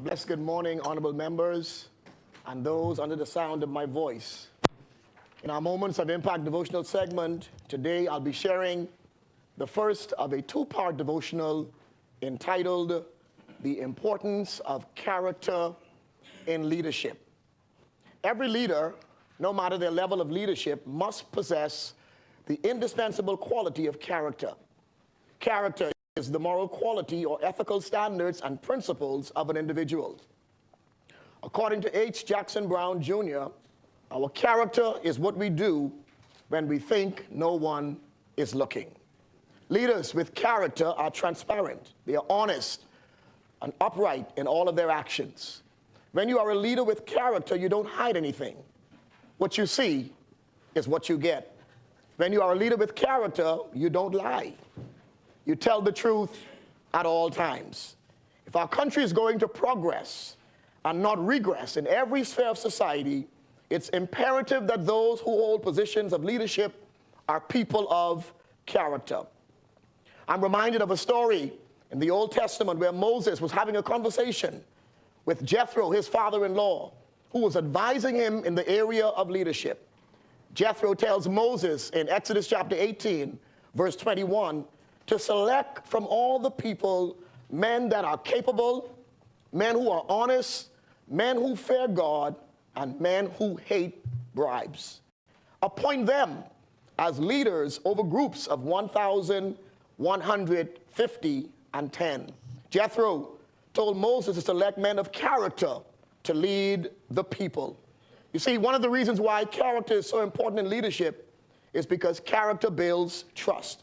A blessed good morning, honorable members, and those under the sound of my voice. In our Moments of Impact devotional segment, today I'll be sharing the first of a two-part devotional entitled, The Importance of Character in Leadership. Every leader, no matter their level of leadership, must possess the indispensable quality of character. Character is the moral quality or ethical standards and principles of an individual. According to H. Jackson Brown, Jr., our character is what we do when we think no one is looking. Leaders with character are transparent. They are honest and upright in all of their actions. When you are a leader with character, you don't hide anything. What you see is what you get. When you are a leader with character, you don't lie. You tell the truth at all times. If our country is going to progress and not regress in every sphere of society, it's imperative that those who hold positions of leadership are people of character. I'm reminded of a story in the Old Testament where Moses was having a conversation with Jethro, his father-in-law, who was advising him in the area of leadership. Jethro tells Moses in Exodus chapter 18, verse 21, to select from all the people men that are capable, men who are honest, men who fear God, and men who hate bribes. Appoint them as leaders over groups of 1,150 Jethro told Moses to select men of character to lead the people. You see, one of the reasons why character is so important in leadership is because character builds trust.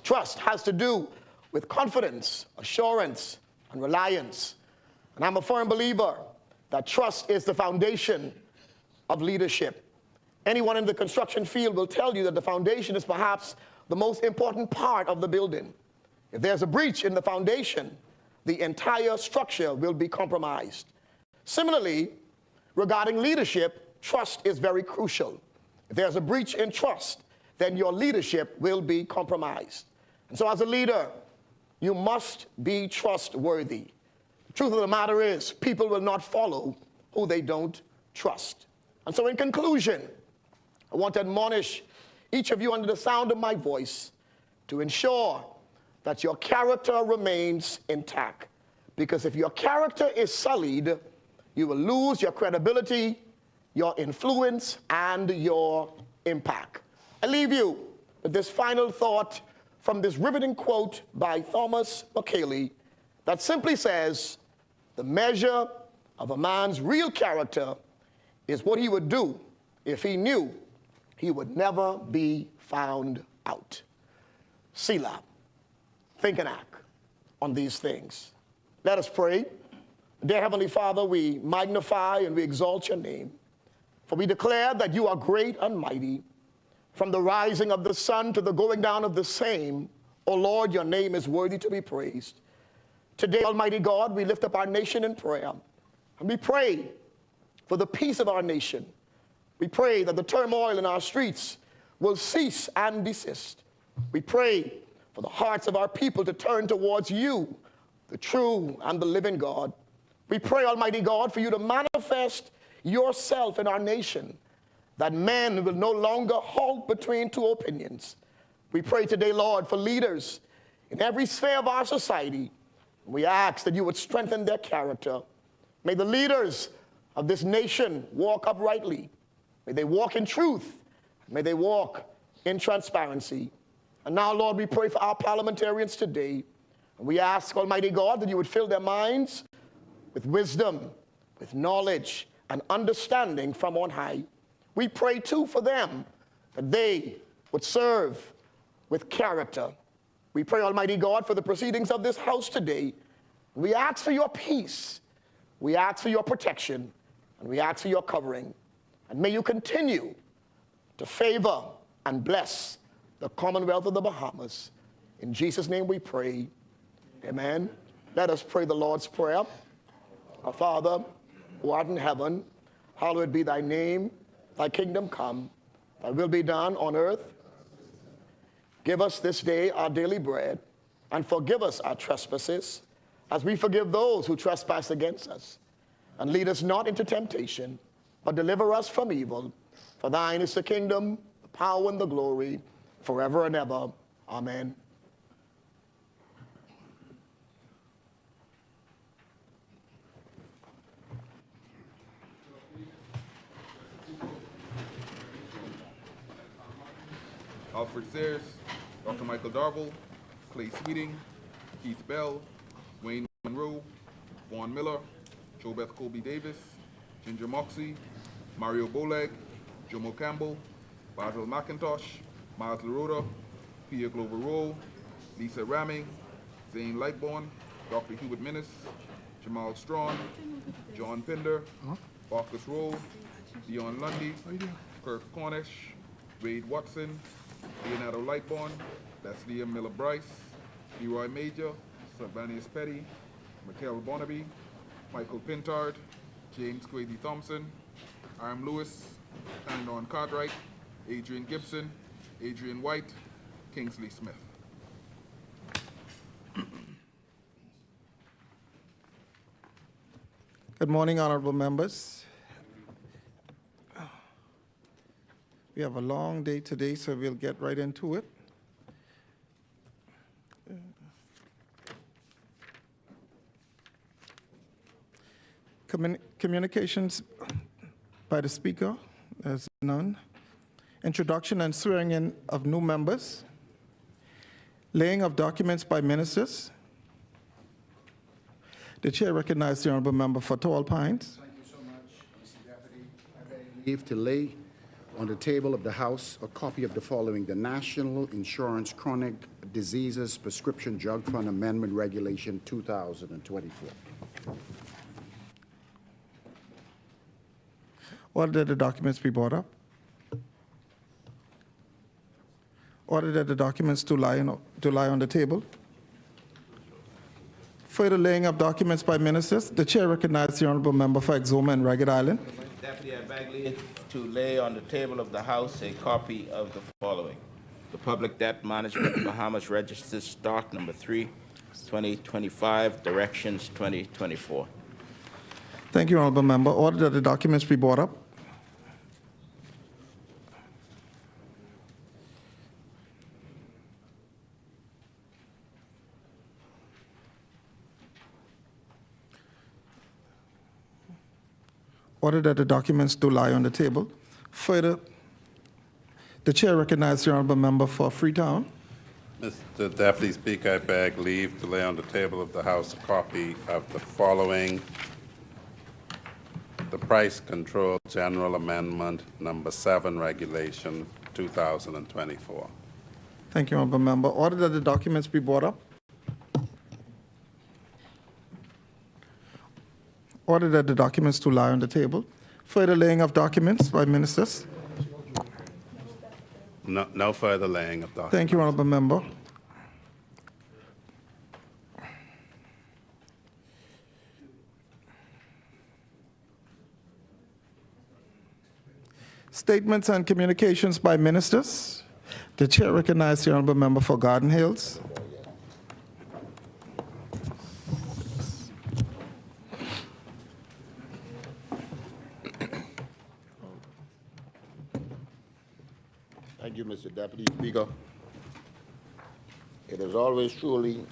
Trust has to do with confidence, assurance, and reliance. And I'm a firm believer that trust is the foundation of leadership. Anyone in the construction field will tell you that the foundation is perhaps the most important part of the building. If there's a breach in the foundation, the entire structure will be compromised. Similarly, regarding leadership, trust is very crucial. If there's a breach in trust, then your leadership will be compromised. And so as a leader, you must be trustworthy. The truth of the matter is, people will not follow who they don't trust. And so in conclusion, I want to admonish each of you under the sound of my voice to ensure that your character remains intact. Because if your character is sullied, you will lose your credibility, your influence, and your impact. I leave you with this final thought from this riveting quote by Thomas Macaulay that simply says, the measure of a man's real character is what he would do if he knew he would never be found out. Selah. Think and act on these things. Let us pray. Dear Heavenly Father, we magnify and we exalt your name, for we declare that you are great and mighty. From the rising of the sun to the going down of the same, O Lord, your name is worthy to be praised. Today, Almighty God, we lift up our nation in prayer, and we pray for the peace of our nation. We pray that the turmoil in our streets will cease and desist. We pray for the hearts of our people to turn towards you, the true and the living God. We pray, Almighty God, for you to manifest yourself in our nation, that men will no longer halt between two opinions. We pray today, Lord, for leaders in every sphere of our society. We ask that you would strengthen their character. May the leaders of this nation walk uprightly. May they walk in truth. May they walk in transparency. And now, Lord, we pray for our parliamentarians today. And we ask, Almighty God, that you would fill their minds with wisdom, with knowledge, and understanding from on high. We pray, too, for them, that they would serve with character. We pray, Almighty God, for the proceedings of this house today. We ask for your peace. We ask for your protection. And we ask for your covering. And may you continue to favor and bless the Commonwealth of the Bahamas. In Jesus' name we pray. Amen. Let us pray the Lord's Prayer. Our Father, who art in heaven, hallowed be thy name. Thy kingdom come, thy will be done on earth. Give us this day our daily bread, and forgive us our trespasses, as we forgive those who trespass against us. And lead us not into temptation, but deliver us from evil. For thine is the kingdom, the power, and the glory, forever and ever. Amen. Alfred Sayers, Dr. Michael Darville, Clay Sweeting, Keith Bell, Wayne Monroe, Vaughn Miller, JoBeth Colby Davis, Ginger Moxie, Mario Boleg, Jomo Campbell, Basil McIntosh, Miles LaRota, Pia Glover Rowe, Lisa Ramming, Zane Lightbourne, Dr. Hubert Minnis, Jamal Strawn, John Pinder, Marcus Rowe, Dion Lundy, Kirk Cornish, Wade Watson, Leonardo Lightbourne, Leslie Miller Bryce, Leroy Major, Sylvanus Petty, Mikhail Bonnaby, Michael Pintard, James Quady Thompson, Aram Lewis, Shandon Cartwright, Adrian Gibson, Adrian White, Kingsley Smith. Good morning, honorable members. We have a long day today, so we'll get right into it. Communications by the Speaker, there's none. Introduction and swearing in of new members. Laying of documents by ministers. The chair recognizes the honorable member for Tall Pines. Thank you so much, Mr. Deputy. I beg leave to lay on the table of the House a copy of the following: the National Insurance Chronic Diseases Prescription Drug Fund Amendment Regulation 2024. Order that the documents be brought up. Order that the documents to lie on the table. Further laying of documents by ministers. The chair recognizes the honorable member for Exuma and Ragged Island. Deputy, I beg leave to lay on the table of the House a copy of the following: the Public Debt Management Bahamas Register Stock Number 3, 2025, Directions 2024. Thank you, honorable member. Order that the documents be brought up. Order that the documents do lie on the table. Further, the chair recognizes the honorable member for Freetown. Mr. Deputy Speaker, I beg leave to lay on the table of the House a copy of the following: the Price Control General Amendment Number 7 Regulation 2024. Thank you, honorable member. Order that the documents be brought up. Order that the documents to lie on the table. Further laying of documents by ministers. No further laying of documents. Thank you, honorable member. Statements and communications by ministers. The chair recognizes the honorable member for Garden Hills. Thank you, Mr. Deputy Speaker. It is always truly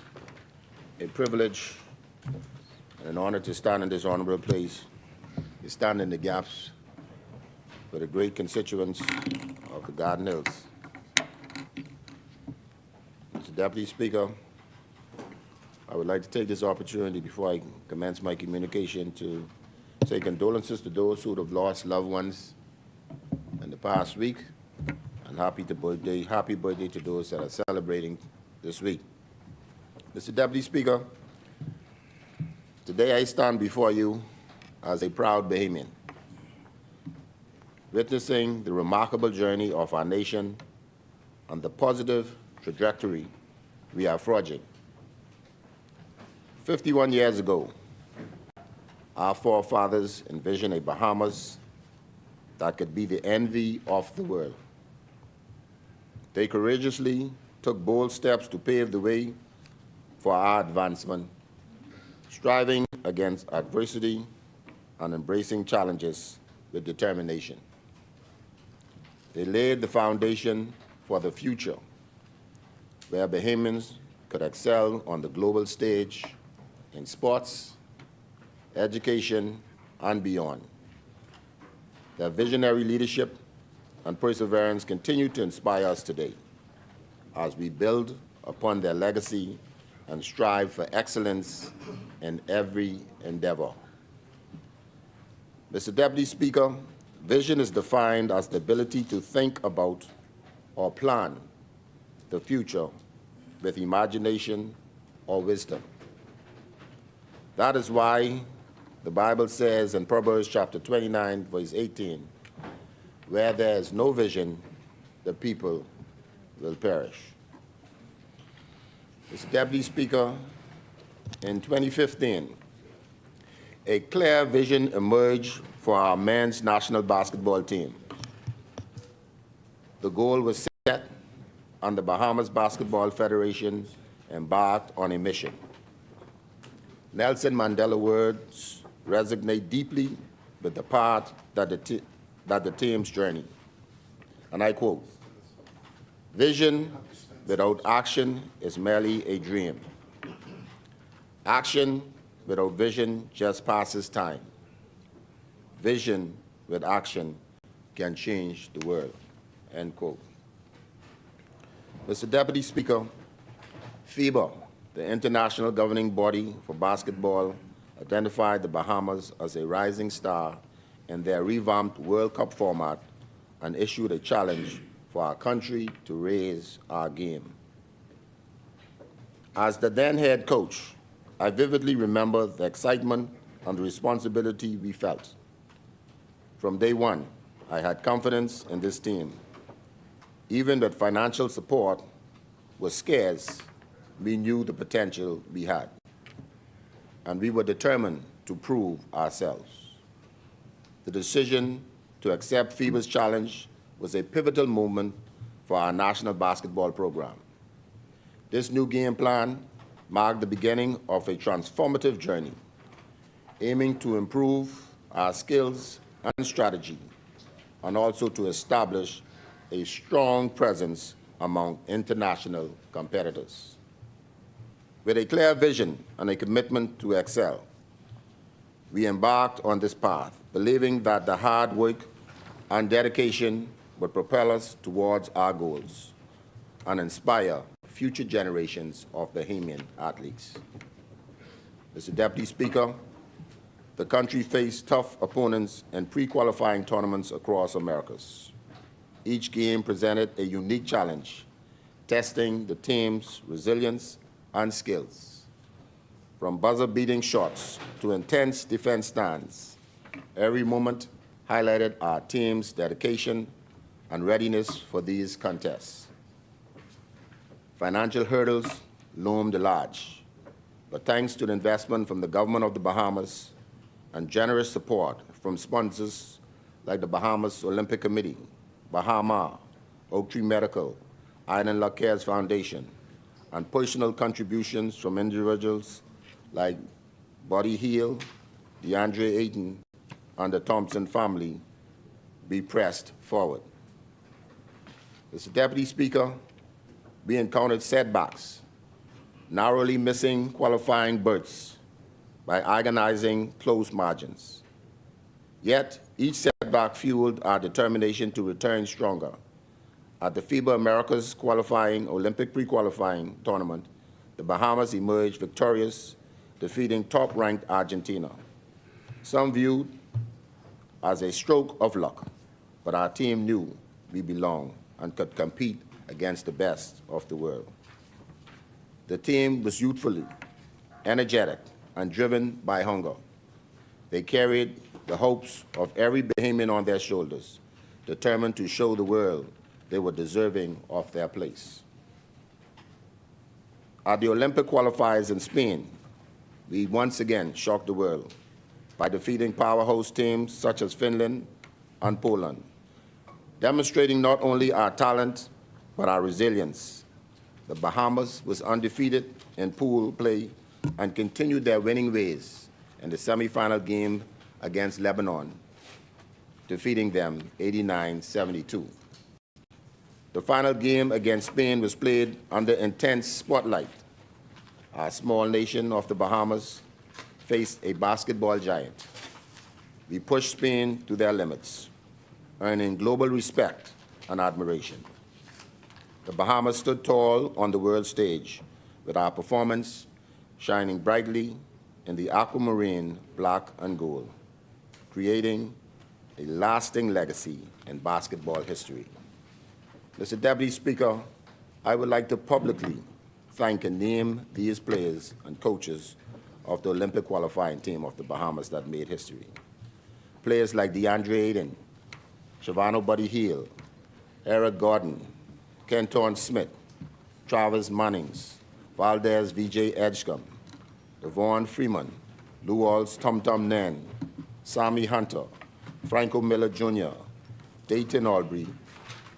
a privilege and an honor to stand in this honorable place, to stand in the gaps for the great constituents of the Garden Hills. Mr. Deputy Speaker, I would like to take this opportunity before I commence my communication to say condolences to those who have lost loved ones in the past week, and happy birthday to those that are celebrating this week. Mr. Deputy Speaker, today I stand before you as a proud Bahamian, witnessing the remarkable journey of our nation and the positive trajectory we are forging. 51 years ago, our forefathers envisioned a Bahamas that could be the envy of the world. They courageously took bold steps to pave the way for our advancement striving against adversity and embracing challenges with determination. They laid the foundation for the future, where Bahamians could excel on the global stage in sports, education, and beyond. Their visionary leadership and perseverance continue to inspire us today as we build upon their legacy and strive for excellence in every endeavor. Mr. Deputy Speaker, vision is defined as the ability to think about or plan the future with imagination or wisdom. That is why the Bible says in Proverbs chapter 29, verse 18, where there is no vision, the people will perish. Mr. Deputy Speaker, in 2015, a clear vision emerged for our men's national basketball team. The goal was set, and the Bahamas Basketball Federation embarked on a mission. Nelson Mandela's words resonate deeply with the part that the team's journey. And I quote, "Vision without action is merely a dream. Action without vision just passes time. Vision with action can change the world," end quote. Mr. Deputy Speaker, FIBA, the international governing body for basketball, identified the Bahamas as a rising star in their revamped World Cup format and issued a challenge for our country to raise our game. As the then head coach, I vividly remember the excitement and the responsibility we felt. From day one, I had confidence in this team. Even that financial support was scarce, we knew the potential we had, and we were determined to prove ourselves. The decision to accept FIBA's challenge was a pivotal moment for our national basketball program. This new game plan marked the beginning of a transformative journey, aiming to improve our skills and strategy, and also to establish a strong presence among international competitors. With a clear vision and a commitment to excel, we embarked on this path, believing that the hard work and dedication would propel us towards our goals and inspire future generations of Bahamian athletes. Mr. Deputy Speaker, the country faced tough opponents in pre-qualifying tournaments across Americas. Each game presented a unique challenge, testing the team's resilience and skills. From buzzer-beating shots to intense defense stands, every moment highlighted our team's dedication and readiness for these contests. Financial hurdles loomed large, but thanks to the investment from the government of the Bahamas and generous support from sponsors like the Bahamas Olympic Committee, Bahamas, Oaktree Medical, Island Luck Cares Foundation, and personal contributions from individuals like Buddy Hill, DeAndre Ayton, and the Thompson family, we pressed forward. Mr. Deputy Speaker, we encountered setbacks, narrowly missing qualifying berths by agonizing close margins. Yet, each setback fueled our determination to return stronger. At the FIBA Americas qualifying Olympic pre-qualifying tournament, the Bahamas emerged victorious, defeating top-ranked Argentina. Some viewed as a stroke of luck, but our team knew we belonged and could compete against the best of the world. The team was youthfully, energetic, and driven by hunger. They carried the hopes of every Bahamian on their shoulders, determined to show the world they were deserving of their place. At the Olympic qualifiers in Spain, we once again shocked the world by defeating powerhouse teams such as Finland and Poland, demonstrating not only our talent, but our resilience. The Bahamas was undefeated in pool play and continued their winning ways in the semifinal game against Lebanon, defeating them 89-72. The final game against Spain was played under intense spotlight. Our small nation of the Bahamas faced a basketball giant. We pushed Spain to their limits, earning global respect and admiration. The Bahamas stood tall on the world stage with our performance shining brightly in the aquamarine black and gold, creating a lasting legacy in basketball history. Mr. Deputy Speaker, I would like to publicly thank and name these players and coaches of the Olympic qualifying team of the Bahamas that made history. Players like DeAndre Aiden, Shavano Buddy Hill, Eric Gordon, Kenton Smith, Travis Mannings, Valdez VJ Edgecombe, Devon Freeman, Luwals Tum Tum Nen, Sammy Hunter, Franco Miller Jr., Dayton Albury,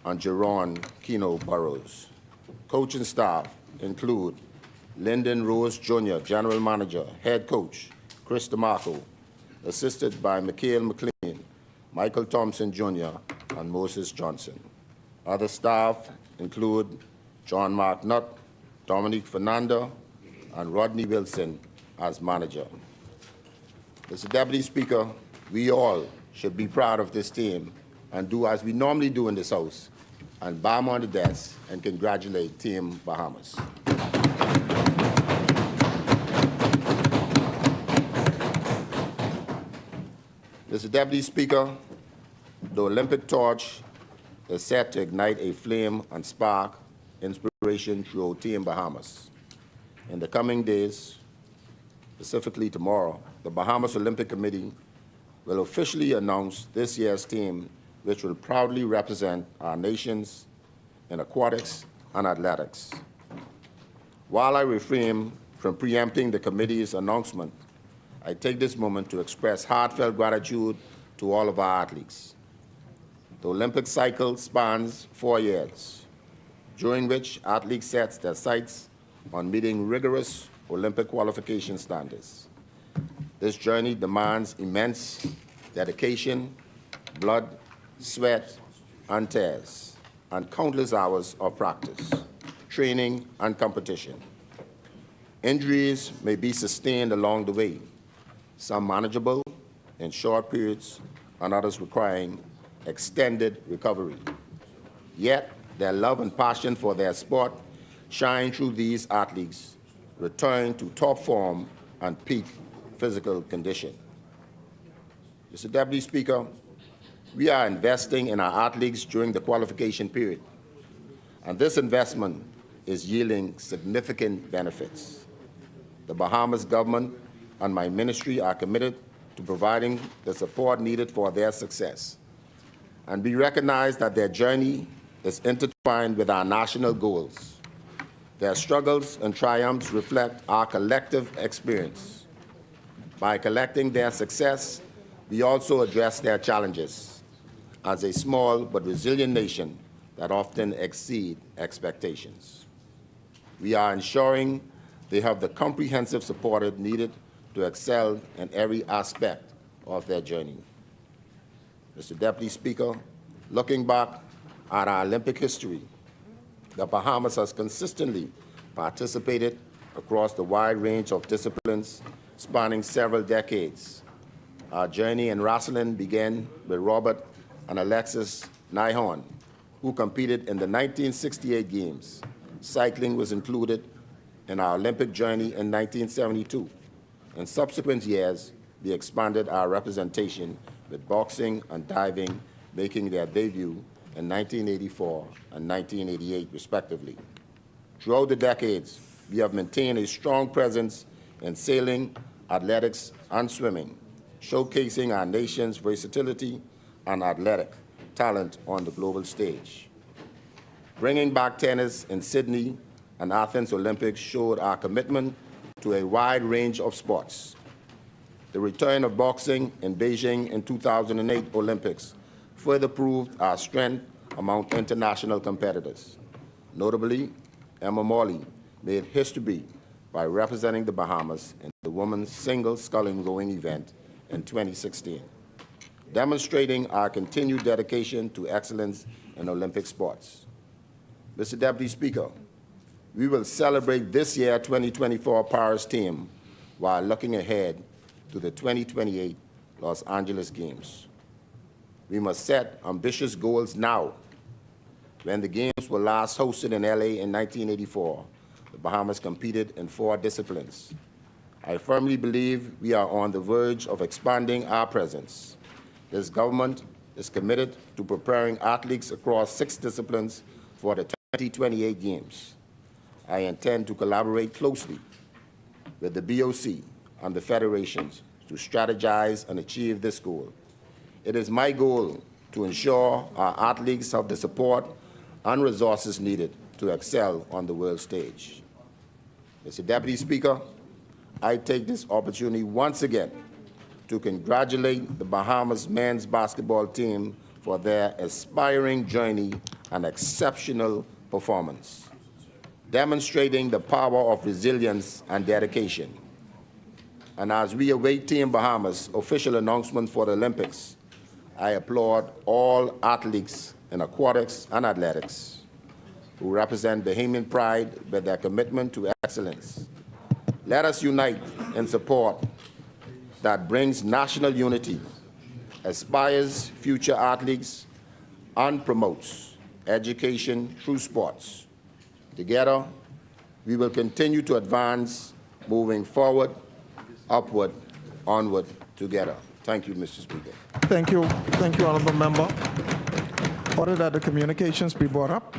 and Jerron Keno Burrows. Coaching staff include Lyndon Rose Jr., General Manager, Head Coach, Chris DeMarco, assisted by Mikhail McLean, Michael Thompson Jr., and Moses Johnson. Other staff include John Mark Nutt, Dominique Fernanda, and Rodney Wilson as manager. Mr. Deputy Speaker, we all should be proud of this team and do as we normally do in this House, and bam on the desk and congratulate Team Bahamas. Mr. Deputy Speaker, the Olympic torch is set to ignite a flame and spark inspiration throughout Team Bahamas. In the coming days, specifically tomorrow, the Bahamas Olympic Committee will officially announce this year's team, which will proudly represent our nations in aquatics and athletics. While I refrain from preempting the committee's announcement, I take this moment to express heartfelt gratitude to all of our athletes. The Olympic cycle spans 4 years, during which athletes set their sights on meeting rigorous Olympic qualification standards. This journey demands immense dedication, blood, sweat, and tears, and countless hours of practice, training, and competition. Injuries may be sustained along the way, some manageable in short periods, and others requiring extended recovery. Yet, their love and passion for their sport shine through these athletes, return to top form and peak physical condition. Mr. Deputy Speaker, we are investing in our athletes during the qualification period, and this investment is yielding significant benefits. The Bahamas government and my ministry are committed to providing the support needed for their success, and we recognize that their journey is intertwined with our national goals. Their struggles and triumphs reflect our collective experience. By collecting their success, we also address their challenges as a small but resilient nation that often exceed expectations. We are ensuring they have the comprehensive support needed to excel in every aspect of their journey. Mr. Deputy Speaker, looking back at our Olympic history, the Bahamas has consistently participated across the wide range of disciplines spanning several decades. Our journey in wrestling began with Robert and Alexis Nihon, who competed in the 1968 Games. Cycling was included in our Olympic journey in 1972. In subsequent years, we expanded our representation with boxing and diving, making their debut in 1984 and 1988, respectively. Throughout the decades, we have maintained a strong presence in sailing, athletics, and swimming, showcasing our nation's versatility and athletic talent on the global stage. Bringing back tennis in Sydney and Athens Olympics showed our commitment to a wide range of sports. The return of boxing in Beijing in 2008 Olympics further proved our strength among international competitors. Notably, Emma Morley made history by representing the Bahamas in the women's single sculling rowing event in 2016, demonstrating our continued dedication to excellence in Olympic sports. Mr. Deputy Speaker, we will celebrate this year 2024 Paris theme while looking ahead to the 2028 Los Angeles Games. We must set ambitious goals now. When the Games were last hosted in LA in 1984, the Bahamas competed in 4 disciplines. I firmly believe we are on the verge of expanding our presence. This government is committed to preparing athletes across 6 disciplines for the 2028 Games. I intend to collaborate closely with the BOC and the federations to strategize and achieve this goal. It is my goal to ensure our athletes have the support and resources needed to excel on the world stage. Mr. Deputy Speaker, I take this opportunity once again to congratulate the Bahamas men's basketball team for their aspiring journey and exceptional performance, demonstrating the power of resilience and dedication. And as we await Team Bahamas' official announcement for the Olympics, I applaud all athletes in aquatics and athletics who represent Bahamian pride with their commitment to excellence. Let us unite in support that brings national unity, inspires future athletes, and promotes education through sports. Together, we will continue to advance, moving forward, upward, onward, together. Thank you, Mr. Speaker. Thank you, honorable member. Order that the communications be brought up.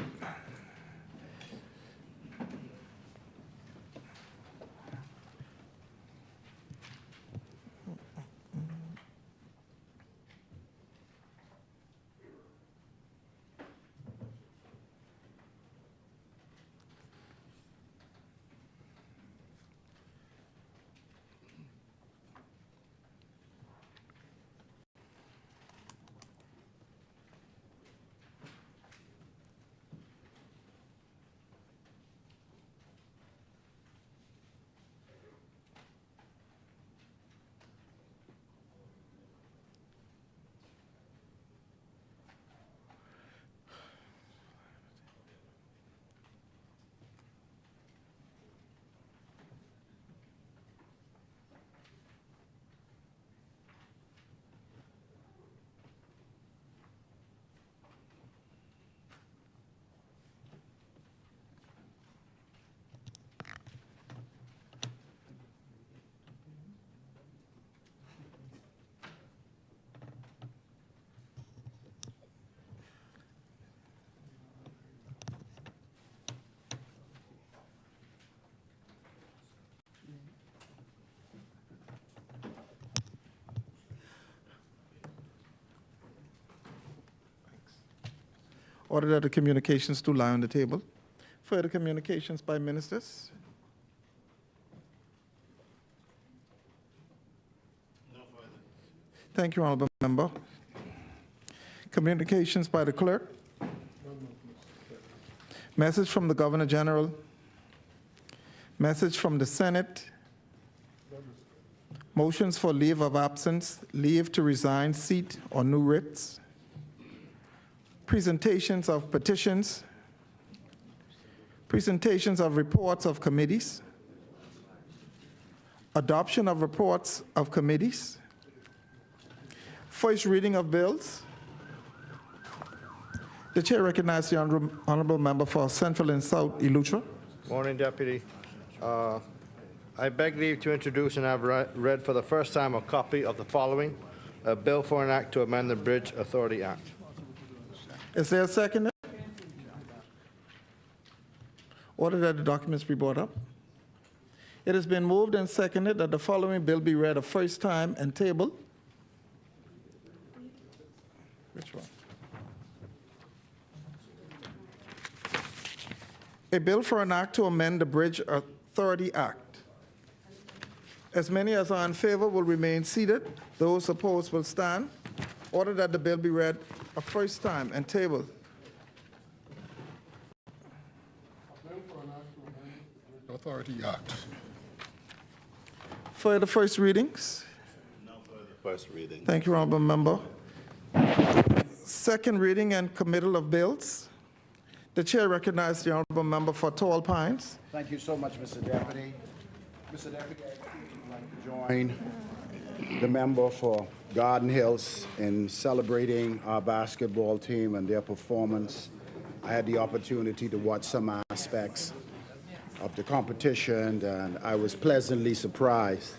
Order that the communications do lie on the table. Further communications by ministers? No further. Thank you, honorable member. Communications by the clerk. Message from the Governor General. Message from the Senate. Motions for leave of absence, leave to resign seat, or new writs. Presentations of petitions, presentations of reports of committees, adoption of reports of committees, first reading of bills. The chair recognizes the honorable member for Central and South Eleuthera. Morning, Deputy. I beg leave to introduce and have read for the first time a copy of the following: a bill for an act to amend the Bridge Authority Act. Is there a second? Order that the documents be brought up. It has been moved and seconded that the following bill be read a first time and tabled. Which one? A bill for an act to amend the Bridge Authority Act. As many as are in favor will remain seated. Those opposed will stand. Order that the bill be read a first time and tabled. Authority Act. For the first readings? First reading. Thank you, Honorable Member. Second reading and committal of bills. The chair recognizes the Honorable Member for Tall Pines. Thank you so much, Mr. Deputy. Mr. Deputy, I'd like to join the member for Garden Hills in celebrating our basketball team and their performance. I had the opportunity to watch some aspects of the competition, and I was pleasantly surprised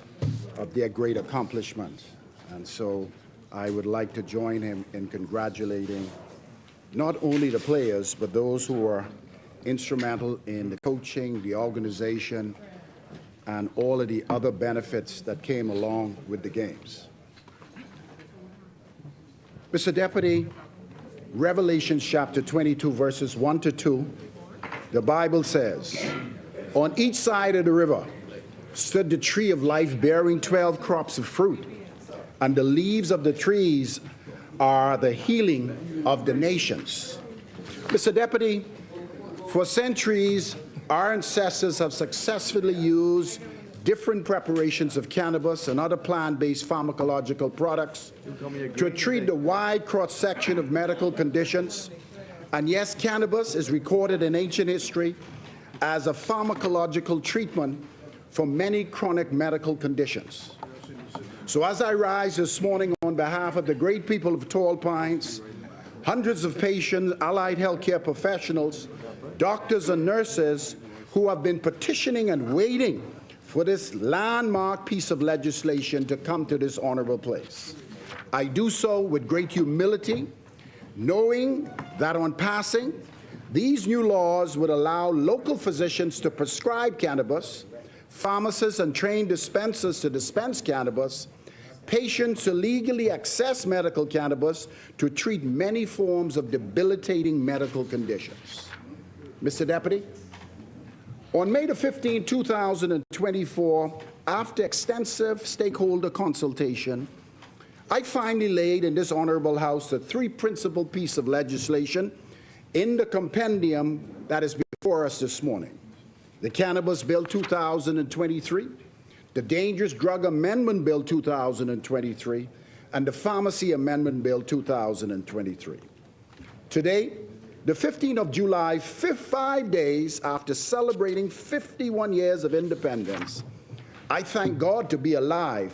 of their great accomplishments. And so I would like to join him in congratulating not only the players, but those who were instrumental in the coaching, the organization, and all of the other benefits that came along with the games. Mr. Deputy, Revelation chapter 22, verses 1 to 2, the Bible says, "On each side of the river stood the tree of life bearing 12 crops of fruit, and the leaves of the trees are the healing of the nations." Mr. Deputy, for centuries, our ancestors have successfully used different preparations of cannabis and other plant-based pharmacological products to treat the wide cross-section of medical conditions. And yes, cannabis is recorded in ancient history as a pharmacological treatment for many chronic medical conditions. So as I rise this morning on behalf of the great people of Tall Pines, hundreds of patients, allied healthcare professionals, doctors and nurses who have been petitioning and waiting for this landmark piece of legislation to come to this honorable place, I do so with great humility, knowing that on passing, these new laws would allow local physicians to prescribe cannabis, pharmacists and trained dispensers to dispense cannabis, patients to legally access medical cannabis to treat many forms of debilitating medical conditions. Mr. Deputy, on May the 15th, 2024, after extensive stakeholder consultation, I finally laid in this honorable House the three principal pieces of legislation in the compendium that is before us this morning: the Cannabis Bill 2023, the Dangerous Drug Amendment Bill 2023, and the Pharmacy Amendment Bill 2023. Today, the 15th of July, 5 days after celebrating 51 years of independence, I thank God to be alive,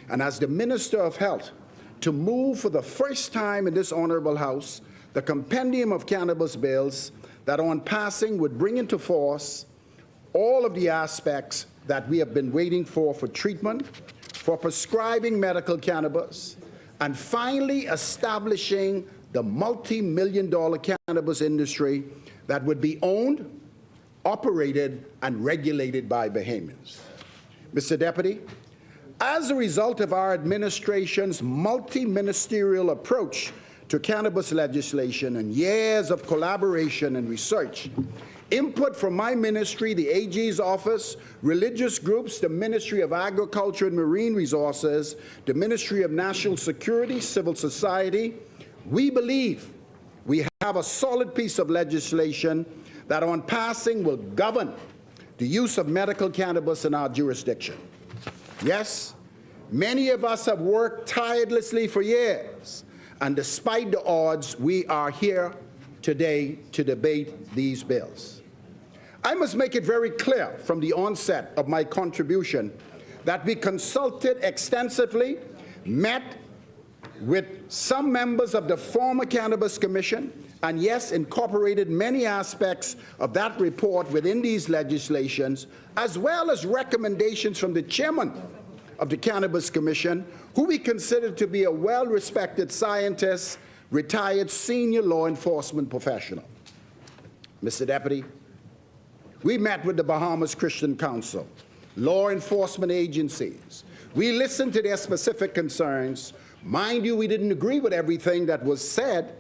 and as the Minister of Health, to move for the first time in this honorable House the compendium of cannabis bills that on passing would bring into force all of the aspects that we have been waiting for treatment, for prescribing medical cannabis, and finally establishing the multi-million-dollar cannabis industry that would be owned, operated, and regulated by Bahamians. Mr. Deputy, as a result of our administration's multi-ministerial approach to cannabis legislation and years of collaboration and research, input from my ministry, the AG's office, religious groups, the Ministry of Agriculture and Marine Resources, the Ministry of National Security, civil society, we believe we have a solid piece of legislation that on passing will govern the use of medical cannabis in our jurisdiction. Yes, many of us have worked tirelessly for years, and despite the odds, we are here today to debate these bills. I must make it very clear from the onset of my contribution that we consulted extensively, met with some members of the former Cannabis Commission, and yes, incorporated many aspects of that report within these legislations, as well as recommendations from the chairman of the Cannabis Commission, who we consider to be a well-respected scientist, retired senior law enforcement professional. Mr. Deputy, we met with the Bahamas Christian Council, law enforcement agencies. We listened to their specific concerns. Mind you, we didn't agree with everything that was said,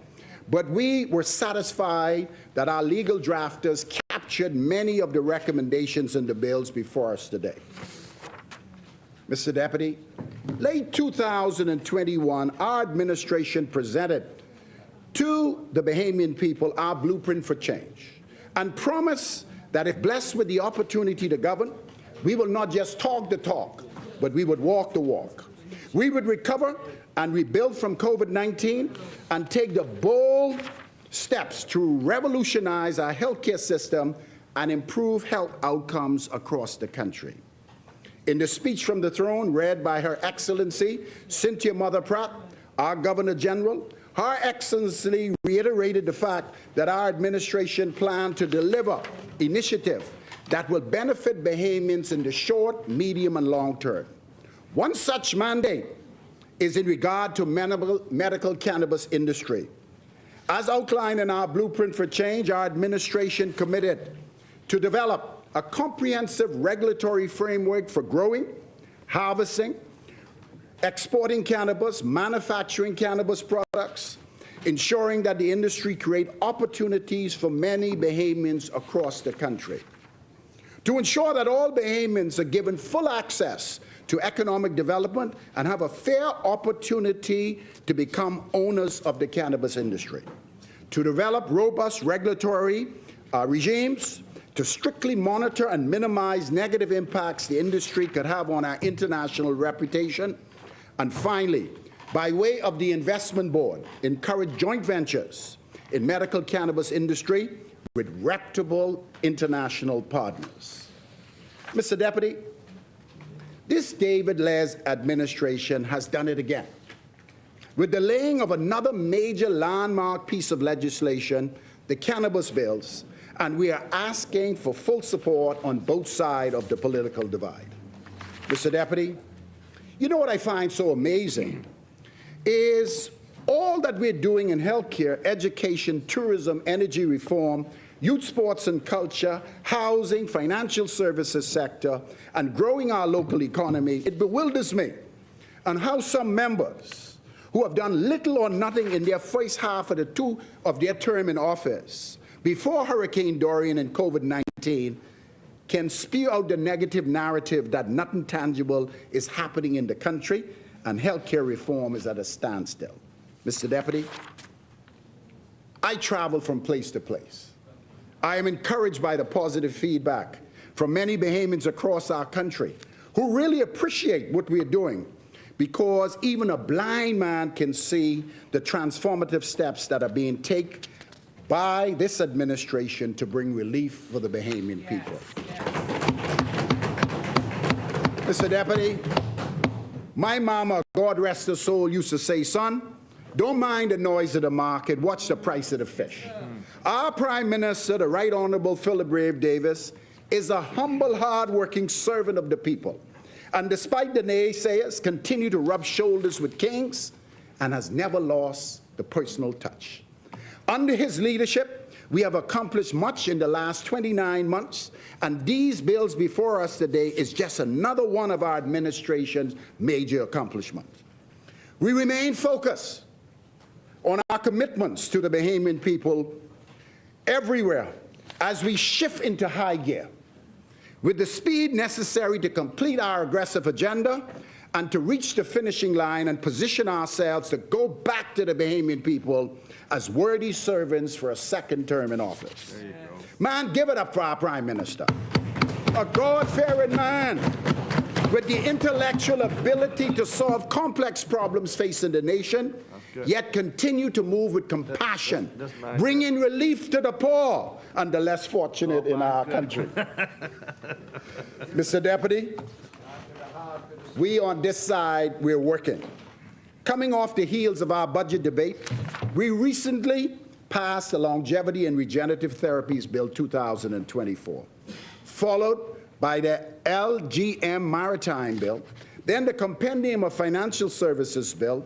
but we were satisfied that our legal drafters captured many of the recommendations in the bills before us today. Mr. Deputy, late 2021, our administration presented to the Bahamian people our blueprint for change and promised that if blessed with the opportunity to govern, we will not just talk the talk, but we would walk the walk. We would recover and rebuild from COVID-19 and take the bold steps to revolutionize our healthcare system and improve health outcomes across the country. In the speech from the throne read by Her Excellency Cynthia Mother Pratt, our Governor General, Her Excellency reiterated the fact that our administration planned to deliver initiatives that will benefit Bahamians in the short, medium, and long term. One such mandate is in regard to medical cannabis industry. As outlined in our Blueprint for Change, our administration committed to develop a comprehensive regulatory framework for growing, harvesting, exporting cannabis, manufacturing cannabis products, ensuring that the industry create opportunities for many Bahamians across the country. To ensure that all Bahamians are given full access to economic development and have a fair opportunity to become owners of the cannabis industry. To develop robust regulatory regimes to strictly monitor and minimize negative impacts the industry could have on our international reputation. And finally, by way of the Investment Board, encourage joint ventures in medical cannabis industry with reputable international partners. Mr. Deputy, this David Les administration has done it again, with the laying of another major landmark piece of legislation, the cannabis bills, and we are asking for full support on both sides of the political divide. Mr. Deputy, you know what I find so amazing is all that we're doing in healthcare, education, tourism, energy reform, youth sports and culture, housing, financial services sector, and growing our local economy. It bewilders me on how some members who have done little or nothing in their first half of their term in office before Hurricane Dorian and COVID-19 can spew out the negative narrative that nothing tangible is happening in the country and healthcare reform is at a standstill. Mr. Deputy, I travel from place to place. I am encouraged by the positive feedback from many Bahamians across our country who really appreciate what we are doing, because even a blind man can see the transformative steps that are being taken by this administration to bring relief for the Bahamian people. Mr. Deputy, my mama, God rest her soul, used to say, son, don't mind the noise of the market, watch the price of the fish. Our Prime Minister, the Right Honorable Philip Brave Davis, is a humble, hard-working servant of the people. And despite the naysayers, continue to rub shoulders with kings and has never lost the personal touch. Under his leadership, we have accomplished much in the last 29 months, and these bills before us today is just another one of our administration's major accomplishments. We remain focused on our commitments to the Bahamian people everywhere as we shift into high gear with the speed necessary to complete our aggressive agenda and to reach the finishing line and position ourselves to go back to the Bahamian people as worthy servants for a second term in office. There you go. Man, give it up for our Prime Minister. A God-fearing man with the intellectual ability to solve complex problems facing the nation, yet continue to move with compassion, bringing relief to the poor and the less fortunate in our country. Mr. Deputy, we on this side, we're working. Coming off the heels of our budget debate, we recently passed the Longevity and Regenerative Therapies Bill 2024, followed by the LGM Maritime Bill, then the Compendium of Financial Services Bill,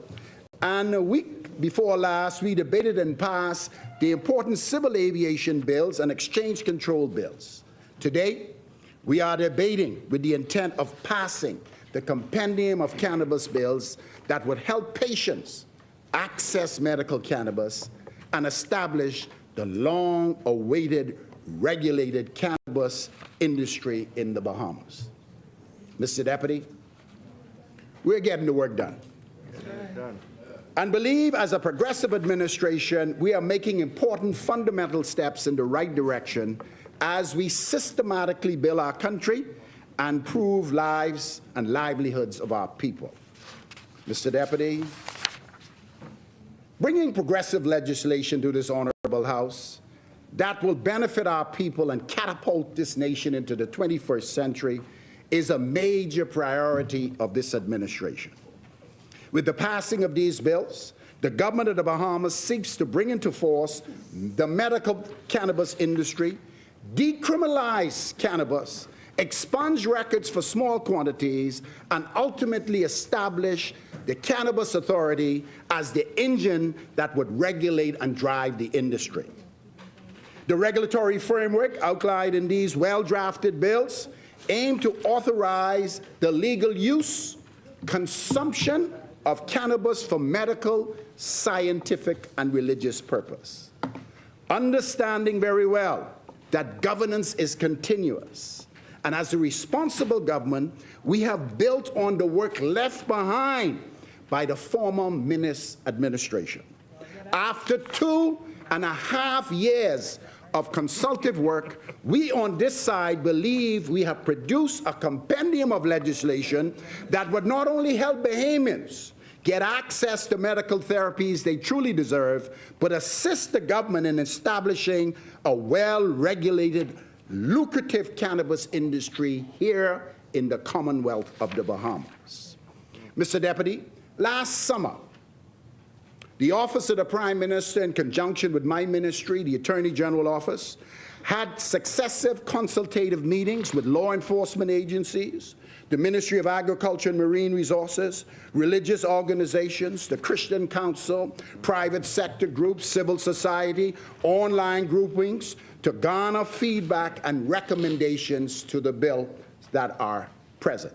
and a week before last, we debated and passed the important civil aviation bills and exchange control bills. Today, we are debating with the intent of passing the Compendium of Cannabis bills that would help patients access medical cannabis and establish the long-awaited regulated cannabis industry in the Bahamas. Mr. Deputy, we're getting the work done. And believe, as a progressive administration, we are making important fundamental steps in the right direction as we systematically build our country and improve lives and livelihoods of our people. Mr. Deputy, bringing progressive legislation to this honorable House that will benefit our people and catapult this nation into the 21st century is a major priority of this administration. With the passing of these bills, the government of the Bahamas seeks to bring into force the medical cannabis industry, decriminalize cannabis, expunge records for small quantities, and ultimately establish the Cannabis Authority as the engine that would regulate and drive the industry. The regulatory framework outlined in these well-drafted bills aim to authorize the legal use, consumption of cannabis for medical, scientific, and religious purpose. Understanding very well that governance is continuous, and as a responsible government, we have built on the work left behind by the former Minis administration. After 2.5 years of consultative work, we on this side believe we have produced a compendium of legislation that would not only help Bahamians get access to medical therapies they truly deserve, but assist the government in establishing a well-regulated, lucrative cannabis industry here in the Commonwealth of the Bahamas. Mr. Deputy, last summer, the Office of the Prime Minister, in conjunction with my ministry, the Attorney General Office, had successive consultative meetings with law enforcement agencies, the Ministry of Agriculture and Marine Resources, religious organizations, the Christian Council, private sector groups, civil society, online groupings, to garner feedback and recommendations to the bill that are present.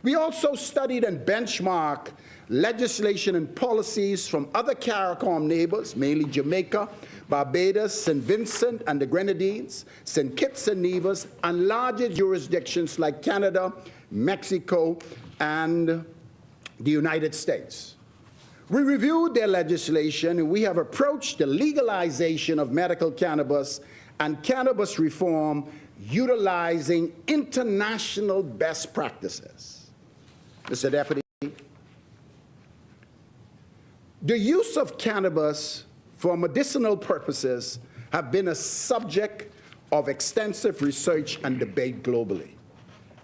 We also studied and benchmarked legislation and policies from other CARICOM neighbors, mainly Jamaica, Barbados, St. Vincent and the Grenadines, St. Kitts and Nevis, and larger jurisdictions like Canada, Mexico, and the United States. We reviewed their legislation, and we have approached the legalization of medical cannabis and cannabis reform utilizing international best practices. Mr. Deputy, the use of cannabis for medicinal purposes have been a subject of extensive research and debate globally.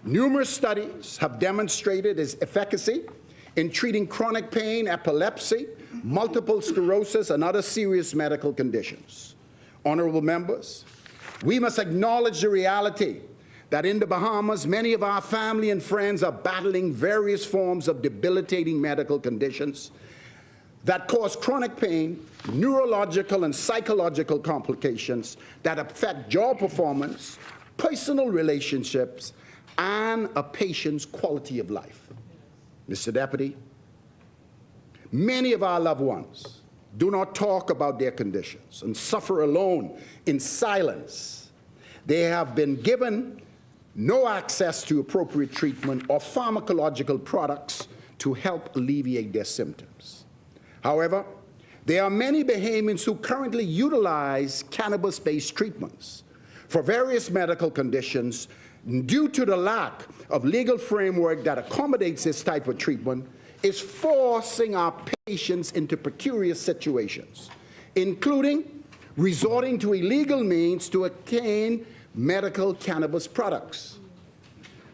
Numerous studies have demonstrated its efficacy in treating chronic pain, epilepsy, multiple sclerosis, and other serious medical conditions. Honorable members, we must acknowledge the reality that in the Bahamas, many of our family and friends are battling various forms of debilitating medical conditions that cause chronic pain, neurological and psychological complications that affect job performance, personal relationships, and a patient's quality of life. Mr. Deputy, many of our loved ones do not talk about their conditions and suffer alone in silence. They have been given no access to appropriate treatment or pharmacological products to help alleviate their symptoms. However, there are many Bahamians who currently utilize cannabis-based treatments for various medical conditions due to the lack of legal framework that accommodates this type of treatment is forcing our patients into precarious situations, including resorting to illegal means to obtain medical cannabis products.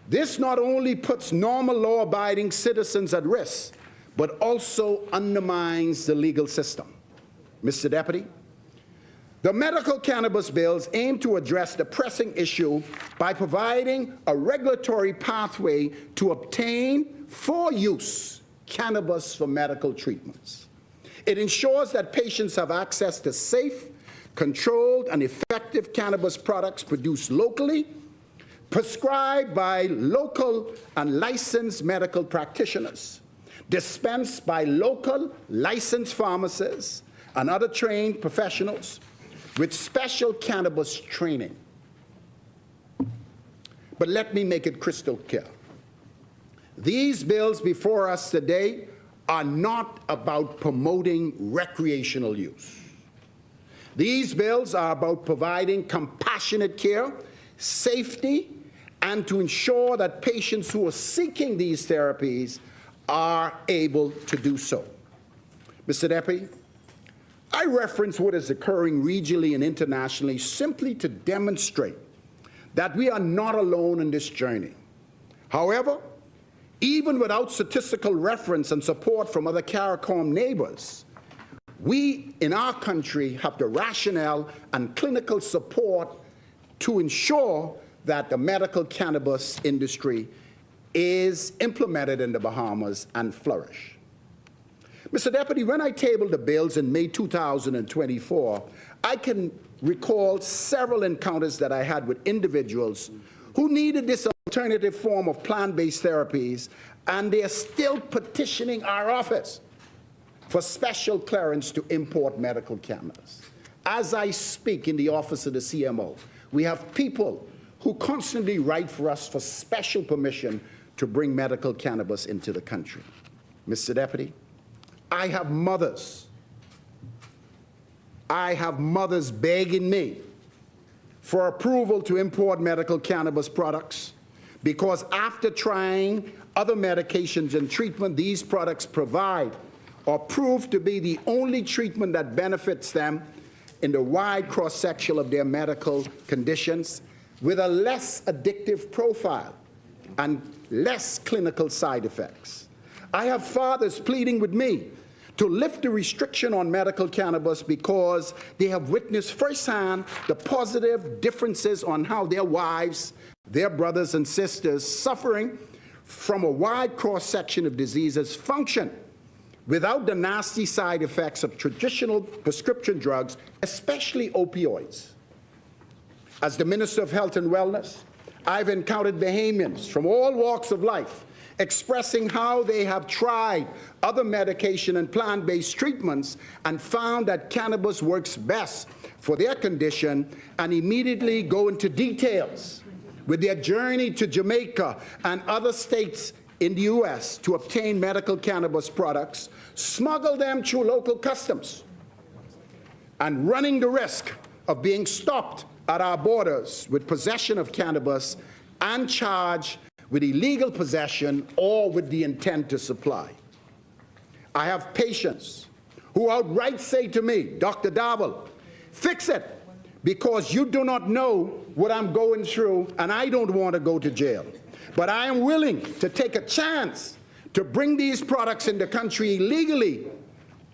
This not only puts normal law-abiding citizens at risk, but also undermines the legal system. Mr. Deputy, the medical cannabis bills aim to address the pressing issue by providing a regulatory pathway to obtain for use cannabis for medical treatments. It ensures that patients have access to safe, controlled, and effective cannabis products produced locally, prescribed by local and licensed medical practitioners, dispensed by local licensed pharmacists and other trained professionals with special cannabis training. But let me make it crystal clear. These bills before us today are not about promoting recreational use. These bills are about providing compassionate care, safety, and to ensure that patients who are seeking these therapies are able to do so. Mr. Deputy, I reference what is occurring regionally and internationally simply to demonstrate that we are not alone in this journey. However, even without statistical reference and support from other CARICOM neighbors, we in our country have the rationale and clinical support to ensure that the medical cannabis industry is implemented in the Bahamas and flourish. Mr. Deputy, when I tabled the bills in May 2024, I can recall several encounters that I had with individuals who needed this alternative form of plant-based therapies, and they are still petitioning our office for special clearance to import medical cannabis. As I speak in the office of the CMO, we have people who constantly write for us for special permission to bring medical cannabis into the country. Mr. Deputy, I have mothers begging me for approval to import medical cannabis products because after trying other medications and treatment these products provide or prove to be the only treatment that benefits them in the wide cross-section of their medical conditions with a less addictive profile and less clinical side effects. I have fathers pleading with me to lift the restriction on medical cannabis because they have witnessed firsthand the positive differences on how their wives, their brothers and sisters suffering from a wide cross-section of diseases function without the nasty side effects of traditional prescription drugs, especially opioids. As the Minister of Health and Wellness, I've encountered Bahamians from all walks of life expressing how they have tried other medication and plant-based treatments and found that cannabis works best for their condition and immediately go into details with their journey to Jamaica and other states in the U.S. to obtain medical cannabis products, smuggle them through local customs, and running the risk of being stopped at our borders with possession of cannabis and charged with illegal possession or with the intent to supply. I have patients who outright say to me, Dr. Darvel, fix it because you do not know what I'm going through and I don't want to go to jail. But I am willing to take a chance to bring these products in the country illegally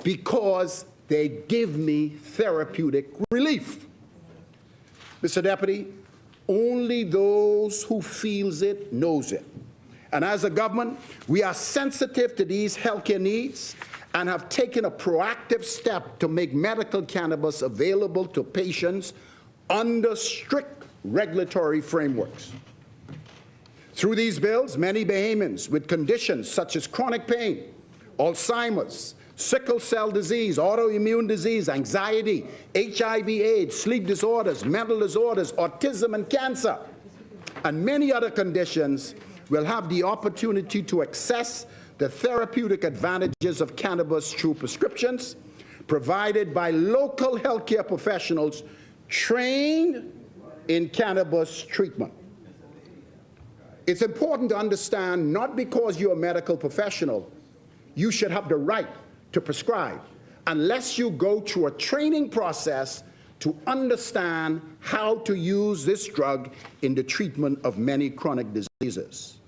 because they give me therapeutic relief. Mr. Deputy, only those who feels it knows it. And as a government, we are sensitive to these healthcare needs and have taken a proactive step to make medical cannabis available to patients under strict regulatory frameworks. Through these bills, many Bahamians with conditions such as chronic pain, Alzheimer's, sickle cell disease, autoimmune disease, anxiety, HIV/AIDS, sleep disorders, mental disorders, autism and cancer, and many other conditions will have the opportunity to access the therapeutic advantages of cannabis through prescriptions provided by local healthcare professionals trained in cannabis treatment. It's important to understand not because you're a medical professional, you should have the right to prescribe unless you go through a training process to understand how to use this drug in the treatment of many chronic diseases.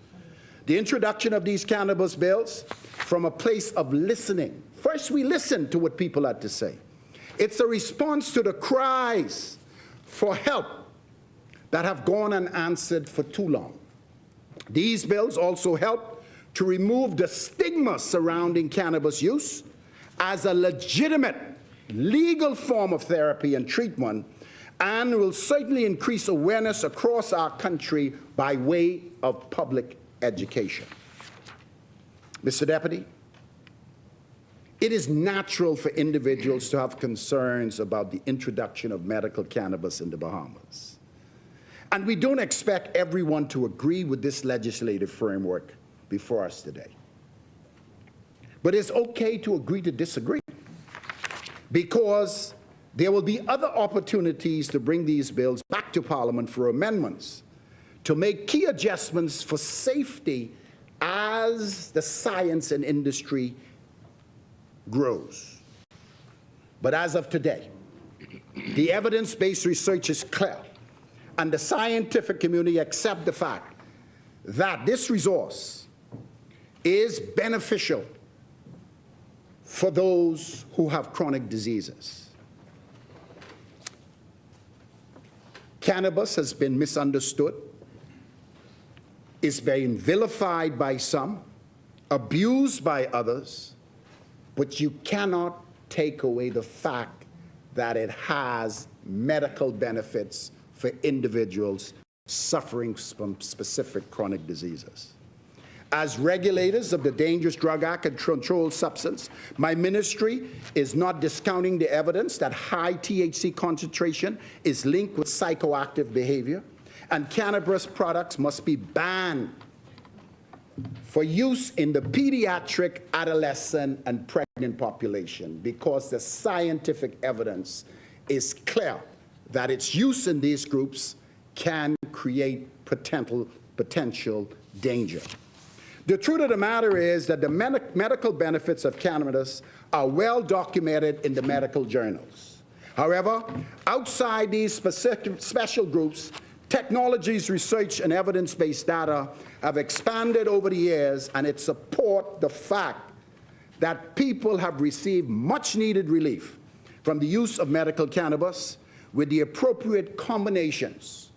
The introduction of these cannabis bills from a place of listening. First, we listen to what people had to say. It's a response to the cries for help that have gone unanswered for too long. These bills also help to remove the stigma surrounding cannabis use as a legitimate legal form of therapy and treatment, and will certainly increase awareness across our country by way of public education. Mr. Deputy, it is natural for individuals to have concerns about the introduction of medical cannabis in the Bahamas. And we don't expect everyone to agree with this legislative framework before us today. But it's okay to agree to disagree, because there will be other opportunities to bring these bills back to Parliament for amendments to make key adjustments for safety as the science and industry grows. But as of today, the evidence-based research is clear, and the scientific community accept the fact that this resource is beneficial for those who have chronic diseases. Cannabis has been misunderstood, is being vilified by some, abused by others, but you cannot take away the fact that it has medical benefits for individuals suffering from specific chronic diseases. As regulators of the Dangerous Drug Act and Controlled Substance, my ministry is not discounting the evidence that high THC concentration is linked with psychoactive behavior, and cannabis products must be banned for use in the pediatric, adolescent, and pregnant population, because the scientific evidence is clear that its use in these groups can create potential danger. The truth of the matter is that the medical benefits of cannabis are well documented in the medical journals. However, outside these specific special groups, technologies, research, and evidence-based data have expanded over the years, and it supports the fact that people have received much-needed relief from the use of medical cannabis with the appropriate combinations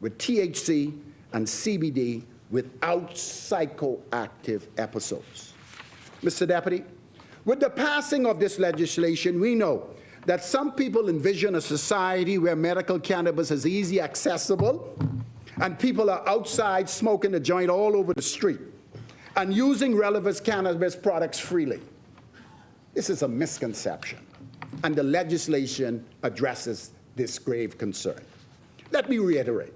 with THC and CBD without psychoactive episodes. Mr. Deputy, with the passing of this legislation, we know that some people envision a society where medical cannabis is easily accessible and people are outside smoking a joint all over the street and using relevant cannabis products freely. This is a misconception, and the legislation addresses this grave concern. Let me reiterate.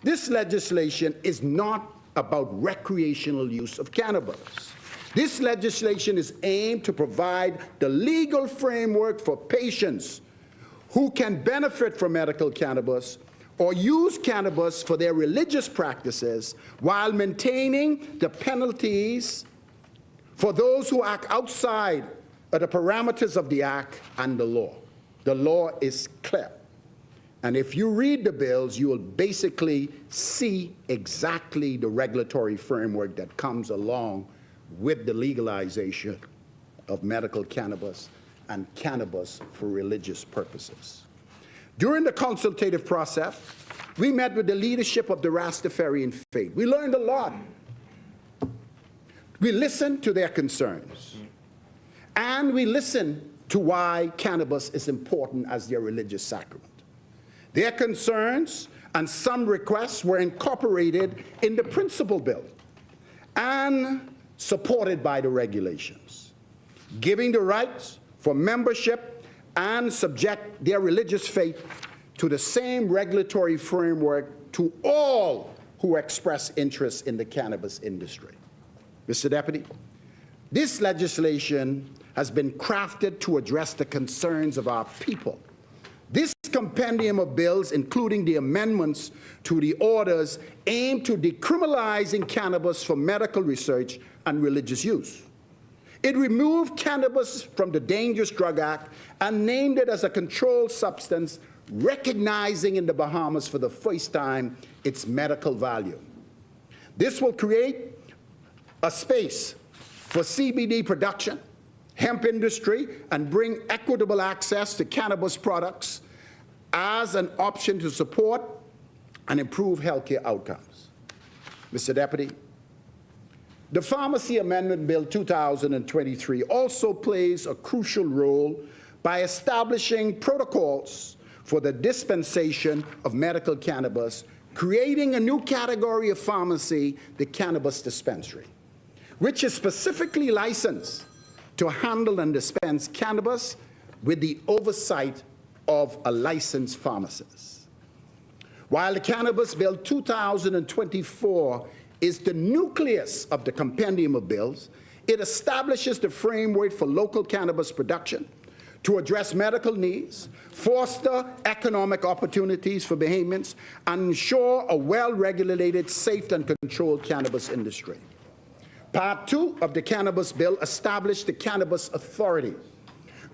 This legislation is not about recreational use of cannabis. This legislation is aimed to provide the legal framework for patients who can benefit from medical cannabis or use cannabis for their religious practices while maintaining the penalties for those who act outside of the parameters of the Act and the law. The law is clear. And if you read the bills, you will basically see exactly the regulatory framework that comes along with the legalization of medical cannabis and cannabis for religious purposes. During the consultative process, we met with the leadership of the Rastafarian faith. We learned a lot. We listened to their concerns. And we listened to why cannabis is important as their religious sacrament. Their concerns and some requests were incorporated in the principal bill and supported by the regulations, giving the rights for membership and subject their religious faith to the same regulatory framework to all who express interest in the cannabis industry. Mr. Deputy, this legislation has been crafted to address the concerns of our people. This compendium of bills, including the amendments to the orders, aim to decriminalizing cannabis for medical research and religious use. It removed cannabis from the Dangerous Drug Act and named it as a controlled substance, recognizing in the Bahamas for the first time its medical value. This will create a space for CBD production, hemp industry, and bring equitable access to cannabis products as an option to support and improve healthcare outcomes. Mr. Deputy, the Pharmacy Amendment Bill 2023 also plays a crucial role by establishing protocols for the dispensation of medical cannabis, creating a new category of pharmacy, the cannabis dispensary, which is specifically licensed to handle and dispense cannabis with the oversight of a licensed pharmacist. While the Cannabis Bill 2024 is the nucleus of the compendium of bills, it establishes the framework for local cannabis production to address medical needs, foster economic opportunities for Bahamians, and ensure a well-regulated, safe, and controlled cannabis industry. Part 2 of the Cannabis Bill established the Cannabis Authority,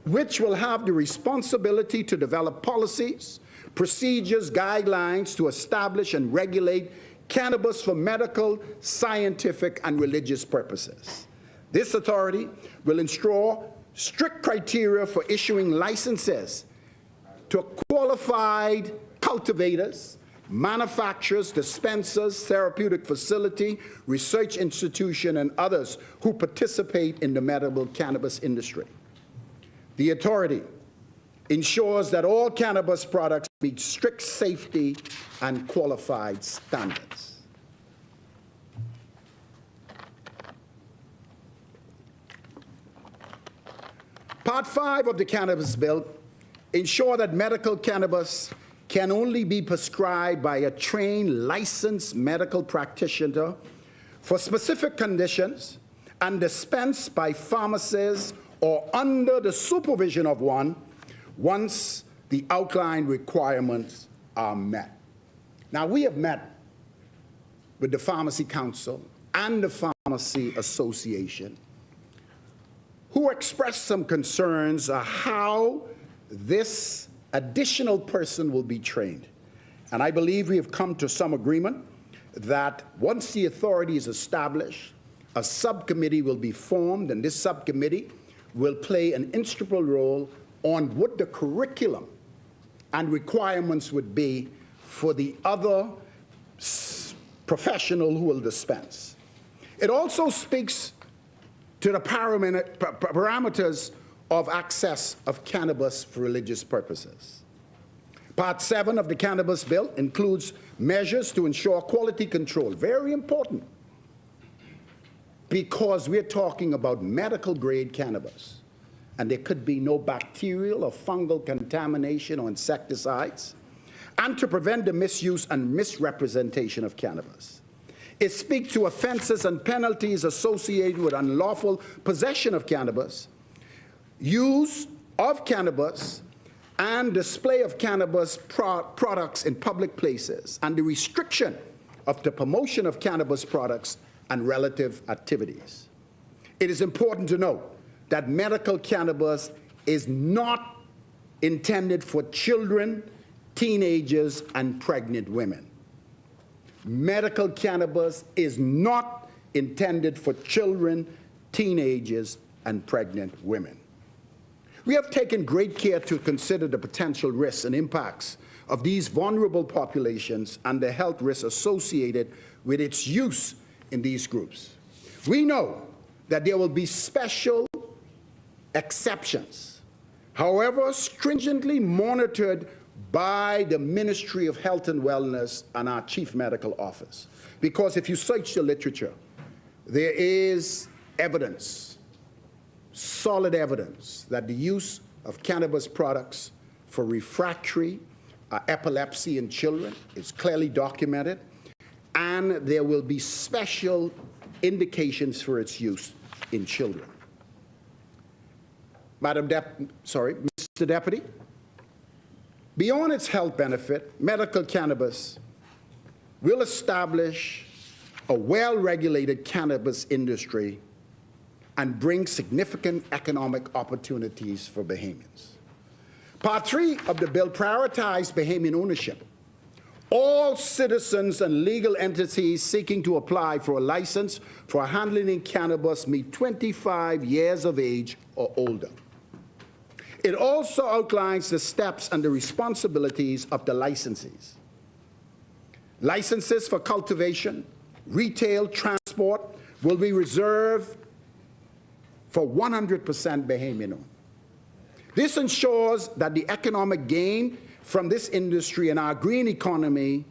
which will have the responsibility to develop policies, procedures, guidelines to establish and regulate cannabis for medical, scientific, and religious purposes. This authority will ensure strict criteria for issuing licenses to qualified cultivators, manufacturers, dispensers, therapeutic facility, research institution, and others who participate in the medical cannabis industry. The authority ensures that all cannabis products meet strict safety and qualified standards. Part 5 of the Cannabis Bill ensures that medical cannabis can only be prescribed by a trained, licensed medical practitioner for specific conditions and dispensed by pharmacists or under the supervision of one once the outlined requirements are met. Now, we have met with the Pharmacy Council and the Pharmacy Association, who expressed some concerns of how this additional person will be trained. And I believe we have come to some agreement that once the authority is established, a subcommittee will be formed, and this subcommittee will play an integral role on what the curriculum and requirements would be for the other professional who will dispense. It also speaks to the parameters of access of cannabis for religious purposes. Part 7 of the Cannabis Bill includes measures to ensure quality control. Very important, because we're talking about medical grade cannabis, and there could be no bacterial or fungal contamination or insecticides, and to prevent the misuse and misrepresentation of cannabis. It speaks to offenses and penalties associated with unlawful possession of cannabis, use of cannabis, and display of cannabis products in public places, and the restriction of the promotion of cannabis products and relative activities. It is important to note that medical cannabis is not intended for children, teenagers, and pregnant women. Medical cannabis is not intended for children, teenagers, and pregnant women. We have taken great care to consider the potential risks and impacts of these vulnerable populations and the health risks associated with its use in these groups. We know that there will be special exceptions, however, stringently monitored by the Ministry of Health and Wellness and our Chief Medical Office. Because if you search the literature, there is evidence, solid evidence, that the use of cannabis products for refractory epilepsy in children is clearly documented, and there will be special indications for its use in children. Mr. Deputy, beyond its health benefit, medical cannabis will establish a well-regulated cannabis industry and bring significant economic opportunities for Bahamians. Part 3 of the bill prioritized Bahamian ownership. All citizens and legal entities seeking to apply for a license for handling cannabis meet 25 years of age or older. It also outlines the steps and the responsibilities of the licensees. Licenses for cultivation, retail, transport will be reserved for 100% Bahamian owned. This ensures that the economic gain from this industry and our green economy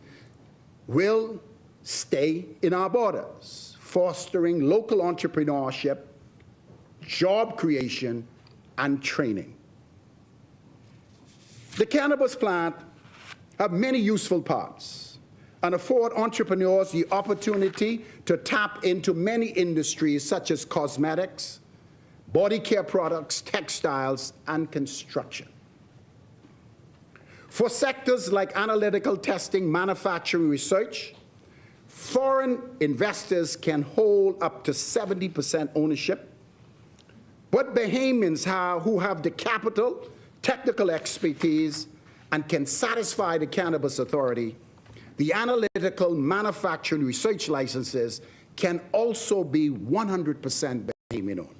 will stay in our borders, fostering local entrepreneurship, job creation, and training. The cannabis plant have many useful parts and afford entrepreneurs the opportunity to tap into many industries such as cosmetics, body care products, textiles, and construction. For sectors like analytical testing, manufacturing, research, foreign investors can hold up to 70% ownership, but Bahamians who have the capital, technical expertise, and can satisfy the Cannabis Authority, the analytical, manufacturing, research licenses can also be 100% Bahamian-owned.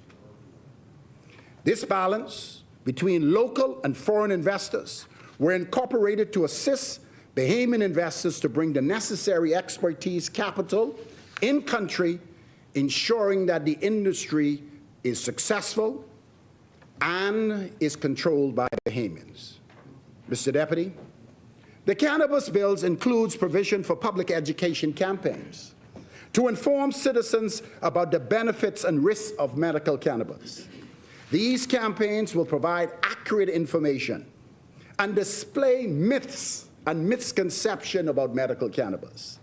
This balance between local and foreign investors were incorporated to assist Bahamian investors to bring the necessary expertise, capital in country, ensuring that the industry is successful and is controlled by Bahamians. Mr. Deputy, the cannabis bills includes provision for public education campaigns to inform citizens about the benefits and risks of medical cannabis. These campaigns will provide accurate information and display myths and misconceptions about medical cannabis.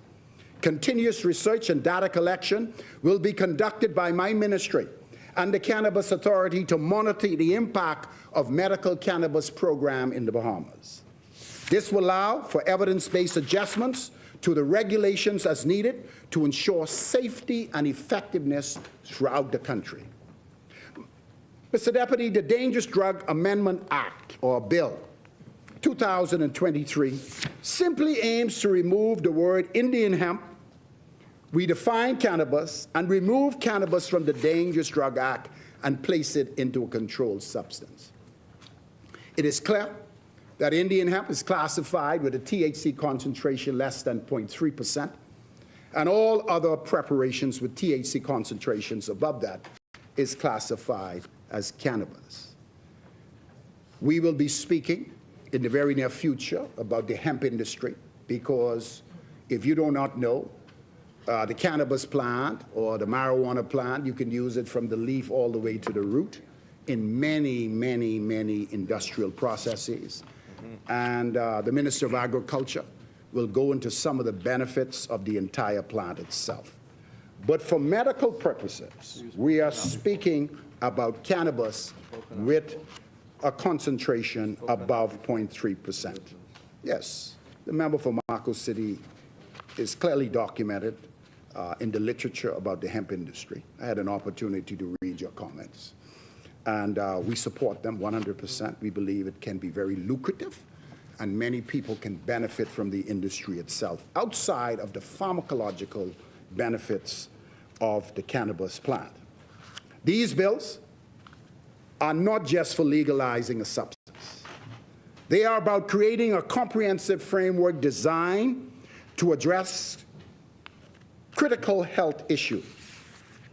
Continuous research and data collection will be conducted by my ministry and the Cannabis Authority to monitor the impact of medical cannabis program in the Bahamas. This will allow for evidence-based adjustments to the regulations as needed to ensure safety and effectiveness throughout the country. Mr. Deputy, the Dangerous Drug Amendment Act, or Bill 2023, simply aims to remove the word Indian hemp, redefine cannabis, and remove cannabis from the Dangerous Drug Act and place it into a controlled substance. It is clear that Indian hemp is classified with a THC concentration less than 0.3%, and all other preparations with THC concentrations above that is classified as cannabis. We will be speaking in the very near future about the hemp industry, because if you do not know, the cannabis plant or the marijuana plant, you can use it from the leaf all the way to the root in many, many, many industrial processes. And the Minister of Agriculture will go into some of the benefits of the entire plant itself. But for medical purposes, we are speaking about cannabis with a concentration above 0.3%. Yes, the member for Marco City is clearly documented in the literature about the hemp industry. I had an opportunity to read your comments. And we support them 100%. We believe it can be very lucrative, and many people can benefit from the industry itself, outside of the pharmacological benefits of the cannabis plant. These bills are not just for legalizing a substance. They are about creating a comprehensive framework designed to address critical health issues,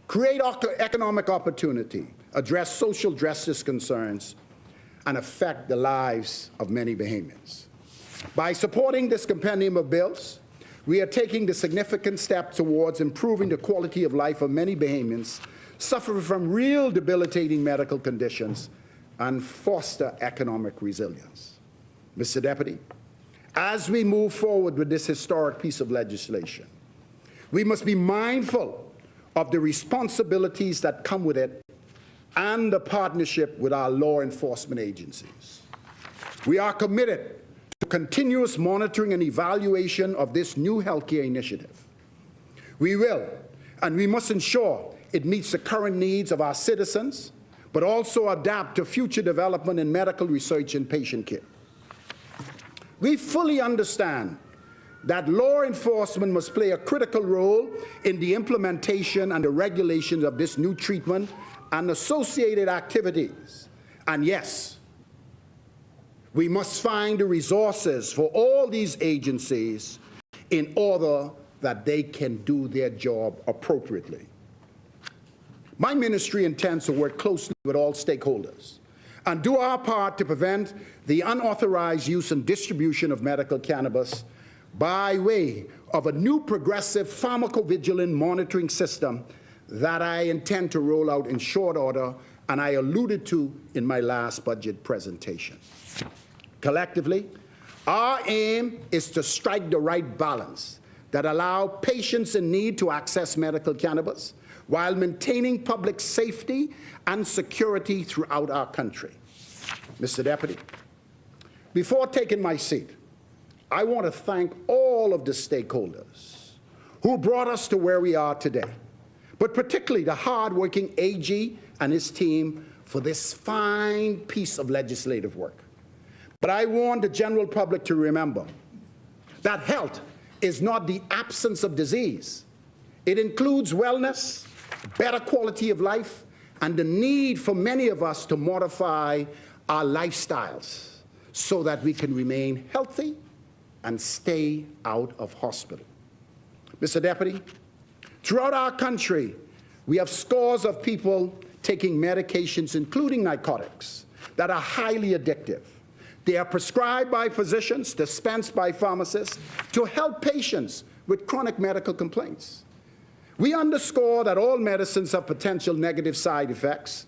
create economic opportunity, address social justice concerns, and affect the lives of many Bahamians. By supporting this compendium of bills, we are taking the significant step towards improving the quality of life of many Bahamians suffering from real debilitating medical conditions and foster economic resilience. Mr. Deputy, as we move forward with this historic piece of legislation, we must be mindful of the responsibilities that come with it and the partnership with our law enforcement agencies. We are committed to continuous monitoring and evaluation of this new healthcare initiative. We will, and we must ensure it meets the current needs of our citizens, but also adapt to future development in medical research and patient care. We fully understand that law enforcement must play a critical role in the implementation and the regulations of this new treatment and associated activities. And yes, we must find the resources for all these agencies in order that they can do their job appropriately. My ministry intends to work closely with all stakeholders and do our part to prevent the unauthorized use and distribution of medical cannabis by way of a new progressive pharmacovigilance monitoring system that I intend to roll out in short order, and I alluded to in my last budget presentation. Collectively, our aim is to strike the right balance that allow patients in need to access medical cannabis, while maintaining public safety and security throughout our country. Mr. Deputy, before taking my seat, I want to thank all of the stakeholders who brought us to where we are today, but particularly the hard-working AG and his team for this fine piece of legislative work. But I want the general public to remember that health is not the absence of disease. It includes wellness, better quality of life, and the need for many of us to modify our lifestyles so that we can remain healthy and stay out of hospital. Mr. Deputy, throughout our country, we have scores of people taking medications, including narcotics, that are highly addictive. They are prescribed by physicians, dispensed by pharmacists to help patients with chronic medical complaints. We underscore that all medicines have potential negative side effects,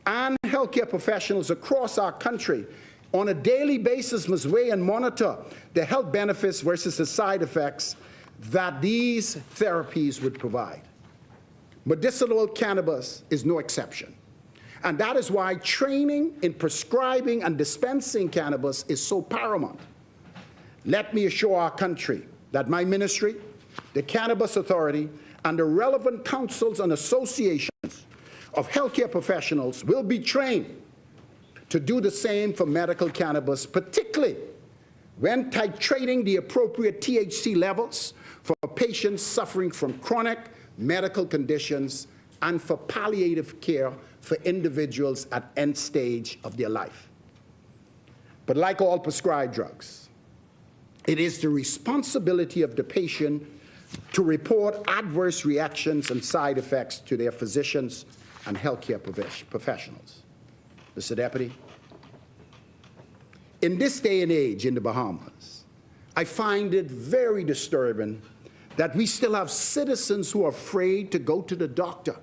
and healthcare professionals across our country on a daily basis must weigh and monitor the health benefits versus the side effects that these therapies would provide. Medicinal cannabis is no exception. And that is why training in prescribing and dispensing cannabis is so paramount. Let me assure our country that my ministry, the Cannabis Authority, and the relevant councils and associations of healthcare professionals will be trained to do the same for medical cannabis, particularly when titrating the appropriate THC levels for patients suffering from chronic medical conditions and for palliative care for individuals at end stage of their life. But like all prescribed drugs, it is the responsibility of the patient to report adverse reactions and side effects to their physicians and healthcare professionals. Mr. Deputy, in this day and age in the Bahamas, I find it very disturbing that we still have citizens who are afraid to go to the doctor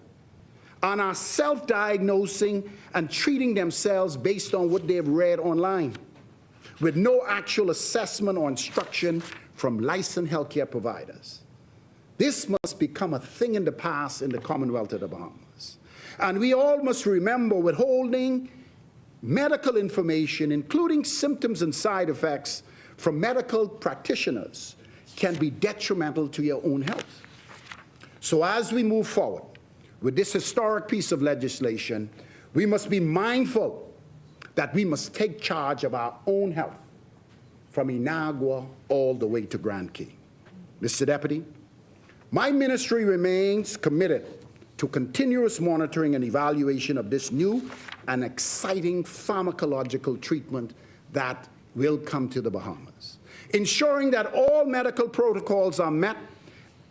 and are self-diagnosing and treating themselves based on what they've read online, with no actual assessment or instruction from licensed healthcare providers. This must become a thing in the past in the Commonwealth of the Bahamas. And we all must remember withholding medical information, including symptoms and side effects, from medical practitioners can be detrimental to your own health. So as we move forward with this historic piece of legislation, we must be mindful that we must take charge of our own health from Inagua all the way to Grand Key. Mr. Deputy, my ministry remains committed to continuous monitoring and evaluation of this new and exciting pharmacological treatment that will come to the Bahamas, ensuring that all medical protocols are met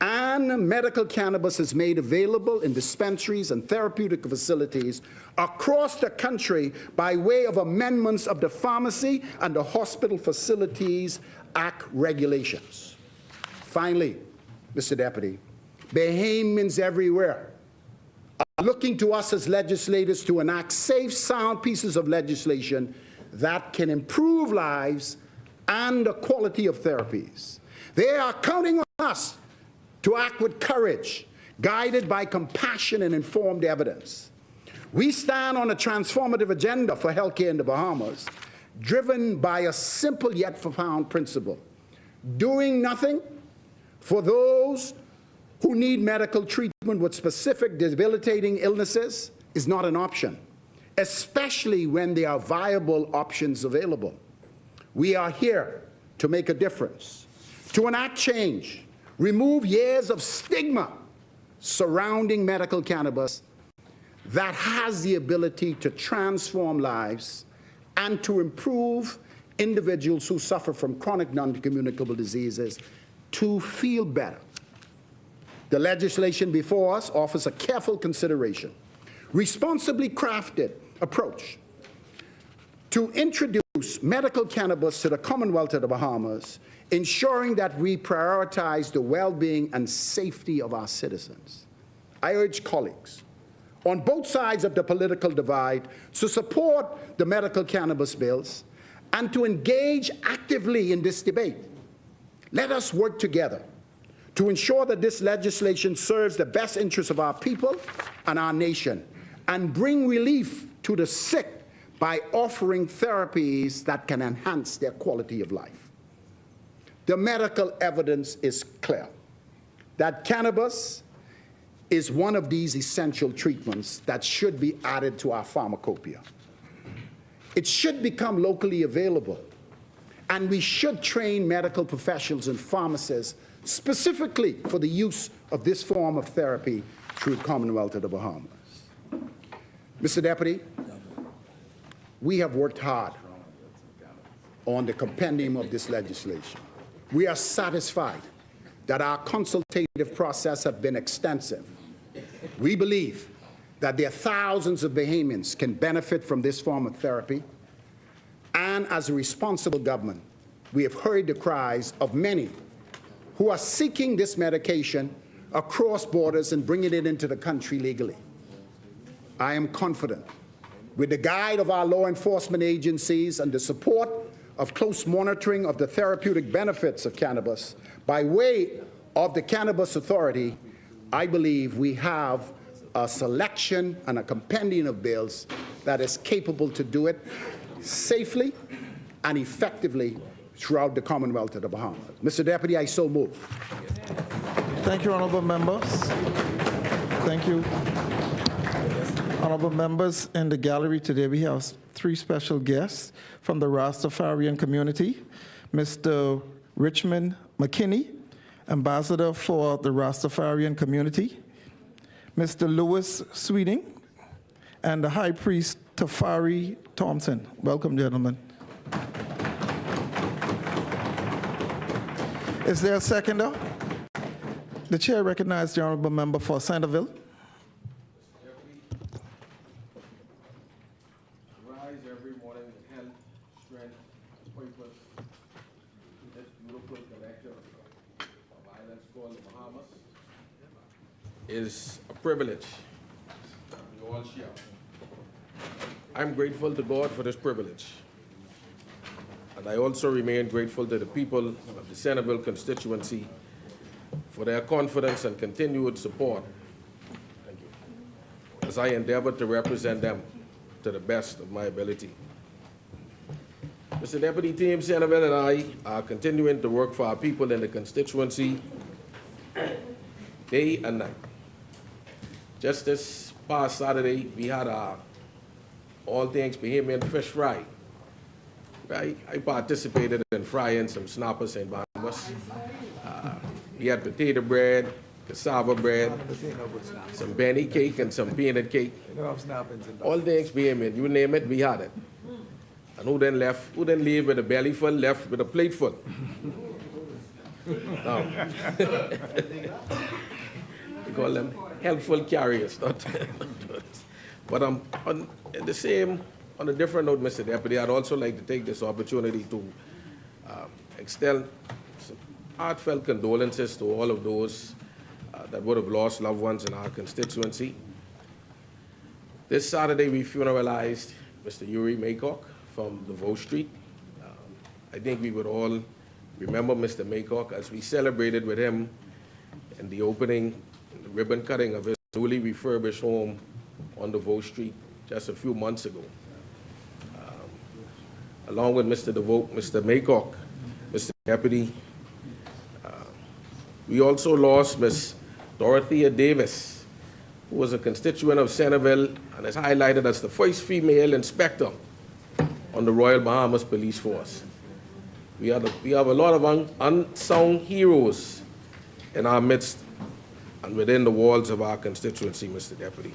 and medical cannabis is made available in dispensaries and therapeutic facilities across the country by way of amendments of the Pharmacy and the Hospital Facilities Act regulations. Finally, Mr. Deputy, Bahamians everywhere are looking to us as legislators to enact safe, sound pieces of legislation that can improve lives and the quality of therapies. They are counting on us to act with courage, guided by compassion and informed evidence. We stand on a transformative agenda for healthcare in the Bahamas, driven by a simple yet profound principle: doing nothing for those who need medical treatment with specific debilitating illnesses is not an option, especially when there are viable options available. We are here to make a difference, to enact change, remove years of stigma surrounding medical cannabis that has the ability to transform lives and to improve individuals who suffer from chronic non-communicable diseases to feel better. The legislation before us offers a careful consideration, responsibly crafted approach to introduce medical cannabis to the Commonwealth of the Bahamas, ensuring that we prioritize the well-being and safety of our citizens. I urge colleagues on both sides of the political divide to support the medical cannabis bills and to engage actively in this debate. Let us work together to ensure that this legislation serves the best interests of our people and our nation, and bring relief to the sick by offering therapies that can enhance their quality of life. The medical evidence is clear that cannabis is one of these essential treatments that should be added to our pharmacopoeia. It should become locally available, and we should train medical professionals and pharmacists specifically for the use of this form of therapy through the Commonwealth of the Bahamas. Mr. Deputy, we have worked hard on the compendium of this legislation. We are satisfied that our consultative process has been extensive. We believe that there are thousands of Bahamians can benefit from this form of therapy, and as a responsible government, we have heard the cries of many who are seeking this medication across borders and bringing it into the country legally. I am confident, with the guide of our law enforcement agencies and the support of close monitoring of the therapeutic benefits of cannabis by way of the Cannabis Authority, I believe we have a selection and a compendium of bills that is capable to do it safely and effectively throughout the Commonwealth of the Bahamas. Mr. Deputy, I so move. Thank you, honorable members. Thank you. Honorable members, in the gallery today we have three special guests from the Rastafarian community. Mr. Richmond McKinney, Ambassador for the Rastafarian community. Mr. Lewis Sweeting, and the High Priest Tafari Thompson. Welcome, gentlemen. Is there a seconder? The chair recognizes the honorable member for Centerville. Rise every morning with health, strength, purpose. This beautiful collective of islands called the Bahamas is a privilege we all share. I'm grateful to God for this privilege. And I also remain grateful to the people of the Centerville constituency for their confidence and continued support. Thank you. As I endeavor to represent them to the best of my ability. Mr. Deputy, Team Centerville and I are continuing to work for our people in the constituency day and night. Just this past Saturday, we had our All Things Bahamian Fish Fry. I participated in frying some snappers in Bahamas. We had potato bread, cassava bread, some benny cake, and some peanut cake. All things Bahamian, you name it, we had it. And who then leave with a belly full, left with a plate full? No. We call them helpful carriers, not but on a different note, Mr. Deputy, I'd also like to take this opportunity to extend some heartfelt condolences to all of those that would have lost loved ones in our constituency. This Saturday, we funeralized Mr. Yuri Maycock from DeVoe Street. I think we would all remember Mr. Maycock as we celebrated with him in the opening, the ribbon cutting of his newly refurbished home on DeVoe Street just a few months ago. Along with Mr. DeVoe, Mr. Maycock, Mr. Deputy, we also lost Ms. Dorothea Davis, who was a constituent of Centerville and is highlighted as the first female inspector on the Royal Bahamas Police Force. We have a lot of unsung heroes in our midst and within the walls of our constituency, Mr. Deputy.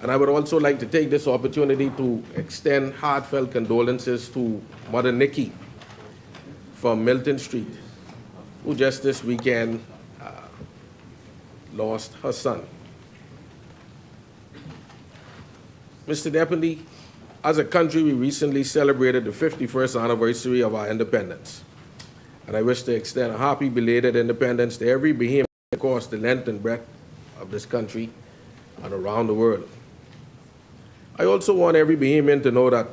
And I would also like to take this opportunity to extend heartfelt condolences to Mother Nikki from Milton Street, who just this weekend lost her son. Mr. Deputy, as a country, we recently celebrated the 51st anniversary of our independence. And I wish to extend a happy belated independence to every Bahamian across the length and breadth of this country and around the world. I also want every Bahamian to know that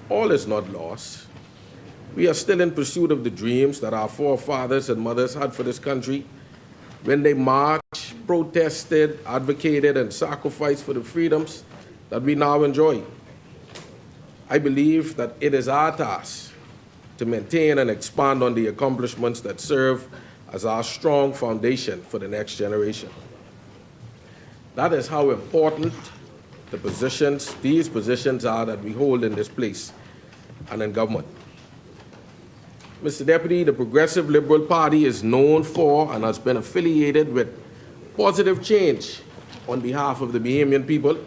all is not lost. We are still in pursuit of the dreams that our forefathers and mothers had for this country, when they marched, protested, advocated, and sacrificed for the freedoms that we now enjoy. I believe that it is our task to maintain and expand on the accomplishments that serve as our strong foundation for the next generation. That is how important these positions are that we hold in this place and in government. Mr. Deputy, the Progressive Liberal Party is known for and has been affiliated with positive change on behalf of the Bahamian people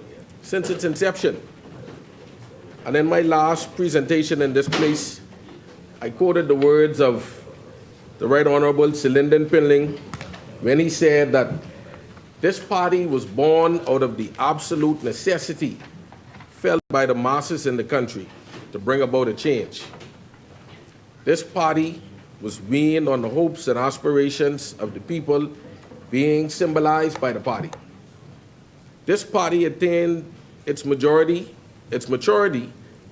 since its inception. And in my last presentation in this place, I quoted the words of the Right Honorable Silindin Pinling when he said that this party was born out of the absolute necessity felt by the masses in the country to bring about a change. This party was weaned on the hopes and aspirations of the people being symbolized by the party. This party attained its maturity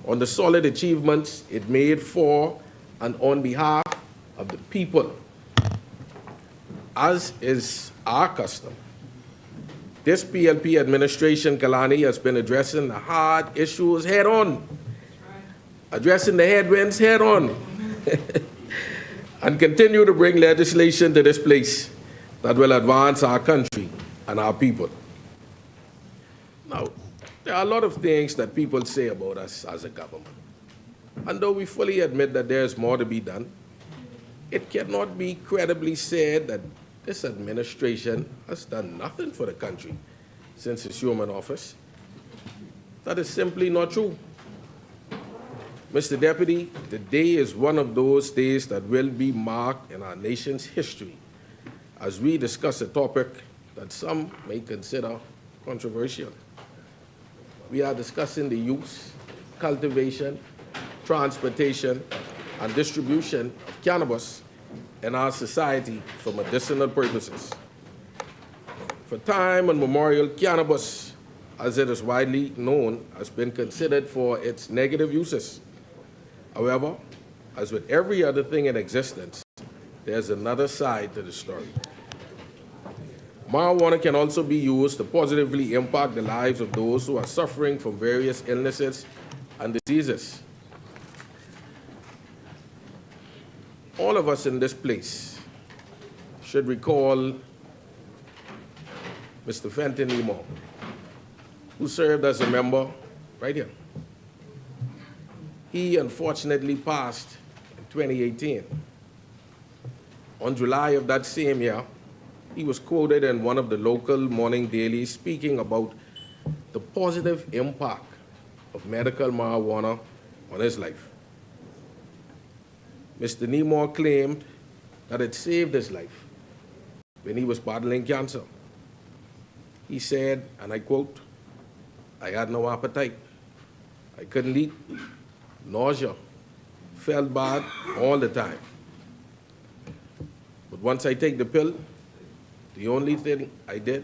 on the solid achievements it made for and on behalf of the people. As is our custom, this PLP administration, Kalani, has been addressing the hard issues head on, addressing the headwinds head on, and continue to bring legislation to this place that will advance our country and our people. Now, there are a lot of things that people say about us as a government. And though we fully admit that there's more to be done, it cannot be credibly said that this administration has done nothing for the country since assuming office. That is simply not true. Mr. Deputy, today is one of those days that will be marked in our nation's history as we discuss a topic that some may consider controversial. We are discussing the use, cultivation, transportation, and distribution of cannabis in our society for medicinal purposes. For time immemorial, cannabis, as it is widely known, has been considered for its negative uses. However, as with every other thing in existence, there's another side to the story. Marijuana can also be used to positively impact the lives of those who are suffering from various illnesses and diseases. All of us in this place should recall Mr. Fenton Nemo, who served as a member right here. He unfortunately passed in 2018. On July of that same year, he was quoted in one of the local morning dailies speaking about the positive impact of medical marijuana on his life. Mr. Nemo claimed that it saved his life when he was battling cancer. He said, and I quote, "I had no appetite. I couldn't eat, nausea, felt bad all the time. But once I take the pill, the only thing I did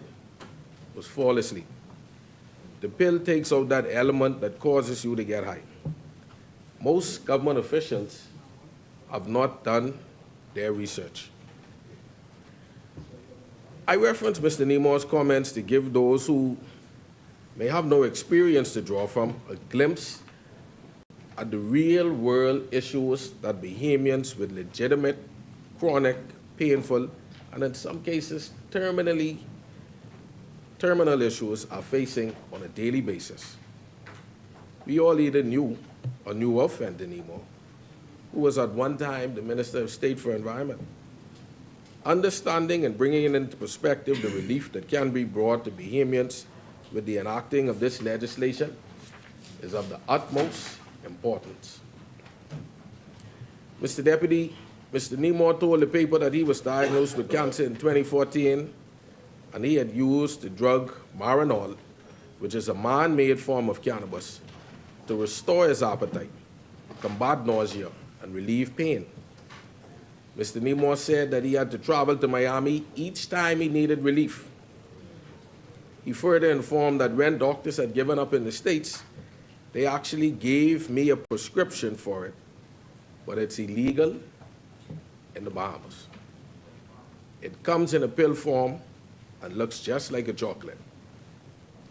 was fall asleep. The pill takes out that element that causes you to get high." Most government officials have not done their research. I reference Mr. Nemo's comments to give those who may have no experience to draw from a glimpse at the real-world issues that Bahamians with legitimate, chronic, painful, and in some cases, terminal issues are facing on a daily basis. We all either knew or knew of Fenton Nemo, who was at one time the Minister of State for Environment. Understanding and bringing into perspective the relief that can be brought to Bahamians with the enacting of this legislation is of the utmost importance. Mr. Deputy, Mr. Nemo told the paper that he was diagnosed with cancer in 2014, and he had used the drug Marinol, which is a man-made form of cannabis, to restore his appetite, combat nausea, and relieve pain. Mr. Nemo said that he had to travel to Miami each time he needed relief. He further informed that when doctors had given up in the States, they actually gave me a prescription for it, but it's illegal in the Bahamas. It comes in a pill form and looks just like a chocolate.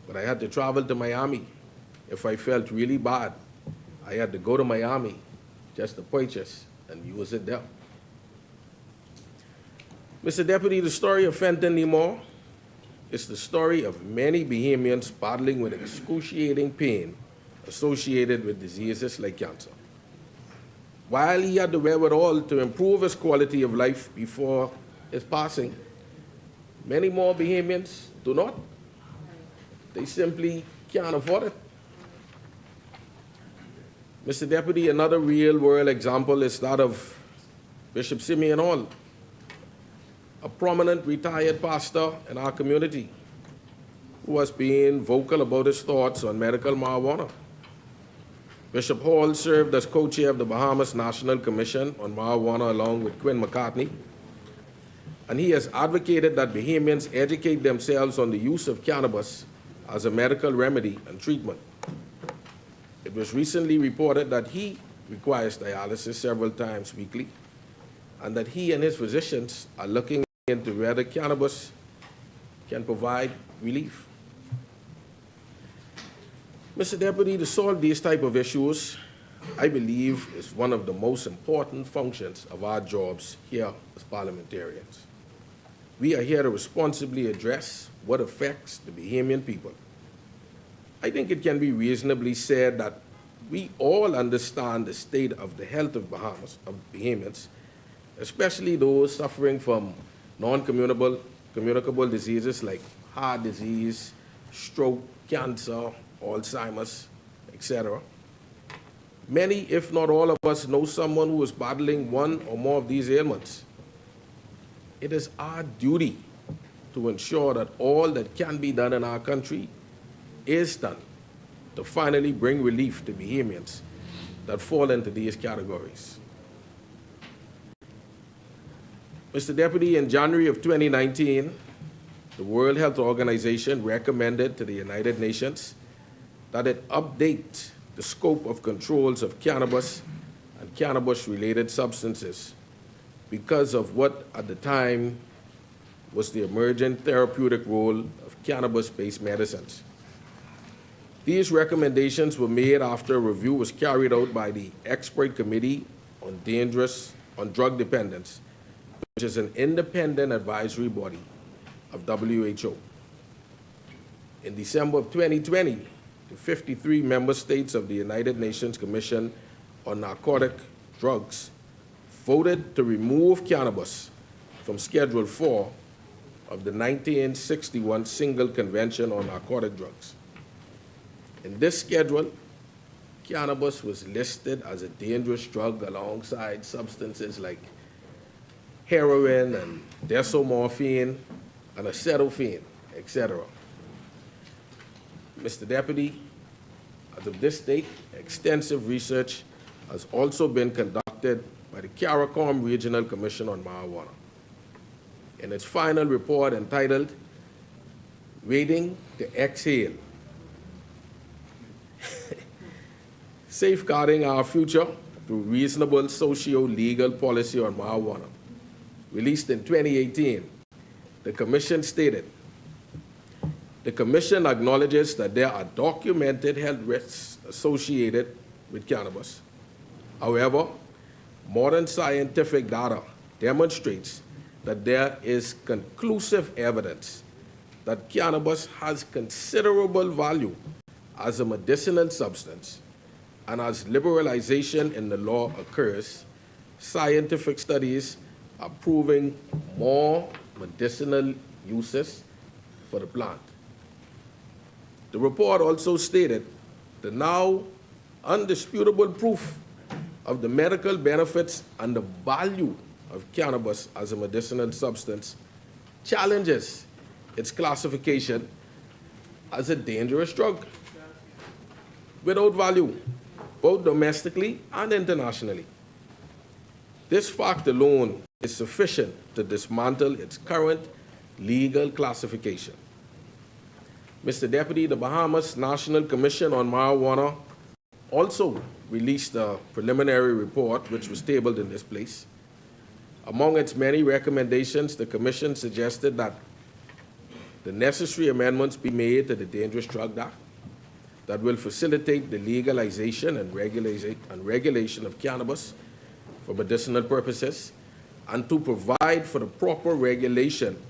But I had to travel to Miami. If I felt really bad, I had to go to Miami just to purchase and use it there. Mr. Deputy, the story of fentanyl is the story of many Bahamians battling with excruciating pain associated with diseases like cancer. While he had the wherewithal to improve his quality of life before his passing, many more Bahamians do not. They simply can't afford it. Mr. Deputy, another real-world example is that of Bishop Simeon Hall, a prominent retired pastor in our community who was being vocal about his thoughts on medical marijuana. Bishop Hall served as co-chair of the Bahamas National Commission on Marijuana along with Quinn McCartney, and he has advocated that Bahamians educate themselves on the use of cannabis as a medical remedy and treatment. It was recently reported that he requires dialysis several times weekly, and that he and his physicians are looking into whether cannabis can provide relief. Mr. Deputy, to solve these type of issues, I believe is one of the most important functions of our jobs here as parliamentarians. We are here to responsibly address what affects the Bahamian people. I think it can be reasonably said that we all understand the state of the health of Bahamians, especially those suffering from non-communicable diseases like heart disease, stroke, cancer, Alzheimer's, etc. Many, if not all of us, know someone who is battling one or more of these ailments. It is our duty to ensure that all that can be done in our country is done to finally bring relief to Bahamians that fall into these categories. Mr. Deputy, in January of 2019, the World Health Organization recommended to the United Nations that it update the scope of controls of cannabis and cannabis-related substances because of what at the time was the emergent therapeutic role of cannabis-based medicines. These recommendations were made after a review was carried out by the Expert Committee on Drug Dependence, which is an independent advisory body of WHO. In December of 2020, the 53 member states of the United Nations Commission on Narcotic Drugs voted to remove cannabis from Schedule 4 of the 1961 Single Convention on Narcotic Drugs. In this schedule, cannabis was listed as a dangerous drug alongside substances like heroin and desomorphine and acetylphenone, etc. Mr. Deputy, as of this date, extensive research has also been conducted by the CARICOM Regional Commission on Marijuana. In its final report entitled, Waiting to Exhale, Safeguarding Our Future Through Reasonable Socio-Legal Policy on Marijuana, released in 2018, the Commission stated, the Commission acknowledges that there are documented health risks associated with cannabis. However, modern scientific data demonstrates that there is conclusive evidence that cannabis has considerable value as a medicinal substance, and as liberalization in the law occurs, scientific studies are proving more medicinal uses for the plant. The report also stated the now undisputable proof of the medical benefits and the value of cannabis as a medicinal substance challenges its classification as a dangerous drug without value, both domestically and internationally. This fact alone is sufficient to dismantle its current legal classification. Mr. Deputy, the Bahamas National Commission on Marijuana also released a preliminary report, which was tabled in this place, Among its many recommendations, the Commission suggested that the necessary amendments be made to the Dangerous Drug Act that will facilitate the legalization and regulation of cannabis for medicinal purposes, and to provide for the proper regulation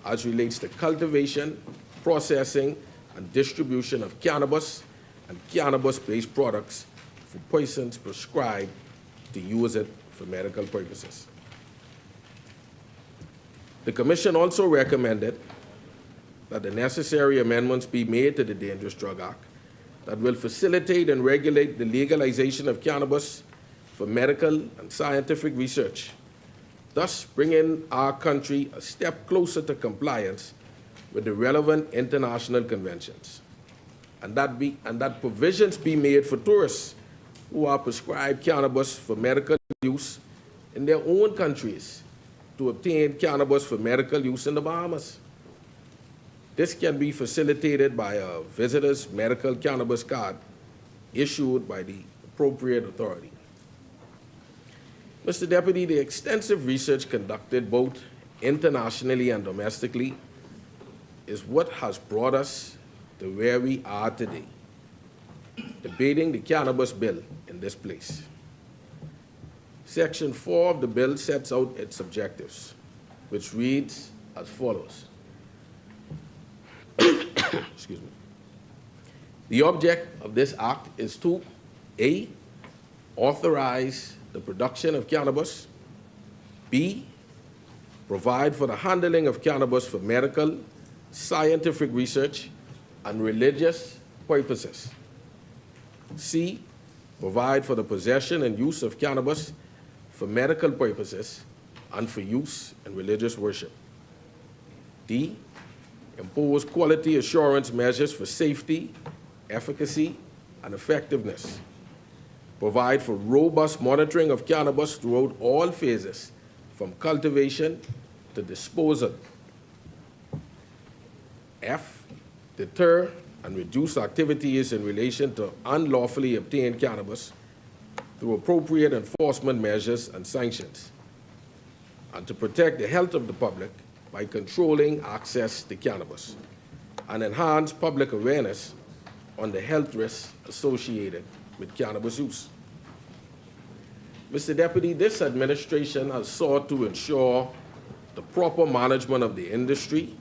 as relates to cultivation, processing, and distribution of cannabis and cannabis-based products for persons prescribed to use it for medical purposes. The Commission also recommended that the necessary amendments be made to the Dangerous Drug Act that will facilitate and regulate the legalization of cannabis for medical and scientific research, thus bringing our country a step closer to compliance with the relevant international conventions, and that provisions be made for tourists who are prescribed cannabis for medical use in their own countries to obtain cannabis for medical use in the Bahamas. This can be facilitated by a visitor's medical cannabis card issued by the appropriate authority. Mr. Deputy, the extensive research conducted both internationally and domestically is what has brought us to where we are today, debating the cannabis bill in this place. Section 4 of the bill sets out its objectives, which reads as follows. Excuse me. The object of this act is to A, authorize the production of cannabis, B, provide for the handling of cannabis for medical, scientific research, and religious purposes, C, provide for the possession and use of cannabis for medical purposes and for use in religious worship, D, impose quality assurance measures for safety, efficacy, and effectiveness, provide for robust monitoring of cannabis throughout all phases, from cultivation to disposal, F, deter and reduce activities in relation to unlawfully obtained cannabis through appropriate enforcement measures and sanctions, and to protect the health of the public by controlling access to cannabis, and enhance public awareness on the health risks associated with cannabis use. Mr. Deputy, this administration has sought to ensure the proper management of the industry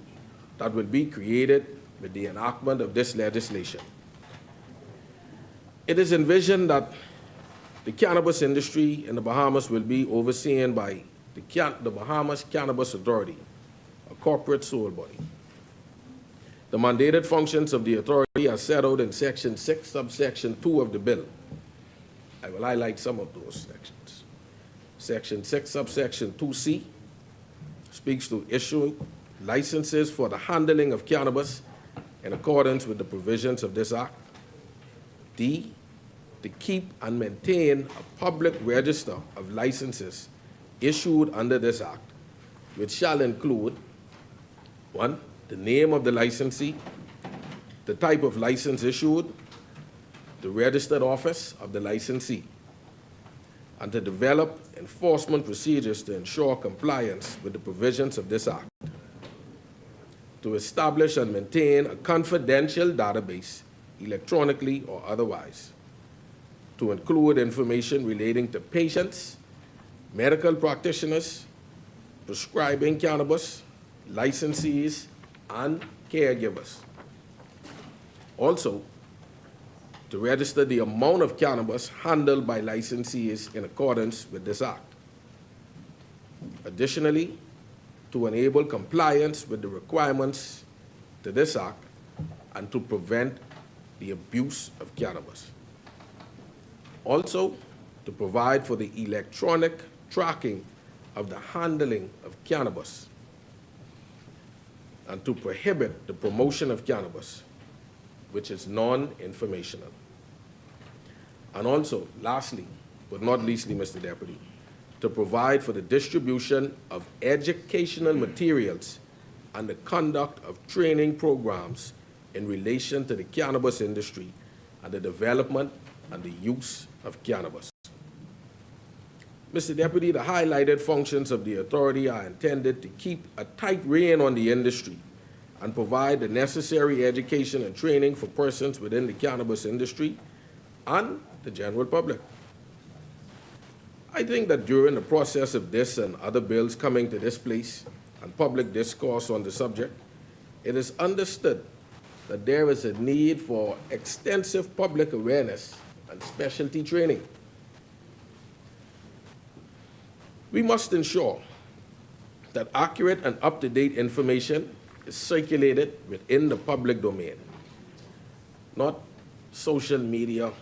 that will be created with the enactment of this legislation. It is envisioned that the cannabis industry in the Bahamas will be overseen by the Bahamas Cannabis Authority, a corporate sole body. The mandated functions of the authority are set out in Section 6, subsection 2 of the bill. I will highlight some of those sections. Section 6, subsection 2C speaks to issuing licenses for the handling of cannabis in accordance with the provisions of this act. D, to keep and maintain a public register of licenses issued under this act, which shall include 1, the name of the licensee, the type of license issued, the registered office of the licensee, and to develop enforcement procedures to ensure compliance with the provisions of this act, to establish and maintain a confidential database, electronically or otherwise, to include information relating to patients, medical practitioners, prescribing cannabis, licensees, and caregivers. Also, to register the amount of cannabis handled by licensees in accordance with this act. Additionally, to enable compliance with the requirements to this act and to prevent the abuse of cannabis. Also, to provide for the electronic tracking of the handling of cannabis and to prohibit the promotion of cannabis, which is non-informational. And also, lastly, but not leastly, Mr. Deputy, to provide for the distribution of educational materials and the conduct of training programs in relation to the cannabis industry and the development and the use of cannabis. Mr. Deputy, the highlighted functions of the authority are intended to keep a tight rein on the industry and provide the necessary education and training for persons within the cannabis industry and the general public. I think that during the process of this and other bills coming to this place and public discourse on the subject, it is understood that there is a need for extensive public awareness and specialty training. We must ensure that accurate and up-to-date information is circulated within the public domain, not social media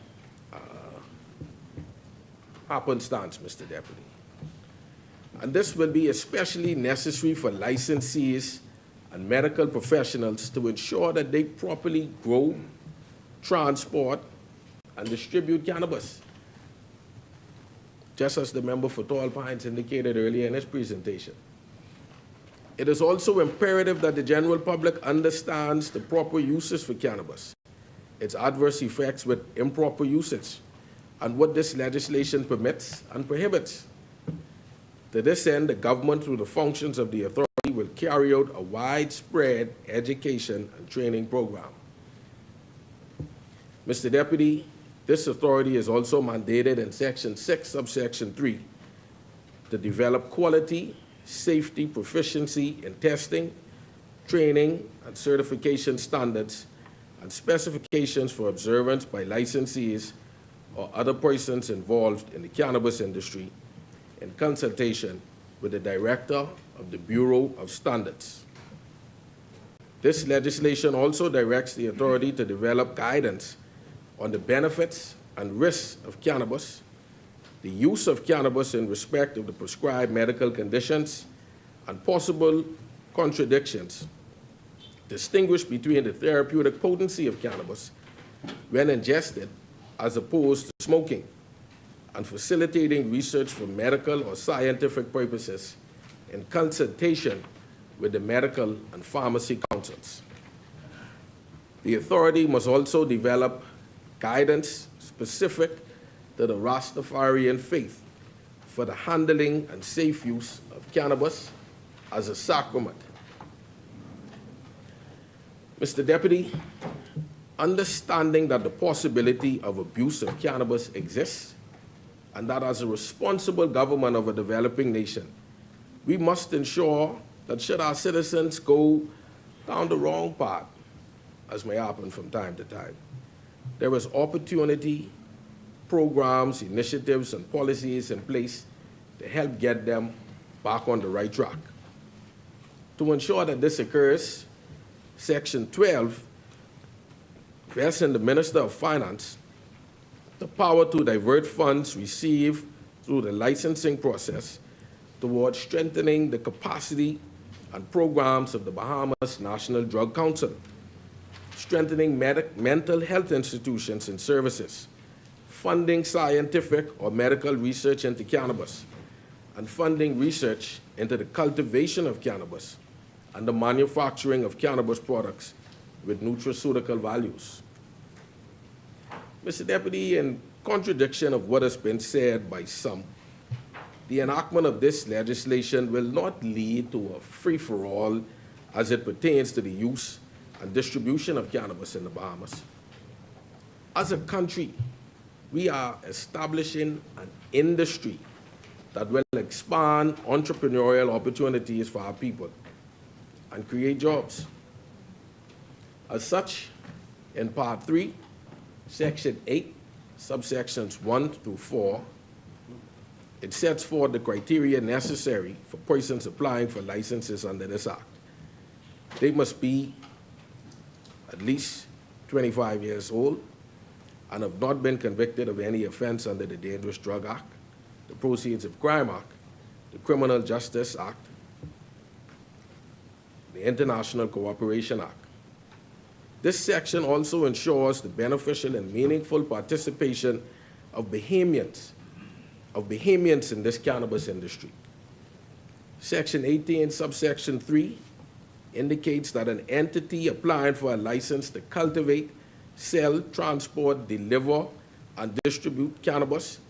happenstance, Mr. Deputy. And this will be especially necessary for licensees and medical professionals to ensure that they properly grow, transport, and distribute cannabis, just as the member for Tall Pines indicated earlier in his presentation. It is also imperative that the general public understands the proper uses for cannabis, its adverse effects with improper usage, and what this legislation permits and prohibits. To this end, the government, through the functions of the authority, will carry out a widespread education and training program. Mr. Deputy, this authority is also mandated in Section 6, subsection 3, to develop quality, safety, proficiency in testing, training, and certification standards and specifications for observance by licensees or other persons involved in the cannabis industry in consultation with the Director of the Bureau of Standards. This legislation also directs the authority to develop guidance on the benefits and risks of cannabis, the use of cannabis in respect of the prescribed medical conditions, and possible contradictions, distinguish between the therapeutic potency of cannabis when ingested as opposed to smoking, and facilitating research for medical or scientific purposes in consultation with the medical and pharmacy councils. The authority must also develop guidance specific to the Rastafarian faith for the handling and safe use of cannabis as a sacrament. Mr. Deputy, understanding that the possibility of abuse of cannabis exists, and that as a responsible government of a developing nation, we must ensure that should our citizens go down the wrong path, as may happen from time to time, there is opportunity, programs, initiatives, and policies in place to help get them back on the right track. To ensure that this occurs, Section 12 vests in the Minister of Finance the power to divert funds received through the licensing process towards strengthening the capacity and programs of the Bahamas National Drug Council, strengthening mental health institutions and services, funding scientific or medical research into cannabis, and funding research into the cultivation of cannabis and the manufacturing of cannabis products with nutraceutical values. Mr. Deputy, in contradiction of what has been said by some, the enactment of this legislation will not lead to a free-for-all as it pertains to the use and distribution of cannabis in the Bahamas. As a country, we are establishing an industry that will expand entrepreneurial opportunities for our people and create jobs. As such, in Part 3, Section 8, subsections 1 through 4, it sets forth the criteria necessary for persons applying for licenses under this Act. They must be at least 25 years old and have not been convicted of any offense under the Dangerous Drug Act, the Proceeds of Crime Act, the Criminal Justice Act, the International Cooperation Act. This section also ensures the beneficial and meaningful participation of Bahamians in this cannabis industry. Section 18, subsection 3, indicates that an entity applying for a license to cultivate, sell, transport, deliver, and distribute cannabis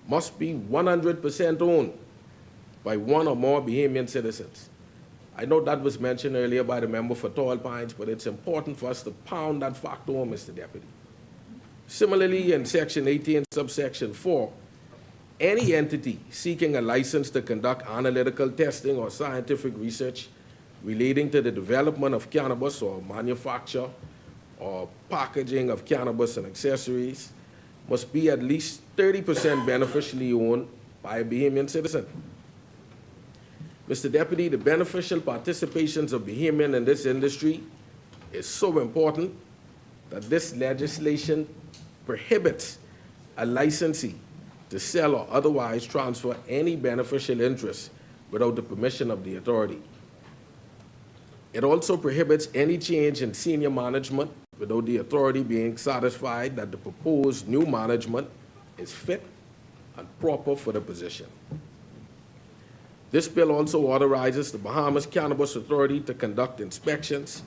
must be 100% owned by one or more Bahamian citizens. I know that was mentioned earlier by the member for Tall Pines, but it's important for us to pound that fact home, Mr. Deputy. Similarly, in Section 18, subsection 4, any entity seeking a license to conduct analytical testing or scientific research relating to the development of cannabis or manufacture or packaging of cannabis and accessories must be at least 30% beneficially owned by a Bahamian citizen. Mr. Deputy, the beneficial participations of Bahamian in this industry is so important that this legislation prohibits a licensee to sell or otherwise transfer any beneficial interest without the permission of the authority. It also prohibits any change in senior management without the authority being satisfied that the proposed new management is fit and proper for the position. This bill also authorizes the Bahamas Cannabis Authority to conduct inspections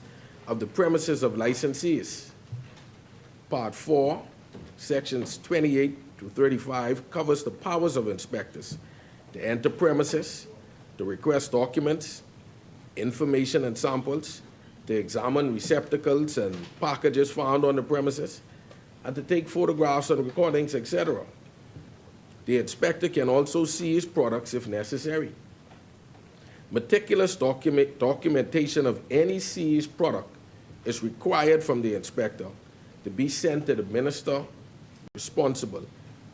of the premises of licensees. Part 4, sections 28 to 35 covers the powers of inspectors to enter premises, to request documents, information and samples, to examine receptacles and packages found on the premises, and to take photographs and recordings, etc. The inspector can also seize products if necessary. Meticulous documentation of any seized product is required from the inspector to be sent to the minister responsible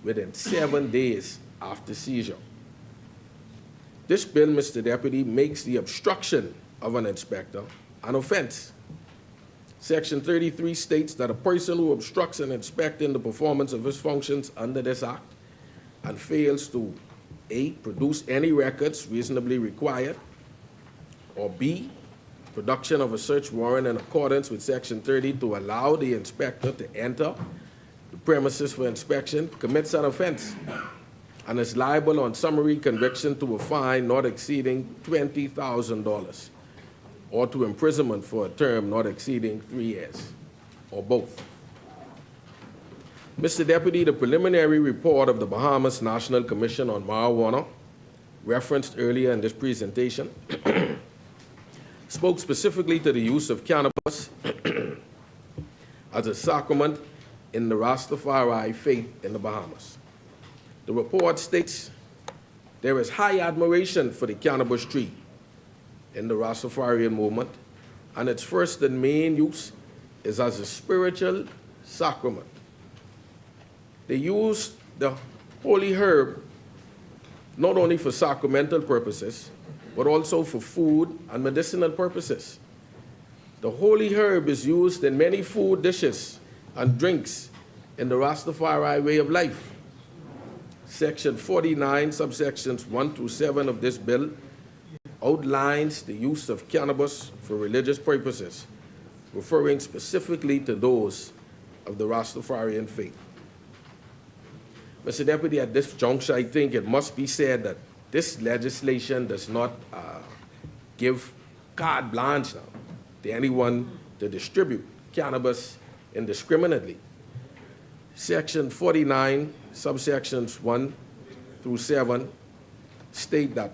within 7 days after seizure. This bill, Mr. Deputy, makes the obstruction of an inspector an offense. Section 33 states that a person who obstructs an inspector in the performance of his functions under this act and fails to A, produce any records reasonably required, or B, production of a search warrant in accordance with Section 30 to allow the inspector to enter the premises for inspection, commits an offense and is liable on summary conviction to a fine not exceeding $20,000 or to imprisonment for a term not exceeding 3 years, or both. Mr. Deputy, the preliminary report of the Bahamas National Commission on Marijuana, referenced earlier in this presentation, spoke specifically to the use of cannabis as a sacrament in the Rastafari faith in the Bahamas. The report states there is high admiration for the cannabis tree in the Rastafarian movement, and its first and main use is as a spiritual sacrament. They use the holy herb not only for sacramental purposes, but also for food and medicinal purposes. The holy herb is used in many food dishes and drinks in the Rastafari way of life. Section 49, subsections 1 through 7 of this bill outlines the use of cannabis for religious purposes, referring specifically to those of the Rastafarian faith. Mr. Deputy, at this juncture, I think it must be said that this legislation does not give carte blanche now to anyone to distribute cannabis indiscriminately. Section 49, subsections 1 through 7 state that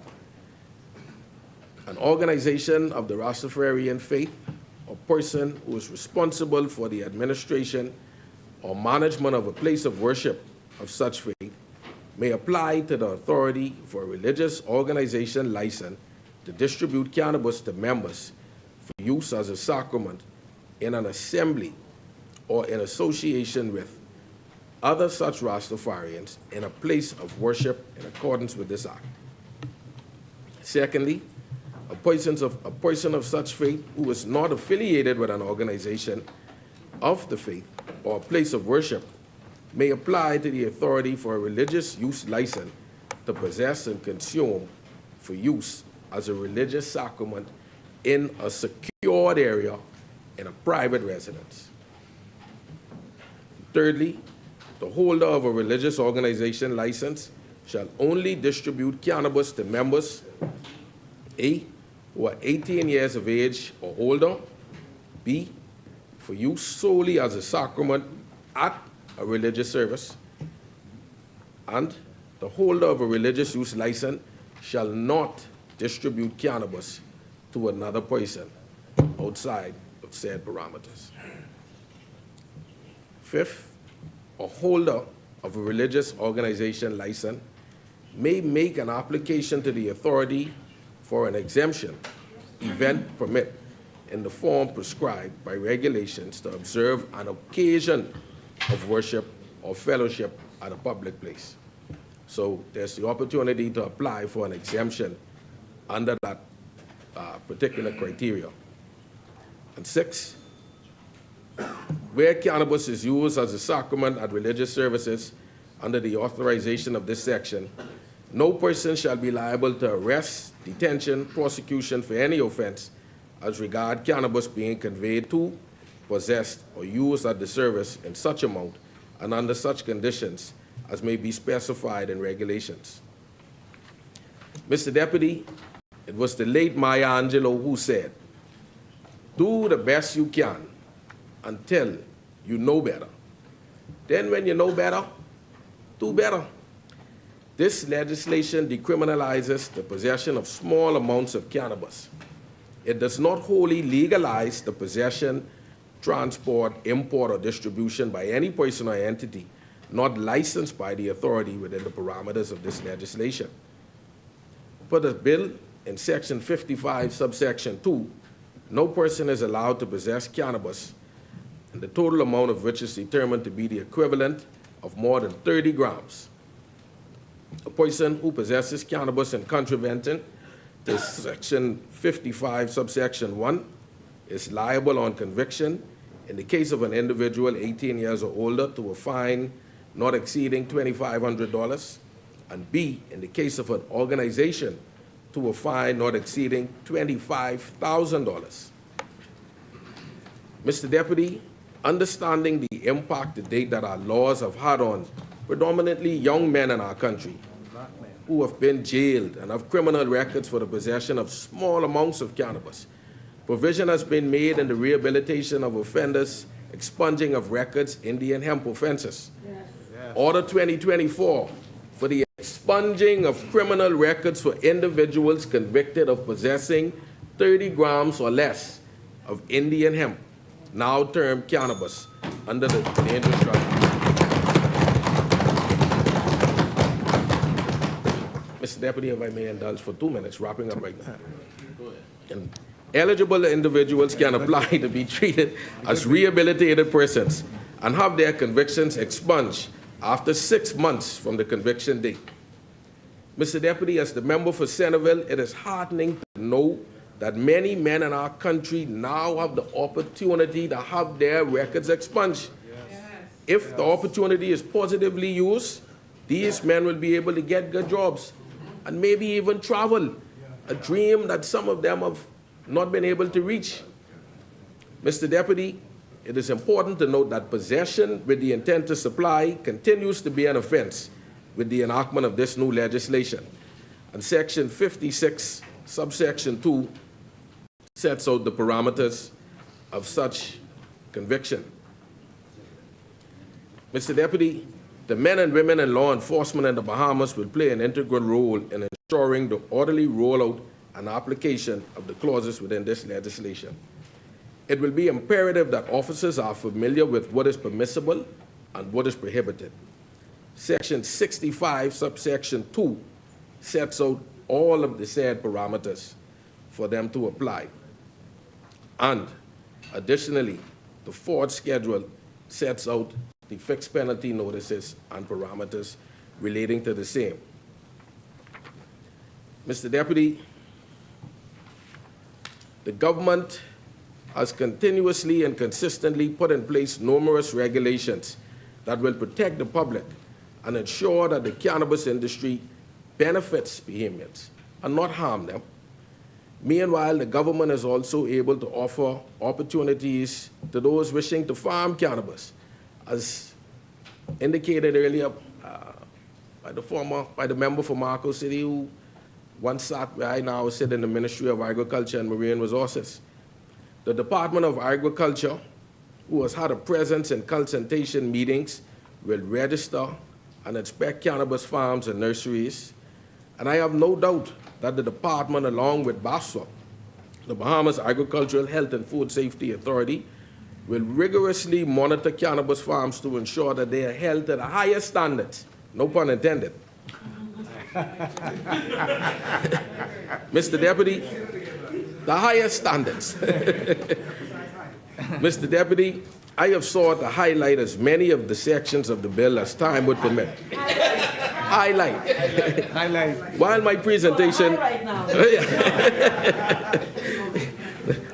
an organization of the Rastafarian faith or person who is responsible for the administration or management of a place of worship of such faith may apply to the authority for a religious organization license to distribute cannabis to members for use as a sacrament in an assembly or in association with other such Rastafarians in a place of worship in accordance with this act. Secondly, a person of such faith who is not affiliated with an organization of the faith or a place of worship may apply to the authority for a religious use license to possess and consume for use as a religious sacrament in a secured area in a private residence. Thirdly, the holder of a religious organization license shall only distribute cannabis to members, A, who are 18 years of age or older, B, for use solely as a sacrament at a religious service, and the holder of a religious use license shall not distribute cannabis to another person outside of said parameters. Fifth, a holder of a religious organization license may make an application to the authority for an exemption, event permit, in the form prescribed by regulations to observe an occasion of worship or fellowship at a public place. So there's the opportunity to apply for an exemption under that particular criteria. And six, where cannabis is used as a sacrament at religious services under the authorization of this section, no person shall be liable to arrest, detention, prosecution for any offense as regard cannabis being conveyed to, possessed, or used at the service in such amount and under such conditions as may be specified in regulations. Mr. Deputy, it was the late Maya Angelou who said, "Do the best you can until you know better. Then when you know better, do better." This legislation decriminalizes the possession of small amounts of cannabis. It does not wholly legalize the possession, transport, import, or distribution by any person or entity not licensed by the authority within the parameters of this legislation. Per the bill, in Section 55, subsection 2, no person is allowed to possess cannabis, and the total amount of which is determined to be the equivalent of more than 30 grams. A person who possesses cannabis in contravention to Section 55, subsection 1, is liable on conviction in the case of an individual 18 years or older to a fine not exceeding $2,500, and B, in the case of an organization, to a fine not exceeding $25,000. Mr. Deputy, understanding the impact to date that our laws have had on predominantly young men in our country who have been jailed and have criminal records for the possession of small amounts of cannabis, provision has been made in the rehabilitation of offenders, expunging of records, Indian hemp offenses. Yes. Order 2024 for the expunging of criminal records for individuals convicted of possessing 30 grams or less of Indian hemp, now termed cannabis, under the Dangerous Drug Act. Mr. Deputy, if I may indulge for 2 minutes, wrapping up right now. And eligible individuals can apply to be treated as rehabilitated persons and have their convictions expunged after 6 months from the conviction date. Mr. Deputy, as the member for Centerville, it is heartening to know that many men in our country now have the opportunity to have their records expunged. Yes. If the opportunity is positively used, these men will be able to get good jobs and maybe even travel, a dream that some of them have not been able to reach. Mr. Deputy, it is important to note that possession with the intent to supply continues to be an offense with the enactment of this new legislation. And Section 56, subsection 2, sets out the parameters of such conviction. Mr. Deputy, the men and women in law enforcement in the Bahamas will play an integral role in ensuring the orderly rollout and application of the clauses within this legislation. It will be imperative that officers are familiar with what is permissible and what is prohibited. Section 65, subsection 2, sets out all of the said parameters for them to apply. And additionally, the fourth schedule sets out the fixed penalty notices and parameters relating to the same. Mr. Deputy, the government has continuously and consistently put in place numerous regulations that will protect the public and ensure that the cannabis industry benefits Bahamians and not harm them. Meanwhile, the government is also able to offer opportunities to those wishing to farm cannabis, as indicated earlier by the member for Marco City, who once sat where I now sit in the Ministry of Agriculture and Marine Resources. The Department of Agriculture, who has had a presence in consultation meetings, will register and inspect cannabis farms and nurseries. And I have no doubt that the department, along with BASFA, the Bahamas Agricultural Health and Food Safety Authority, will rigorously monitor cannabis farms to ensure that they are held to the highest standards, no pun intended. Mr. Deputy, the highest standards. Mr. Deputy, I have sought to highlight as many of the sections of the bill as time would permit. Highlight. While my presentation...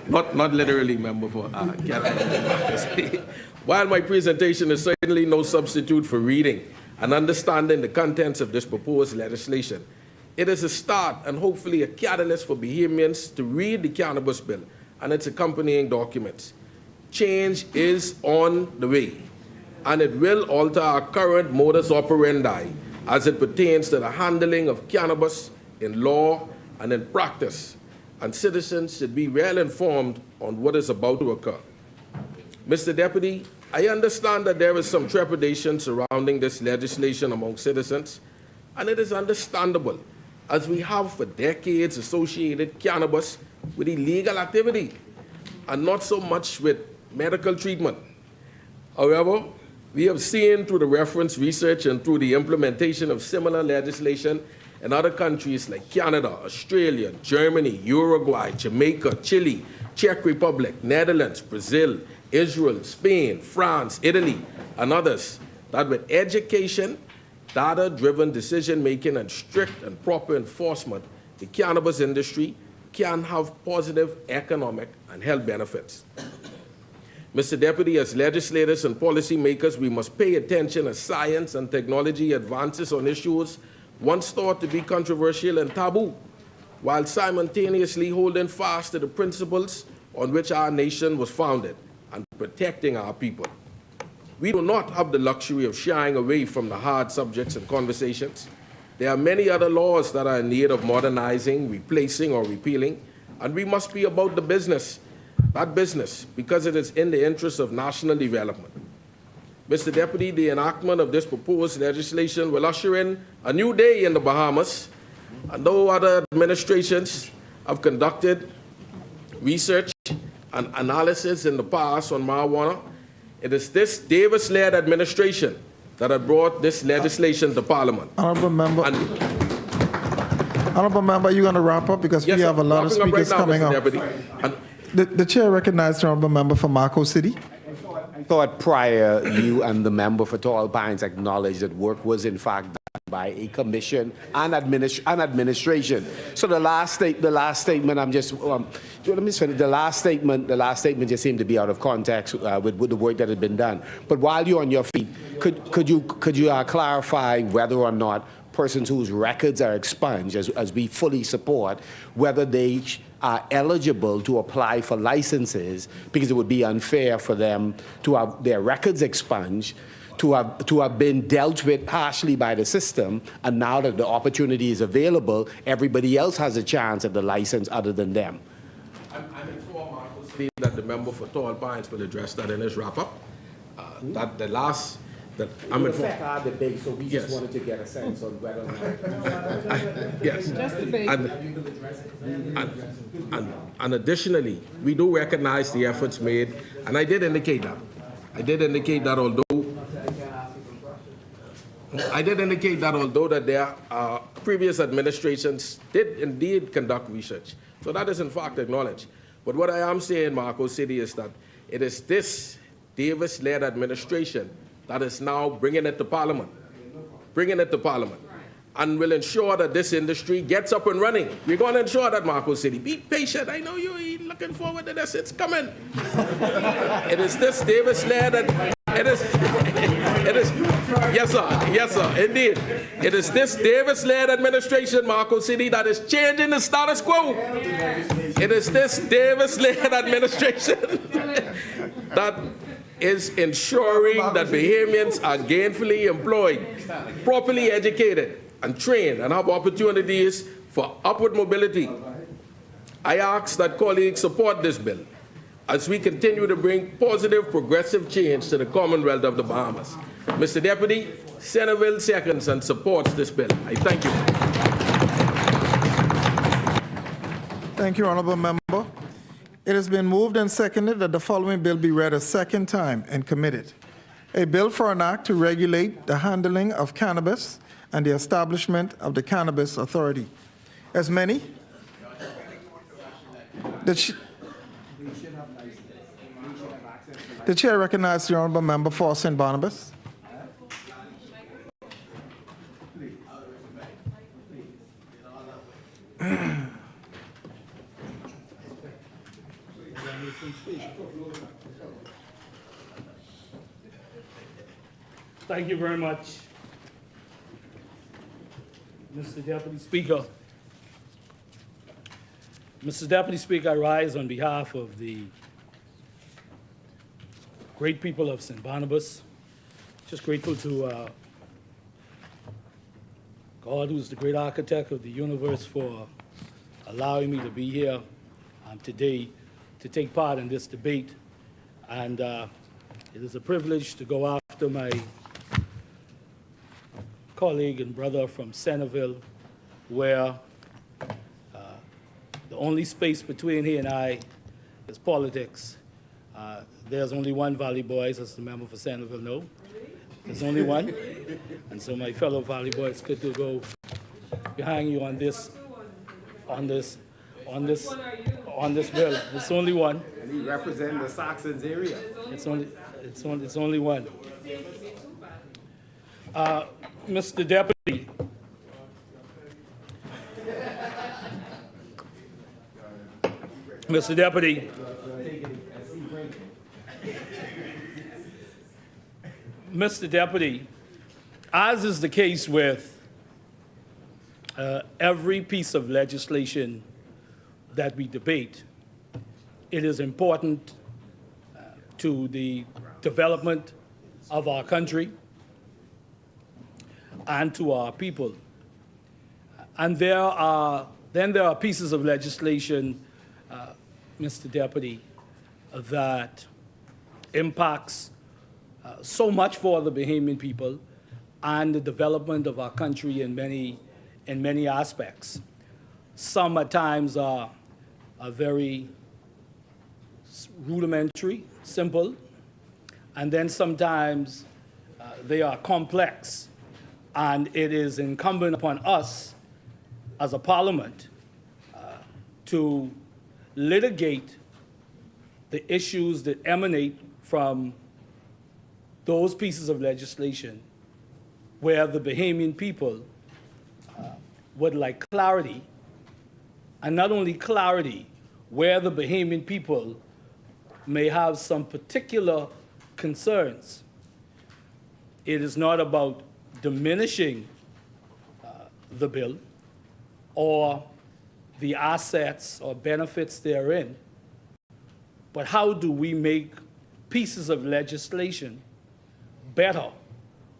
Not literally, member for While my presentation is certainly no substitute for reading and understanding the contents of this proposed legislation, it is a start and hopefully a catalyst for Bahamians to read the cannabis bill and its accompanying documents. Change is on the way, and it will alter our current modus operandi as it pertains to the handling of cannabis in law and in practice, and citizens should be well informed on what is about to occur. Mr. Deputy, I understand that there is some trepidation surrounding this legislation among citizens, and it is understandable, as we have for decades associated cannabis with illegal activity and not so much with medical treatment. However, we have seen through the reference research and through the implementation of similar legislation in other countries like Canada, Australia, Germany, Uruguay, Jamaica, Chile, Czech Republic, Netherlands, Brazil, Israel, Spain, France, Italy, and others, that with education, data-driven decision-making, and strict and proper enforcement, the cannabis industry can have positive economic and health benefits. Mr. Deputy, as legislators and policymakers, we must pay attention as science and technology advances on issues once thought to be controversial and taboo, while simultaneously holding fast to the principles on which our nation was founded and protecting our people. We do not have the luxury of shying away from the hard subjects and conversations. There are many other laws that are in need of modernizing, replacing, or repealing, and we must be about the business, that business, because it is in the interest of national development. Mr. Deputy, the enactment of this proposed legislation will usher in a new day in the Bahamas, and though other administrations have conducted research and analysis in the past on marijuana, it is this Davis-led administration that had brought this legislation to Parliament. Honourable Member, you're going to wrap up because Yes, we have a lot of wrapping up speakers right now, coming Mr. up. Deputy. And The chair recognized the Honourable Member for Marco City. I thought prior you and the member for Tall Pines acknowledged that work was in fact done by a commission and administration. So the last statement, I'm just let me finish. The last statement just seemed to be out of context with the work that had been done. But while you're on your feet, could you clarify whether or not persons whose records are expunged, as we fully support, whether they are eligible to apply for licenses, because it would be unfair for them to have their records expunged, to have been dealt with harshly by the system, and now that the opportunity is available, everybody else has a chance at the license other than them. I'm informed, Marco City, that the member for Tall Pines will address that in his wrap-up. That the last... I'm It affect our debate, so we just wanted to get a sense on whether or not. Yes. And additionally, we do recognize the efforts made, and I did indicate that. Although that their previous administrations did indeed conduct research. So that is in fact acknowledged. But what I am saying, Marco City, is that it is this Davis-led administration that is now bringing it to Parliament, and will ensure that this industry gets up and running. We're going to ensure that, Marco City. Be patient. I know you're looking forward to this. It's coming. It is this Davis-led, yes, sir, indeed. It is this Davis-led administration, Marco City, that is changing the status quo. It is this Davis-led administration that is ensuring that Bahamians are gainfully employed, properly educated, and trained, and have opportunities for upward mobility. I ask that colleagues support this bill as we continue to bring positive, progressive change to the Commonwealth of the Bahamas. Mr. Deputy, Centerville seconds and supports this bill. I thank you. Thank you, Honorable Member. It has been moved and seconded that the following bill be read a second time and committed. A bill for an act to regulate the handling of cannabis and the establishment of the Cannabis Authority. As many? The chair recognizes the Honorable Member for St. Barnabas. Thank you very much, Mr. Deputy Speaker. Mr. Deputy Speaker, I rise on behalf of the great people of St. Barnabas. Just grateful to God, who's the great architect of the universe, for allowing me to be here today to take part in this debate. And it is a privilege to go after my colleague and brother from Centerville, where the only space between he and I is politics. There's only one Valley Boys, as the member for Centerville knows. There's only one. And so my fellow Valley Boys could go behind you on this bill. It's only one. And he represents the Saxons area. It's only one. Mr. Deputy, Mr. Deputy, Mr. Deputy, as is the case with every piece of legislation that we debate, it is important to the development of our country and to our people. And there are pieces of legislation, Mr. Deputy, that impacts so much for the Bahamian people and the development of our country in many aspects. Some at times are very rudimentary, simple, and then sometimes they are complex. And it is incumbent upon us as a parliament to litigate the issues that emanate from those pieces of legislation where the Bahamian people would like clarity, and not only clarity, where the Bahamian people may have some particular concerns. It is not about diminishing the bill or the assets or benefits therein, but how do we make pieces of legislation better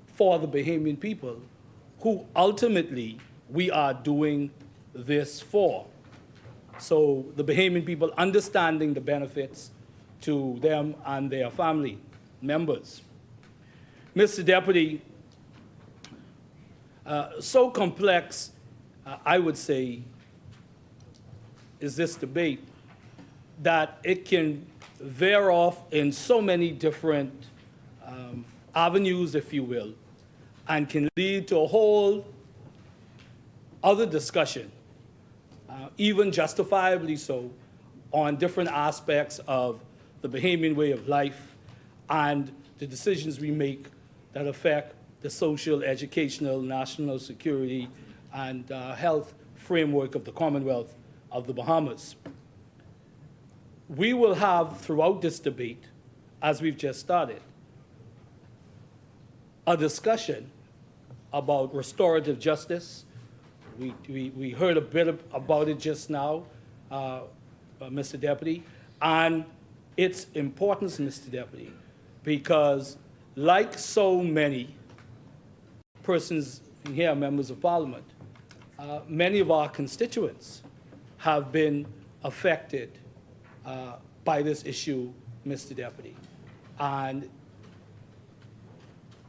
for the Bahamian people who ultimately we are doing this for? So the Bahamian people understanding the benefits to them and their family members. Mr. Deputy, so complex, I would say, is this debate, that it can veer off in so many different avenues, if you will, and can lead to a whole other discussion, even justifiably so, on different aspects of the Bahamian way of life and the decisions we make that affect the social, educational, national security, and health framework of the Commonwealth of the Bahamas. We will have, throughout this debate, as we've just started, a discussion about restorative justice. We heard a bit about it just now, Mr. Deputy, and its importance, Mr. Deputy, because like so many persons here, members of Parliament, many of our constituents have been affected by this issue, Mr. Deputy. And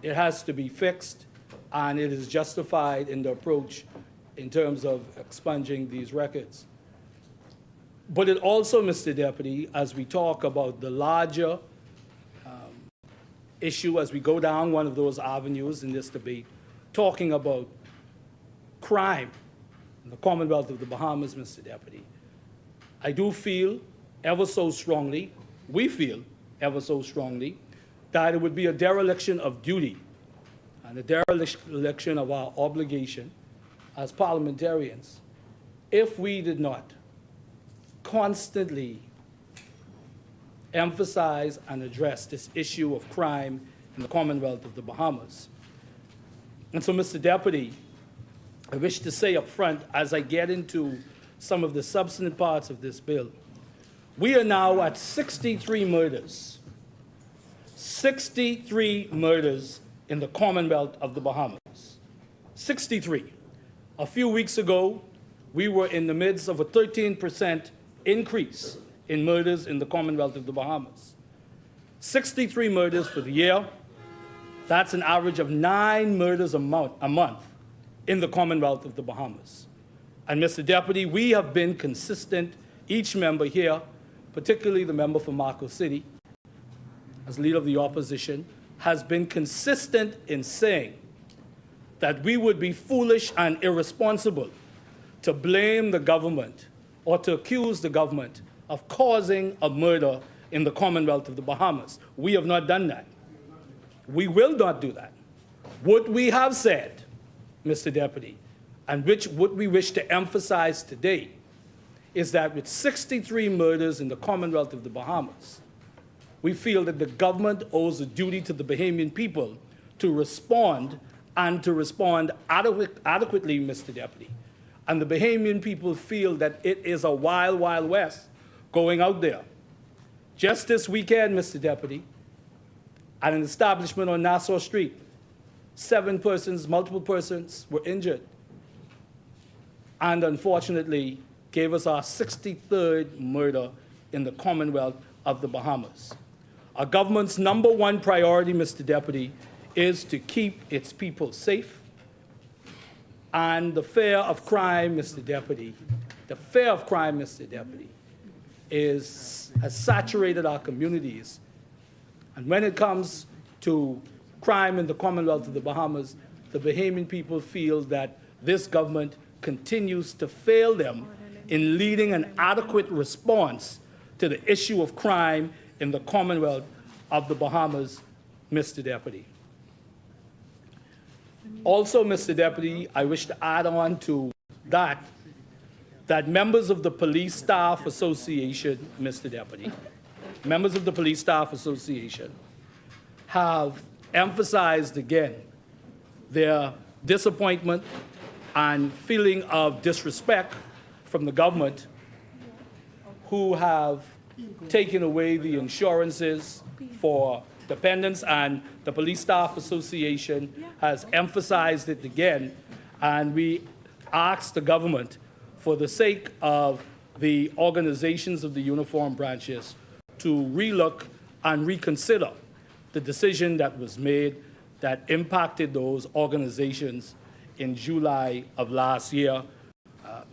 it has to be fixed, and it is justified in the approach in terms of expunging these records. But it also, Mr. Deputy, as we talk about the larger issue, as we go down one of those avenues in this debate, talking about crime in the Commonwealth of the Bahamas, Mr. Deputy, I do feel ever so strongly, we feel ever so strongly, that it would be a dereliction of duty and a dereliction of our obligation as parliamentarians if we did not constantly emphasize and address this issue of crime in the Commonwealth of the Bahamas. And so, Mr. Deputy, I wish to say up front, as I get into some of the substantive parts of this bill, we are now at 63 murders. 63 murders in the Commonwealth of the Bahamas. 63. A few weeks ago, we were in the midst of a 13% increase in murders in the Commonwealth of the Bahamas. 63 murders for the year. That's an average of 9 murders a month in the Commonwealth of the Bahamas. And Mr. Deputy, we have been consistent, each member here, particularly the member for Marco City, as leader of the opposition, has been consistent in saying that we would be foolish and irresponsible to blame the government or to accuse the government of causing a murder in the Commonwealth of the Bahamas. We have not done that. We will not do that. What we have said, Mr. Deputy, and what we wish to emphasize today, is that with 63 murders in the Commonwealth of the Bahamas, we feel that the government owes a duty to the Bahamian people to respond and to respond adequately, Mr. Deputy. And the Bahamian people feel that it is a wild, wild west going out there. Just this weekend, Mr. Deputy, at an establishment on Nassau Street, 7 persons, multiple persons were injured, and unfortunately gave us our 63rd murder in the Commonwealth of the Bahamas. Our government's #1 priority, Mr. Deputy, is to keep its people safe. And the fear of crime, Mr. Deputy, has saturated our communities. And when it comes to crime in the Commonwealth of the Bahamas, the Bahamian people feel that this government continues to fail them in leading an adequate response to the issue of crime in the Commonwealth of the Bahamas, Mr. Deputy. Also, Mr. Deputy, I wish to add on to that members of the Police Staff Association, Mr. Deputy, members of the Police Staff Association have emphasized again their disappointment and feeling of disrespect from the government, who have taken away the insurances for dependents, and the Police Staff Association has emphasized it again, and we ask the government, for the sake of the organizations of the uniform branches, to relook and reconsider the decision that was made that impacted those organizations in July of last year.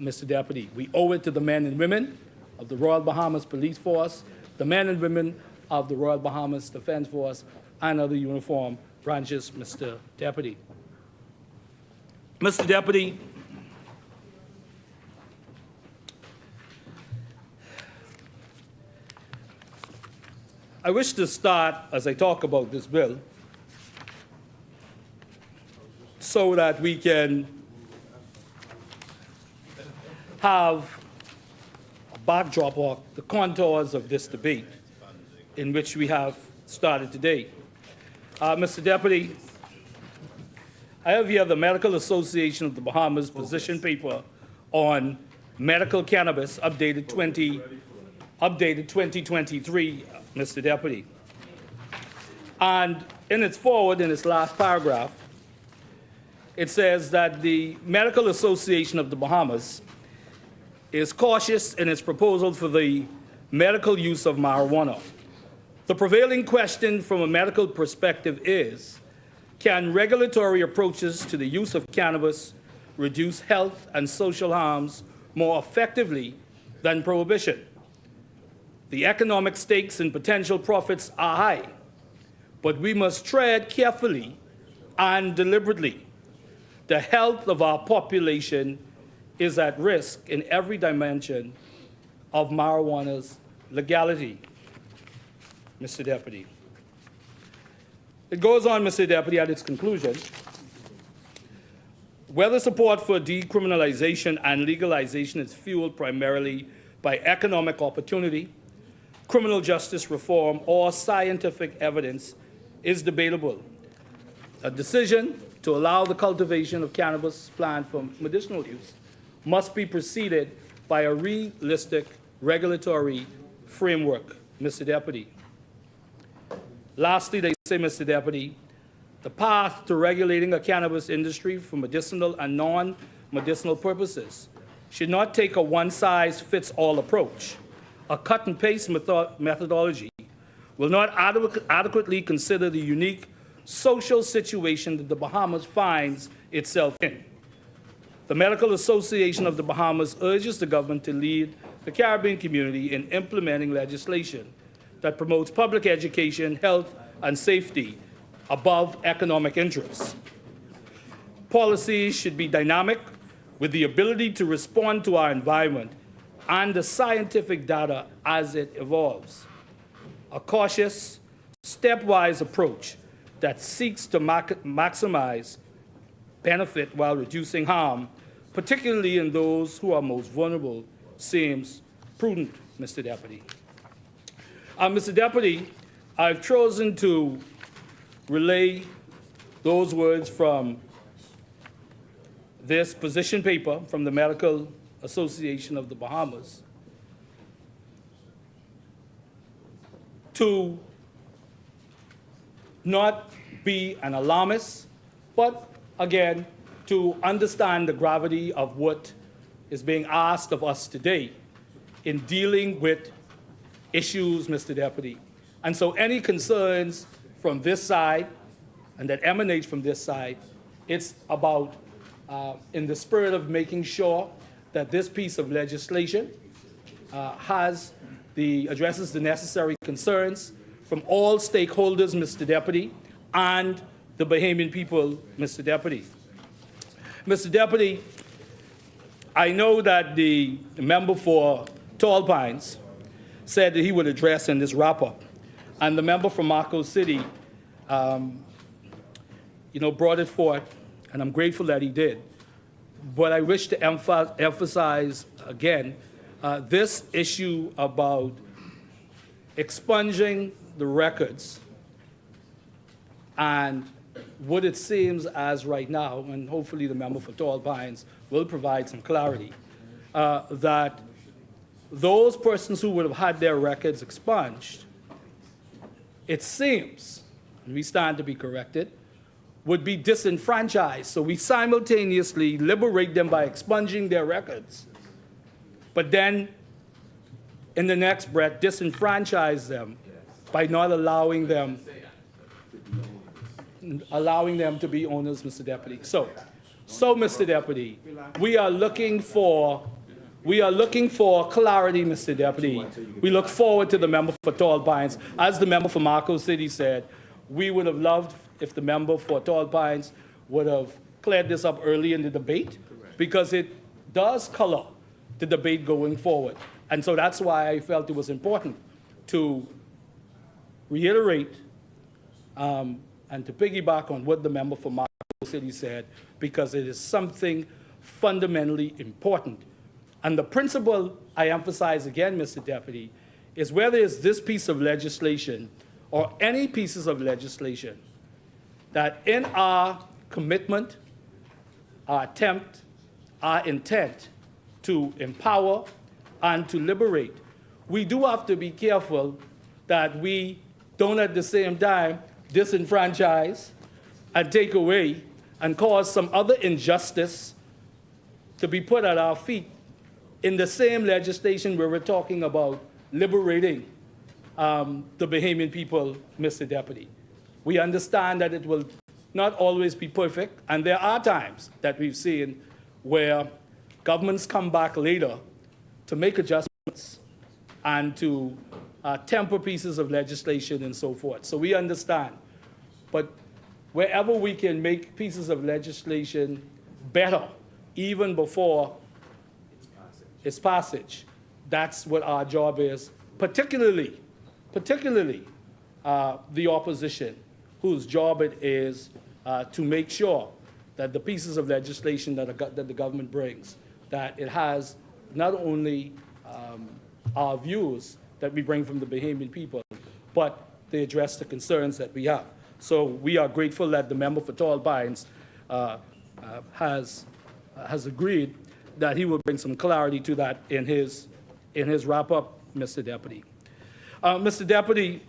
Mr. Deputy, we owe it to the men and women of the Royal Bahamas Police Force, the men and women of the Royal Bahamas Defense Force, and other uniform branches, Mr. Deputy. Mr. Deputy, I wish to start, as I talk about this bill, so that we can have a backdrop or the contours of this debate in which we have started today. Mr. Deputy, I have here the Medical Association of the Bahamas position paper on medical cannabis, updated 2023, Mr. Deputy. And in its forward, in its last paragraph, it says that the Medical Association of the Bahamas is cautious in its proposal for the medical use of marijuana. The prevailing question from a medical perspective is Can regulatory approaches to the use of cannabis reduce health and social harms more effectively than prohibition? The economic stakes and potential profits are high, but we must tread carefully and deliberately. The health of our population is at risk in every dimension of marijuana's legality, Mr. Deputy. It goes on, Mr. Deputy, at its conclusion. Whether support for decriminalization and legalization is fueled primarily by economic opportunity, criminal justice reform, or scientific evidence is debatable. A decision to allow the cultivation of cannabis plant for medicinal use must be preceded by a realistic regulatory framework, Mr. Deputy. Lastly, they say, Mr. Deputy, the path to regulating a cannabis industry for medicinal and non-medicinal purposes should not take a one-size-fits-all approach. A cut-and-paste methodology will not adequately consider the unique social situation that the Bahamas finds itself in. The Medical Association of the Bahamas urges the government to lead the Caribbean community in implementing legislation that promotes public education, health, and safety above economic interests. Policies should be dynamic, with the ability to respond to our environment and the scientific data as it evolves. A cautious, stepwise approach that seeks to maximize benefit while reducing harm, particularly in those who are most vulnerable, seems prudent, Mr. Deputy. Mr. Deputy, I've chosen to relay those words from this position paper from the Medical Association of the Bahamas to not be an alarmist, but again, to understand the gravity of what is being asked of us today in dealing with issues, Mr. Deputy. And so any concerns from this side and that emanates from this side, it's about, in the spirit of making sure that this piece of legislation addresses the necessary concerns from all stakeholders, Mr. Deputy, and the Bahamian people, Mr. Deputy. Mr. Deputy, I know that the member for Tall Pines said that he would address in this wrap-up, and the member from Marco City, brought it forth, and I'm grateful that he did. But I wish to emphasize again this issue about expunging the records and what it seems as right now, and hopefully the member for Tall Pines will provide some clarity, that those persons who would have had their records expunged, it seems, and we stand to be corrected, would be disenfranchised. So we simultaneously liberate them by expunging their records, but then in the next breath disenfranchise them by not allowing them to be owners, Mr. Deputy. So Mr. Deputy, we are looking for clarity, Mr. Deputy. We look forward to the member for Tall Pines. As the member for Marco City said, we would have loved if the member for Tall Pines would have cleared this up early in the debate, because it does color the debate going forward. And so that's why I felt it was important to reiterate and to piggyback on what the member for Marco City said, because it is something fundamentally important. And the principle I emphasize again, Mr. Deputy, is whether it's this piece of legislation or any pieces of legislation, that in our commitment, our attempt, our intent to empower and to liberate, we do have to be careful that we don't at the same time disenfranchise and take away and cause some other injustice to be put at our feet in the same legislation where we're talking about liberating the Bahamian people, Mr. Deputy. We understand that it will not always be perfect, and there are times that we've seen where governments come back later to make adjustments and to temper pieces of legislation and so forth. So we understand. But wherever we can make pieces of legislation better, even before its passage, that's what our job is, particularly the opposition, whose job it is to make sure that the pieces of legislation that the government brings, that it has not only our views that we bring from the Bahamian people, but they address the concerns that we have. So we are grateful that the member for Tall Pines has agreed that he will bring some clarity to that in his wrap-up, Mr. Deputy. Mr. Deputy,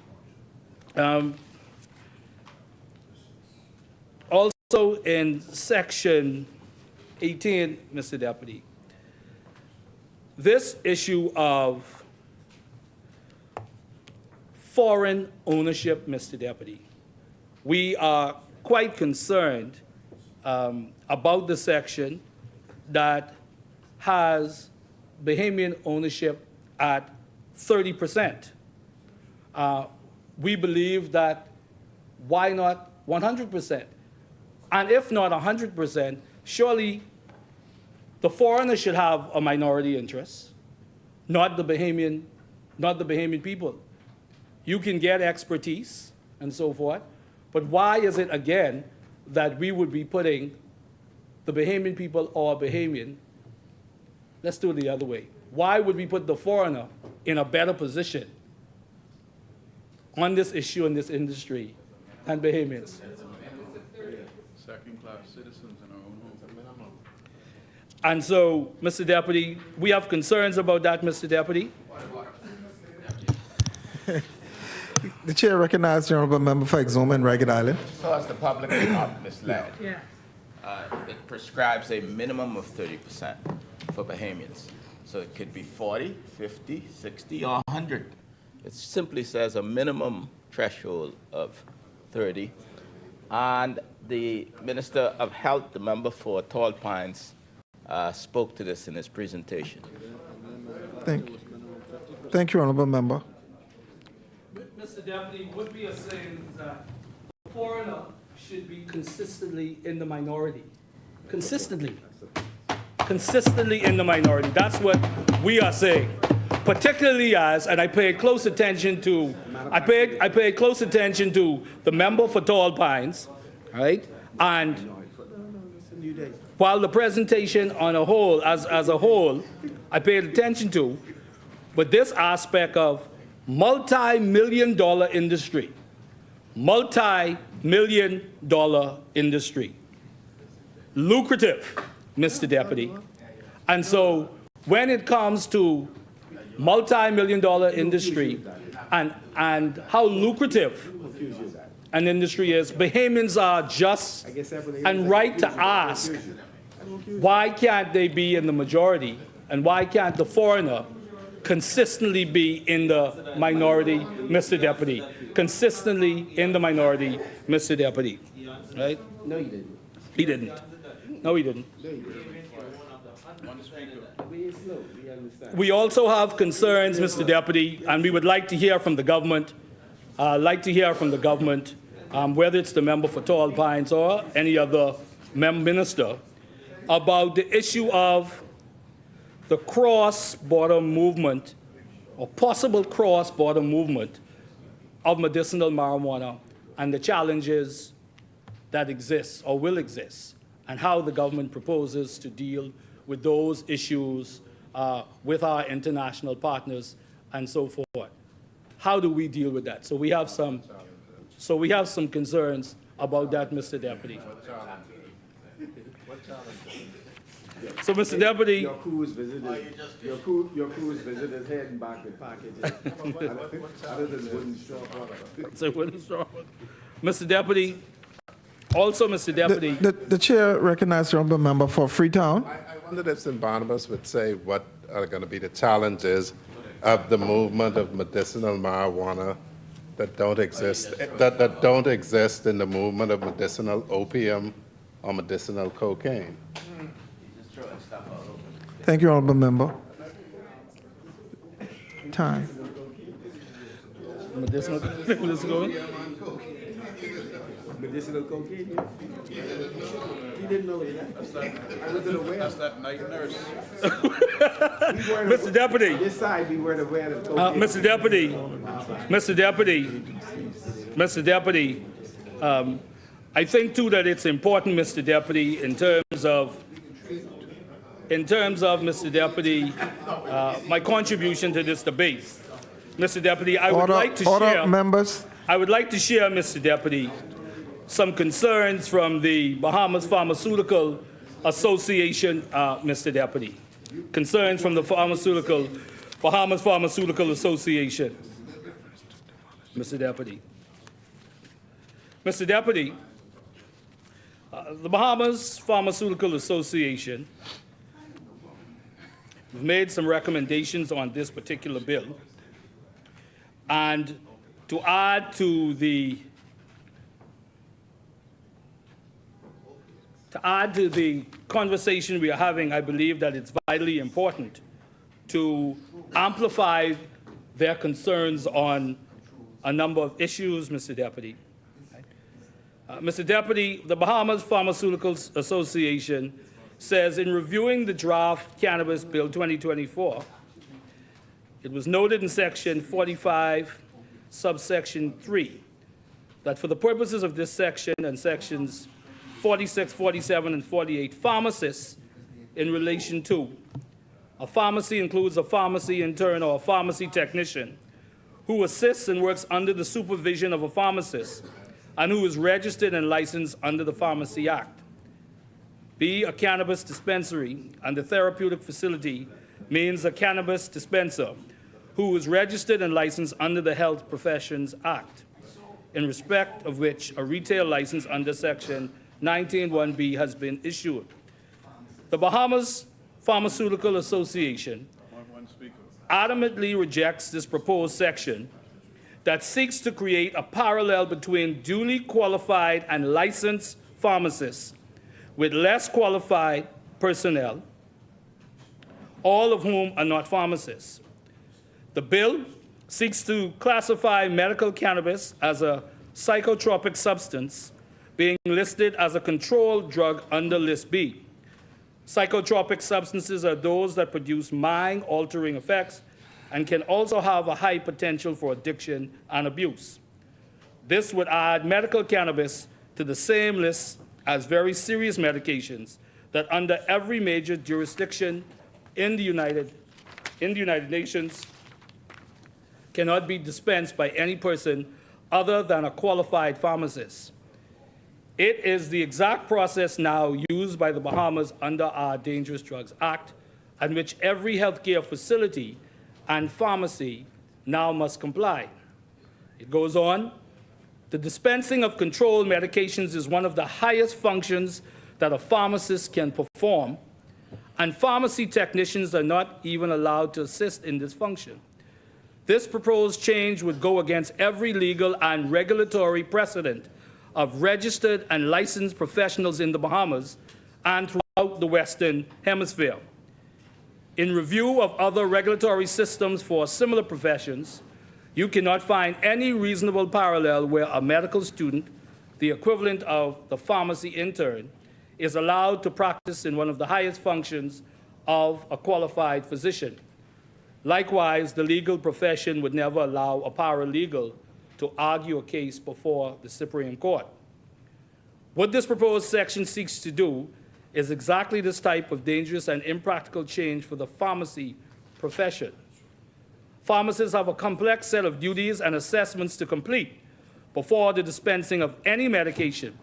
also in section 18, Mr. Deputy, this issue of foreign ownership, Mr. Deputy, we are quite concerned about the section that has Bahamian ownership at 30%. We believe that why not 100%? And if not 100%, surely the foreigner should have a minority interest, not the Bahamian people. You can get expertise and so forth, but why is it again that we would be putting the Bahamian people or Bahamian, let's do it the other way. Why would we put the foreigner in a better position on this issue in this industry than Bahamians? Second-class citizens in our own home. And so, Mr. Deputy, we have concerns about that, Mr. Deputy. The chair recognizes the honorable member for Exuma and Ragged Island. So as the public is not misled, it prescribes a minimum of 30% for Bahamians. So it could be 40, 50, 60, or 100. It simply says a minimum threshold of 30. And the Minister of Health, the member for Tall Pines, spoke to this in his presentation. Thank you, honorable member. Mr. Deputy, what we are saying is that the foreigner should be consistently in the minority. Consistently in the minority. That's what we are saying. Particularly as, and I paid close attention to, I paid close attention to the member for Tall Pines, right? And while the presentation on a whole, as a whole, I paid attention to, but this aspect of multi-million-dollar industry, lucrative, Mr. Deputy. And so when it comes to multi-million-dollar industry and how lucrative an industry is, Bahamians are just and right to ask, why can't they be in the majority and why can't the foreigner consistently be in the minority, Mr. Deputy? Consistently in the minority, Mr. Deputy. Right? No, he didn't. He didn't. No, he didn't. We also have concerns, Mr. Deputy, and we would like to hear from the government, whether it's the member for Tall Pines or any other minister, about the issue of the cross-border movement or possible cross-border movement of medicinal marijuana and the challenges that exist or will exist, and how the government proposes to deal with those issues with our international partners and so forth. How do we deal with that? So we have some concerns about that, Mr. Deputy. So, Mr. Deputy, Your crews visited heading back with packages. Other than wooden straw. Mr. Deputy, also, Mr. Deputy. The chair recognizes the honorable member for Freetown. I wondered if St. Barnabas would say what are going to be the challenges of the movement of medicinal marijuana that don't exist, that don't exist in the movement of medicinal opium or medicinal cocaine. Thank you, Honorable Member. Time. Medicinal, let's go. Medicinal cocaine. He didn't know that. That's that night nurse. Mr. Deputy. This side, we were aware of Mr. Deputy, I think too that it's important, Mr. Deputy, in terms of, Mr. Deputy, my contribution to this debate. Mr. Deputy, I would like to share, members. I would like to share, Mr. Deputy, some concerns from the Bahamas Pharmaceutical Association, Mr. Deputy. Concerns from the Bahamas Pharmaceutical Association, Mr. Deputy. Mr. Deputy, the Bahamas Pharmaceutical Association made some recommendations on this particular bill. And to add to the conversation we are having, I believe that it's vitally important to amplify their concerns on a number of issues, Mr. Deputy. Mr. Deputy, the Bahamas Pharmaceuticals Association says in reviewing the draft Cannabis Bill 2024, it was noted in Section 45, subsection 3, that for the purposes of this section and sections 46, 47, and 48, pharmacists in relation to a pharmacy includes a pharmacy intern or a pharmacy technician who assists and works under the supervision of a pharmacist and who is registered and licensed under the Pharmacy Act. B, a cannabis dispensary and the therapeutic facility means a cannabis dispenser who is registered and licensed under the Health Professions Act, in respect of which a retail license under Section 19(1)B has been issued. The Bahamas Pharmaceutical Association adamantly rejects this proposed section that seeks to create a parallel between duly qualified and licensed pharmacists with less qualified personnel, all of whom are not pharmacists. The bill seeks to classify medical cannabis as a psychotropic substance being listed as a controlled drug under List B. Psychotropic substances are those that produce mind-altering effects and can also have a high potential for addiction and abuse. This would add medical cannabis to the same list as very serious medications that under every major jurisdiction in the United Nations cannot be dispensed by any person other than a qualified pharmacist. It is the exact process now used by the Bahamas under our Dangerous Drugs Act, and which every healthcare facility and pharmacy now must comply. It goes on, the dispensing of controlled medications is one of the highest functions that a pharmacist can perform, and pharmacy technicians are not even allowed to assist in this function. This proposed change would go against every legal and regulatory precedent of registered and licensed professionals in the Bahamas and throughout the Western Hemisphere. In review of other regulatory systems for similar professions, you cannot find any reasonable parallel where a medical student, the equivalent of the pharmacy intern, is allowed to practice in one of the highest functions of a qualified physician. Likewise, the legal profession would never allow a paralegal to argue a case before the Supreme Court. What this proposed section seeks to do is exactly this type of dangerous and impractical change for the pharmacy profession. Pharmacists have a complex set of duties and assessments to complete before the dispensing of any medication,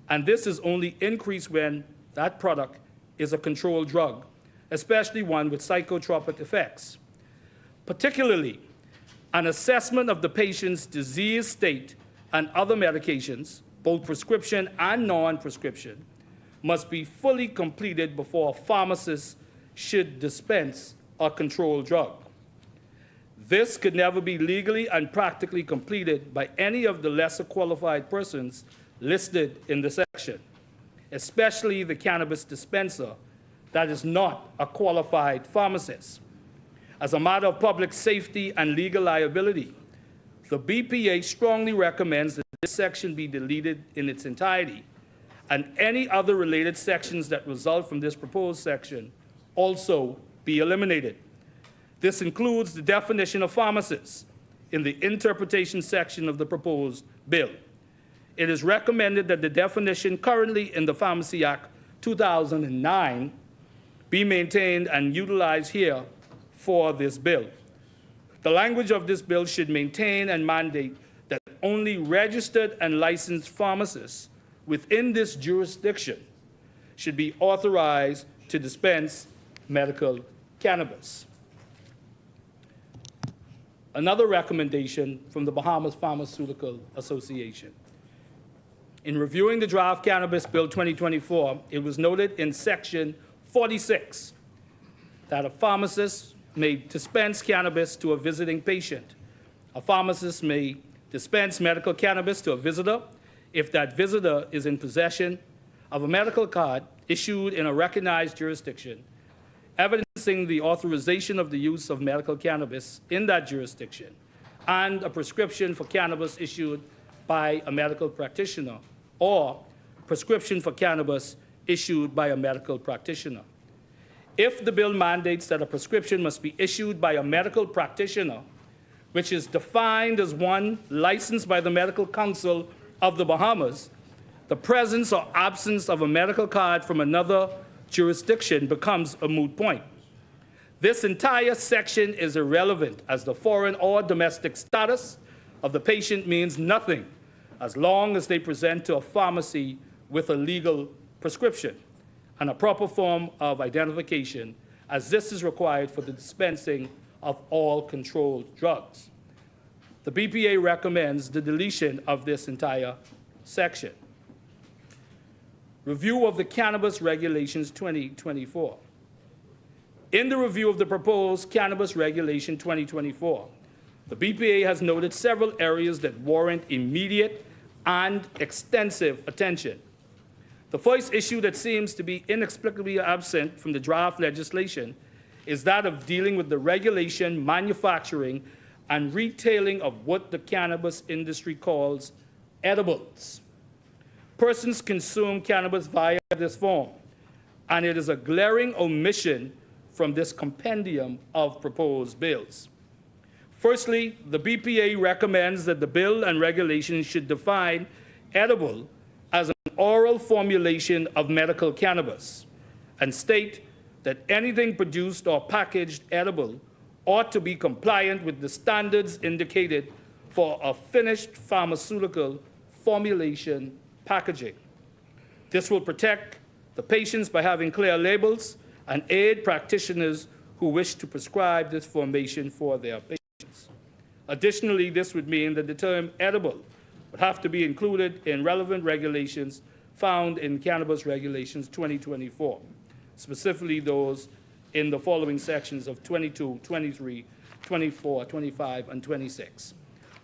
and this is only increased when that product is a controlled drug, especially one with psychotropic effects. Particularly, an assessment of the patient's disease state and other medications, both prescription and non-prescription, must be fully completed before a pharmacist should dispense a controlled drug. This could never be legally and practically completed by any of the lesser qualified persons listed in the section, especially the cannabis dispenser that is not a qualified pharmacist. As a matter of public safety and legal liability, the BPA strongly recommends that this section be deleted in its entirety, and any other related sections that result from this proposed section also be eliminated. This includes the definition of pharmacist in the interpretation section of the proposed bill. It is recommended that the definition currently in the Pharmacy Act 2009 be maintained and utilized here for this bill. The language of this bill should maintain and mandate that only registered and licensed pharmacists within this jurisdiction should be authorized to dispense medical cannabis. Another recommendation from the Bahamas Pharmaceutical Association. In reviewing the draft Cannabis Bill 2024, it was noted in Section 46 that a pharmacist may dispense cannabis to a visiting patient. A pharmacist may dispense medical cannabis to a visitor if that visitor is in possession of a medical card issued in a recognized jurisdiction, evidencing the authorization of the use of medical cannabis in that jurisdiction, and a prescription for cannabis issued by a medical practitioner, or prescription for cannabis issued by a medical practitioner. If the bill mandates that a prescription must be issued by a medical practitioner, which is defined as one licensed by the Medical Council of the Bahamas, the presence or absence of a medical card from another jurisdiction becomes a moot point. This entire section is irrelevant, as the foreign or domestic status of the patient means nothing as long as they present to a pharmacy with a legal prescription and a proper form of identification, as this is required for the dispensing of all controlled drugs. The BPA recommends the deletion of this entire section. Review of the Cannabis Regulations 2024. In the review of the proposed Cannabis Regulation 2024, the BPA has noted several areas that warrant immediate and extensive attention. The first issue that seems to be inexplicably absent from the draft legislation is that of dealing with the regulation, manufacturing, and retailing of what the cannabis industry calls edibles. Persons consume cannabis via this form, and it is a glaring omission from this compendium of proposed bills. Firstly, the BPA recommends that the bill and regulations should define edible as an oral formulation of medical cannabis, and state that anything produced or packaged edible ought to be compliant with the standards indicated for a finished pharmaceutical formulation packaging. This will protect the patients by having clear labels and aid practitioners who wish to prescribe this formulation for their patients. Additionally, this would mean that the term edible would have to be included in relevant regulations found in Cannabis Regulations 2024, specifically those in the following sections of 22, 23, 24, 25, and 26.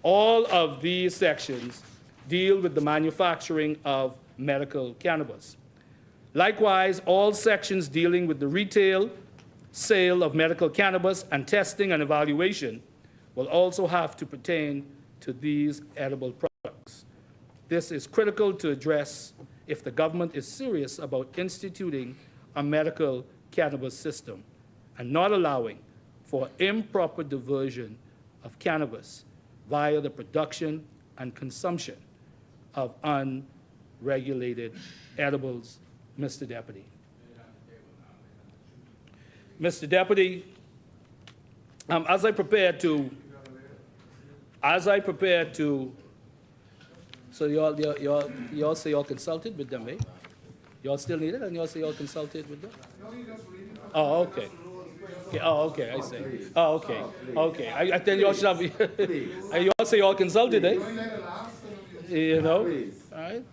All of these sections deal with the manufacturing of medical cannabis. Likewise, all sections dealing with the retail, sale of medical cannabis, and testing and evaluation will also have to pertain to these edible products. This is critical to address if the government is serious about instituting a medical cannabis system and not allowing for improper diversion of cannabis via the production and consumption of unregulated edibles. Mr. Deputy. Mr. Deputy, as I prepare to, so y'all say y'all consulted with them, eh? Y'all still need it, and y'all say y'all consulted with them? Oh, okay. Okay, oh, okay, I see. Oh, okay, okay. I think y'all should have, y'all say y'all consulted, eh? You know, all right?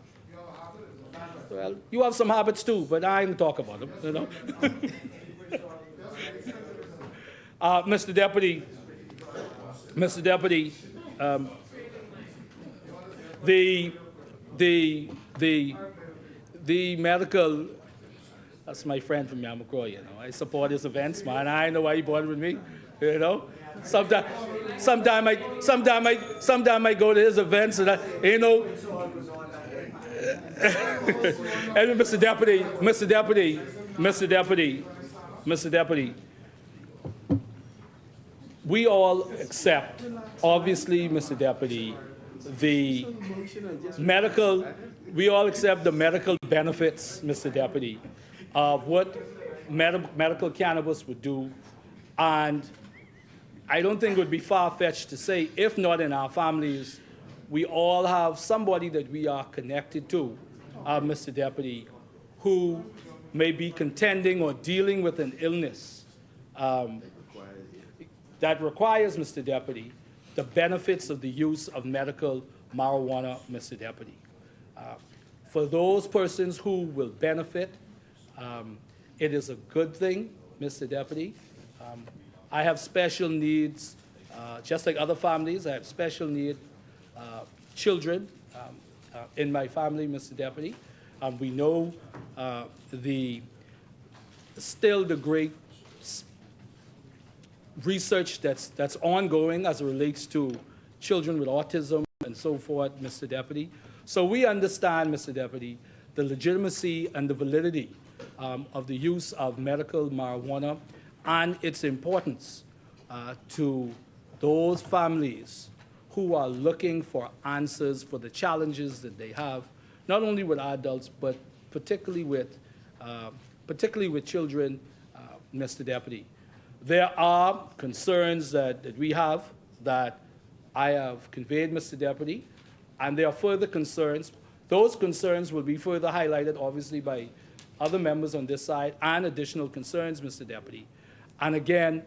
Well, you have some habits too, but I ain't talk about them, you know? Mr. Deputy, Mr. Deputy, the medical, that's my friend from Yamakro, you know. I support his events, man. I know why he bought it with me, you know. Sometime I go to his events and you know. And Mr. Deputy, we all accept, obviously, Mr. Deputy, we all accept the medical benefits, Mr. Deputy, of what medical cannabis would do. And I don't think it would be far-fetched to say, if not in our families, we all have somebody that we are connected to, Mr. Deputy, who may be contending or dealing with an illness that requires, Mr. Deputy, the benefits of the use of medical marijuana, Mr. Deputy. For those persons who will benefit, it is a good thing, Mr. Deputy. I have special needs, just like other families. I have special need children in my family, Mr. Deputy. We know still the great research that's ongoing as it relates to children with autism and so forth, Mr. Deputy. So we understand, Mr. Deputy, the legitimacy and the validity of the use of medical marijuana and its importance to those families who are looking for answers for the challenges that they have, not only with adults, but particularly with children, Mr. Deputy. There are concerns that we have that I have conveyed, Mr. Deputy, and there are further concerns. Those concerns will be further highlighted, obviously, by other members on this side and additional concerns, Mr. Deputy. And again,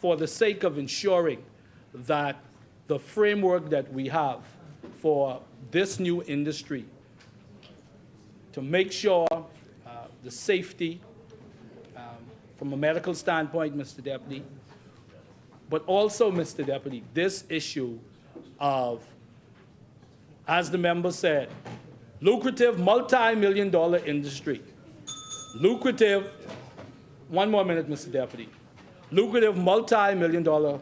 for the sake of ensuring that the framework that we have for this new industry to make sure the safety from a medical standpoint, Mr. Deputy, but also, Mr. Deputy, this issue of, as the member said, lucrative multi-million-dollar industry. Lucrative, one more minute, Mr. Deputy. Lucrative multi-million-dollar,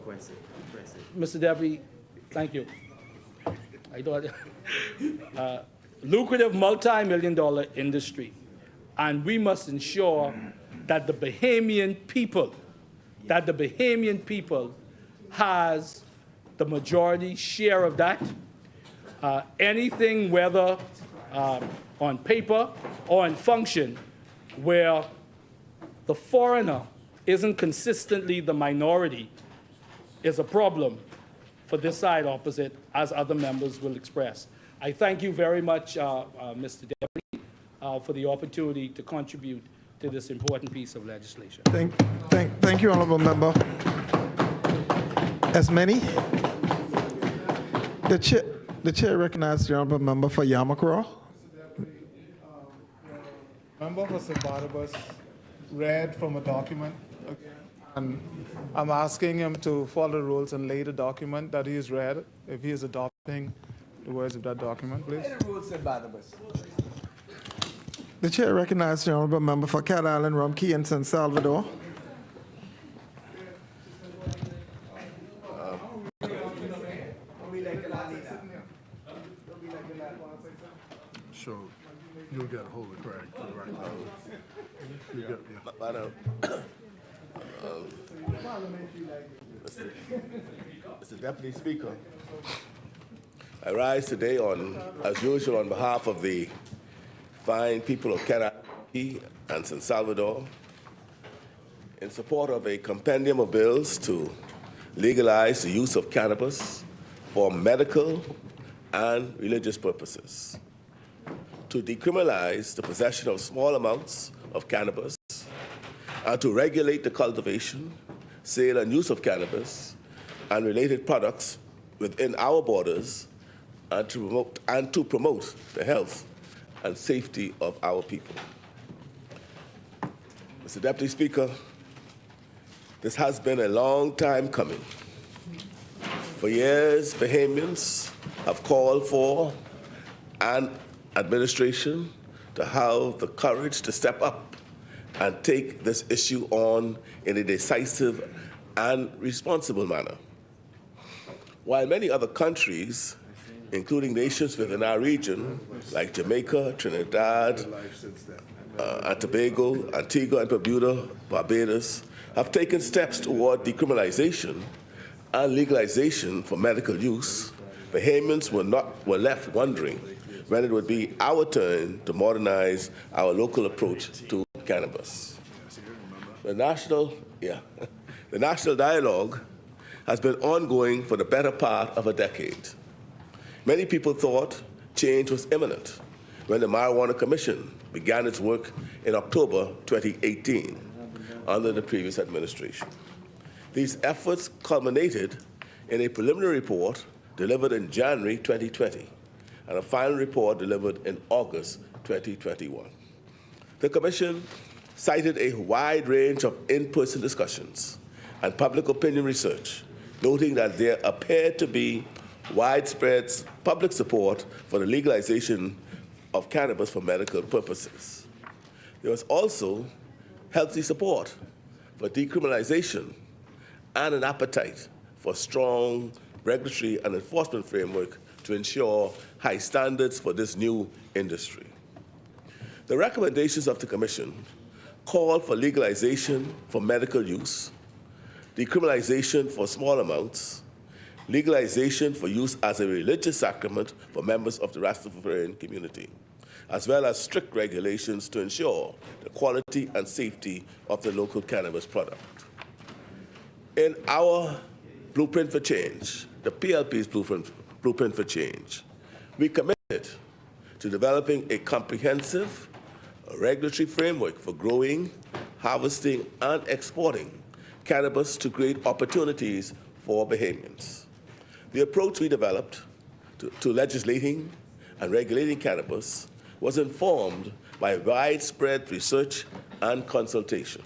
Mr. Deputy, thank you. I thought, lucrative multi-million-dollar industry. And we must ensure that the Bahamian people, has the majority share of that. Anything, whether on paper or in function, where the foreigner isn't consistently the minority, is a problem for this side opposite, as other members will express. I thank you very much, Mr. Deputy, for the opportunity to contribute to this important piece of legislation. Thank you, Honourable Member. As many, the chair recognizes the Honourable Member for Yamakro. Member for St. Barnabas read from a document, and I'm asking him to follow the rules and lay the document that he has read, if he is adopting the words of that document, please. The chair recognizes the Honourable Member for Cat Island, Rumkey, and San Salvador. So you'll get a hold of Craig right now. Mr. Deputy Speaker, I rise today as usual, on behalf of the fine people of Cat Island and San Salvador in support of a compendium of bills to legalize the use of cannabis for medical and religious purposes, to decriminalize the possession of small amounts of cannabis, and to regulate the cultivation, sale, and use of cannabis and related products within our borders, and to promote the health and safety of our people. Mr. Deputy Speaker, this has been a long time coming. For years, Bahamians have called for an administration to have the courage to step up and take this issue on in a decisive and responsible manner. While many other countries, including nations within our region, like Jamaica, Trinidad, and Tobago, Antigua and Bermuda, Barbados, have taken steps toward decriminalization and legalization for medical use, Bahamians were left wondering when it would be our turn to modernize our local approach to cannabis. The national dialogue has been ongoing for the better part of a decade. Many people thought change was imminent when the Marijuana Commission began its work in October 2018 under the previous administration. These efforts culminated in a preliminary report delivered in January 2020 and a final report delivered in August 2021. The Commission cited a wide range of in-person discussions and public opinion research, noting that there appeared to be widespread public support for the legalization of cannabis for medical purposes. There was also healthy support for decriminalization and an appetite for strong regulatory and enforcement framework to ensure high standards for this new industry. The recommendations of the Commission call for legalization for medical use, decriminalization for small amounts, legalization for use as a religious sacrament for members of the Rastafarian community, as well as strict regulations to ensure the quality and safety of the local cannabis product. In our Blueprint for Change, the PLP's Blueprint for Change, we committed to developing a comprehensive regulatory framework for growing, harvesting, and exporting cannabis to create opportunities for Bahamians. The approach we developed to legislating and regulating cannabis was informed by widespread research and consultation.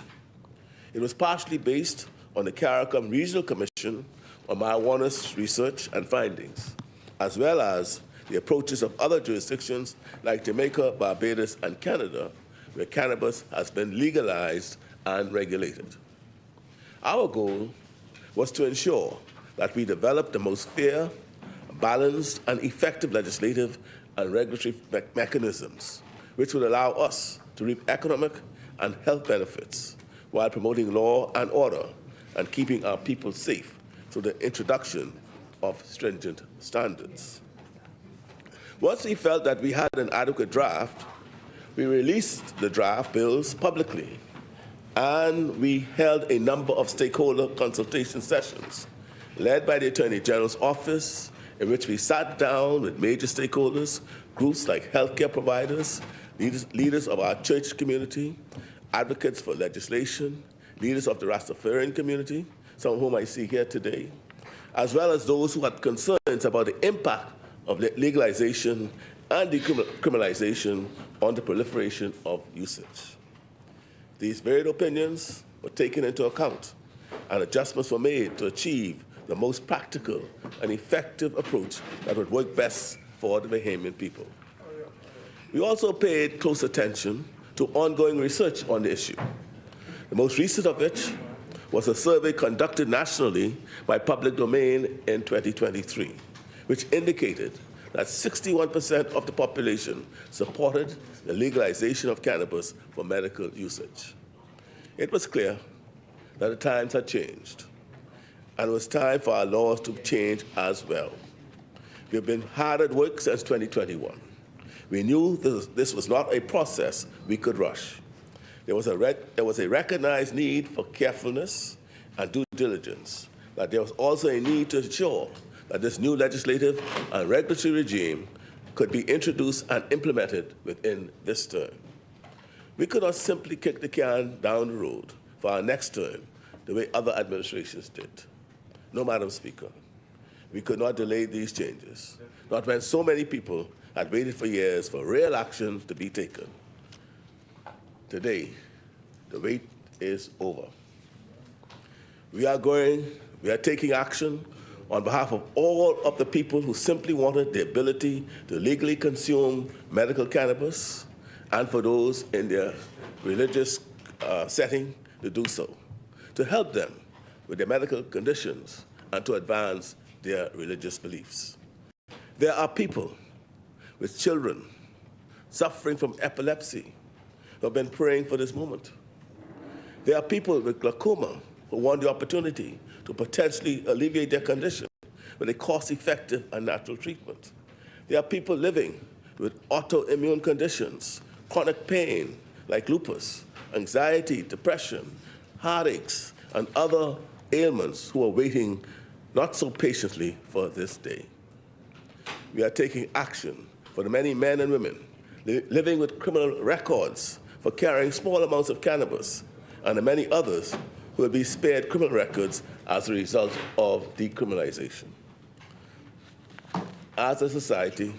It was partially based on the CARICOM Regional Commission on Marijuana's research and findings, as well as the approaches of other jurisdictions like Jamaica, Barbados, and Canada, where cannabis has been legalized and regulated. Our goal was to ensure that we develop the most fair, balanced, and effective legislative and regulatory mechanisms, which would allow us to reap economic and health benefits while promoting law and order and keeping our people safe through the introduction of stringent standards. Once we felt that we had an adequate draft, we released the draft bills publicly, and we held a number of stakeholder consultation sessions led by the Attorney General's office, in which we sat down with major stakeholders, groups like healthcare providers, leaders of our church community, advocates for legislation, leaders of the Rastafarian community, some of whom I see here today, as well as those who had concerns about the impact of legalization and decriminalization on the proliferation of usage. These varied opinions were taken into account, and adjustments were made to achieve the most practical and effective approach that would work best for the Bahamian people. We also paid close attention to ongoing research on the issue, the most recent of which was a survey conducted nationally by Public Domain in 2023, which indicated that 61% of the population supported the legalization of cannabis for medical usage. It was clear that the times had changed, and it was time for our laws to change as well. We have been hard at work since 2021. We knew this was not a process we could rush. There was a recognized need for carefulness and due diligence, but there was also a need to ensure that this new legislative and regulatory regime could be introduced and implemented within this term. We could not simply kick the can down the road for our next term the way other administrations did. No, Madam Speaker, we could not delay these changes, not when so many people had waited for years for real action to be taken. Today, the wait is over. We are taking action on behalf of all of the people who simply wanted the ability to legally consume medical cannabis, and for those in their religious setting to do so, to help them with their medical conditions and to advance their religious beliefs. There are people with children suffering from epilepsy who have been praying for this moment. There are people with glaucoma who want the opportunity to potentially alleviate their condition with a cost-effective and natural treatment. There are people living with autoimmune conditions, chronic pain like lupus, anxiety, depression, heartaches, and other ailments who are waiting not so patiently for this day. We are taking action for the many men and women living with criminal records for carrying small amounts of cannabis, and the many others who will be spared criminal records as a result of decriminalization. As a society,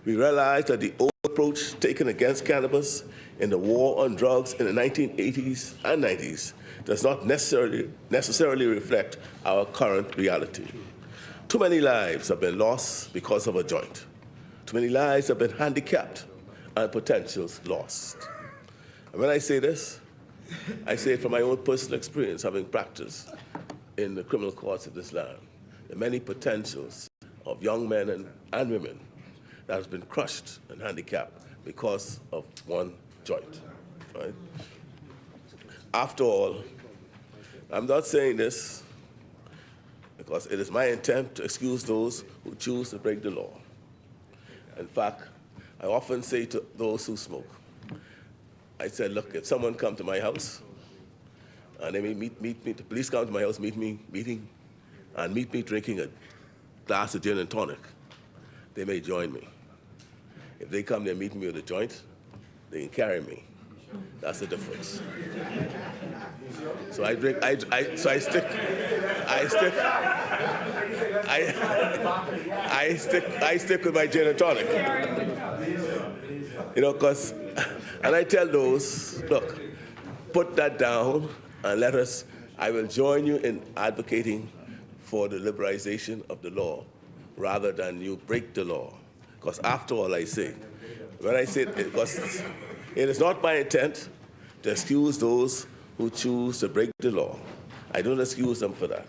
we realize that the old approach taken against cannabis in the war on drugs in the 1980s and 90s does not necessarily reflect our current reality. Too many lives have been lost because of a joint. Too many lives have been handicapped and potentials lost. And when I say this, I say it from my own personal experience, having practiced in the criminal courts of this land. The many potentials of young men and women that has been crushed and handicapped because of one joint. Right? After all, I'm not saying this because it is my intent to excuse those who choose to break the law. In fact, I often say to those who smoke, I said, look, if someone come to my house and they may meet me, the police come to my house, meet me drinking a glass of gin and tonic, they may join me. If they come there meeting me with a joint, they can carry me. That's the difference. So I drink, I stick with my gin and tonic. You know, because, and I tell those, look, put that down and I will join you in advocating for the liberalization of the law rather than you break the law. Because after all, I say, when I say it is not my intent to excuse those who choose to break the law. I don't excuse them for that.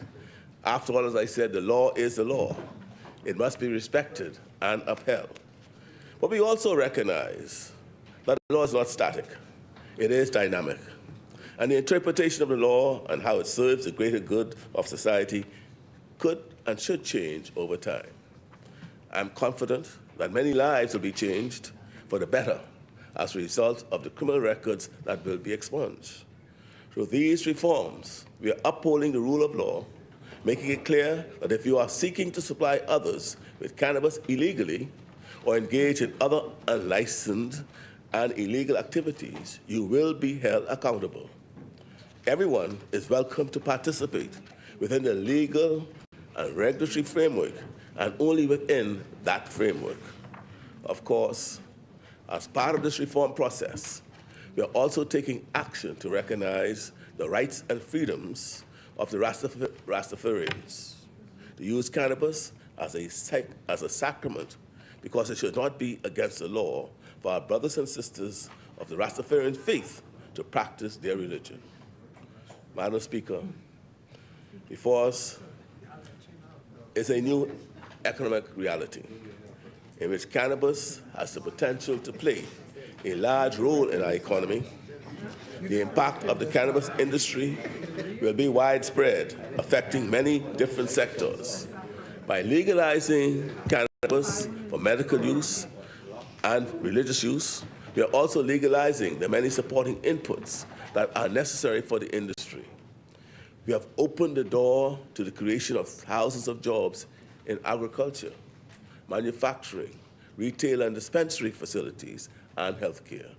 After all, as I said, the law is the law. It must be respected and upheld. But we also recognize that the law is not static. It is dynamic. And the interpretation of the law and how it serves the greater good of society could and should change over time. I'm confident that many lives will be changed for the better as a result of the criminal records that will be expunged. Through these reforms, we are upholding the rule of law, making it clear that if you are seeking to supply others with cannabis illegally or engage in other unlicensed and illegal activities, you will be held accountable. Everyone is welcome to participate within the legal and regulatory framework, and only within that framework. Of course, as part of this reform process, we are also taking action to recognize the rights and freedoms of the Rastafarians, to use cannabis as a sacrament, because it should not be against the law for our brothers and sisters of the Rastafarian faith to practice their religion. Madam Speaker, before us is a new economic reality in which cannabis has the potential to play a large role in our economy. The impact of the cannabis industry will be widespread, affecting many different sectors. By legalizing cannabis for medical use and religious use, we are also legalizing the many supporting inputs that are necessary for the industry. We have opened the door to the creation of thousands of jobs in agriculture, manufacturing, retail and dispensary facilities, and healthcare.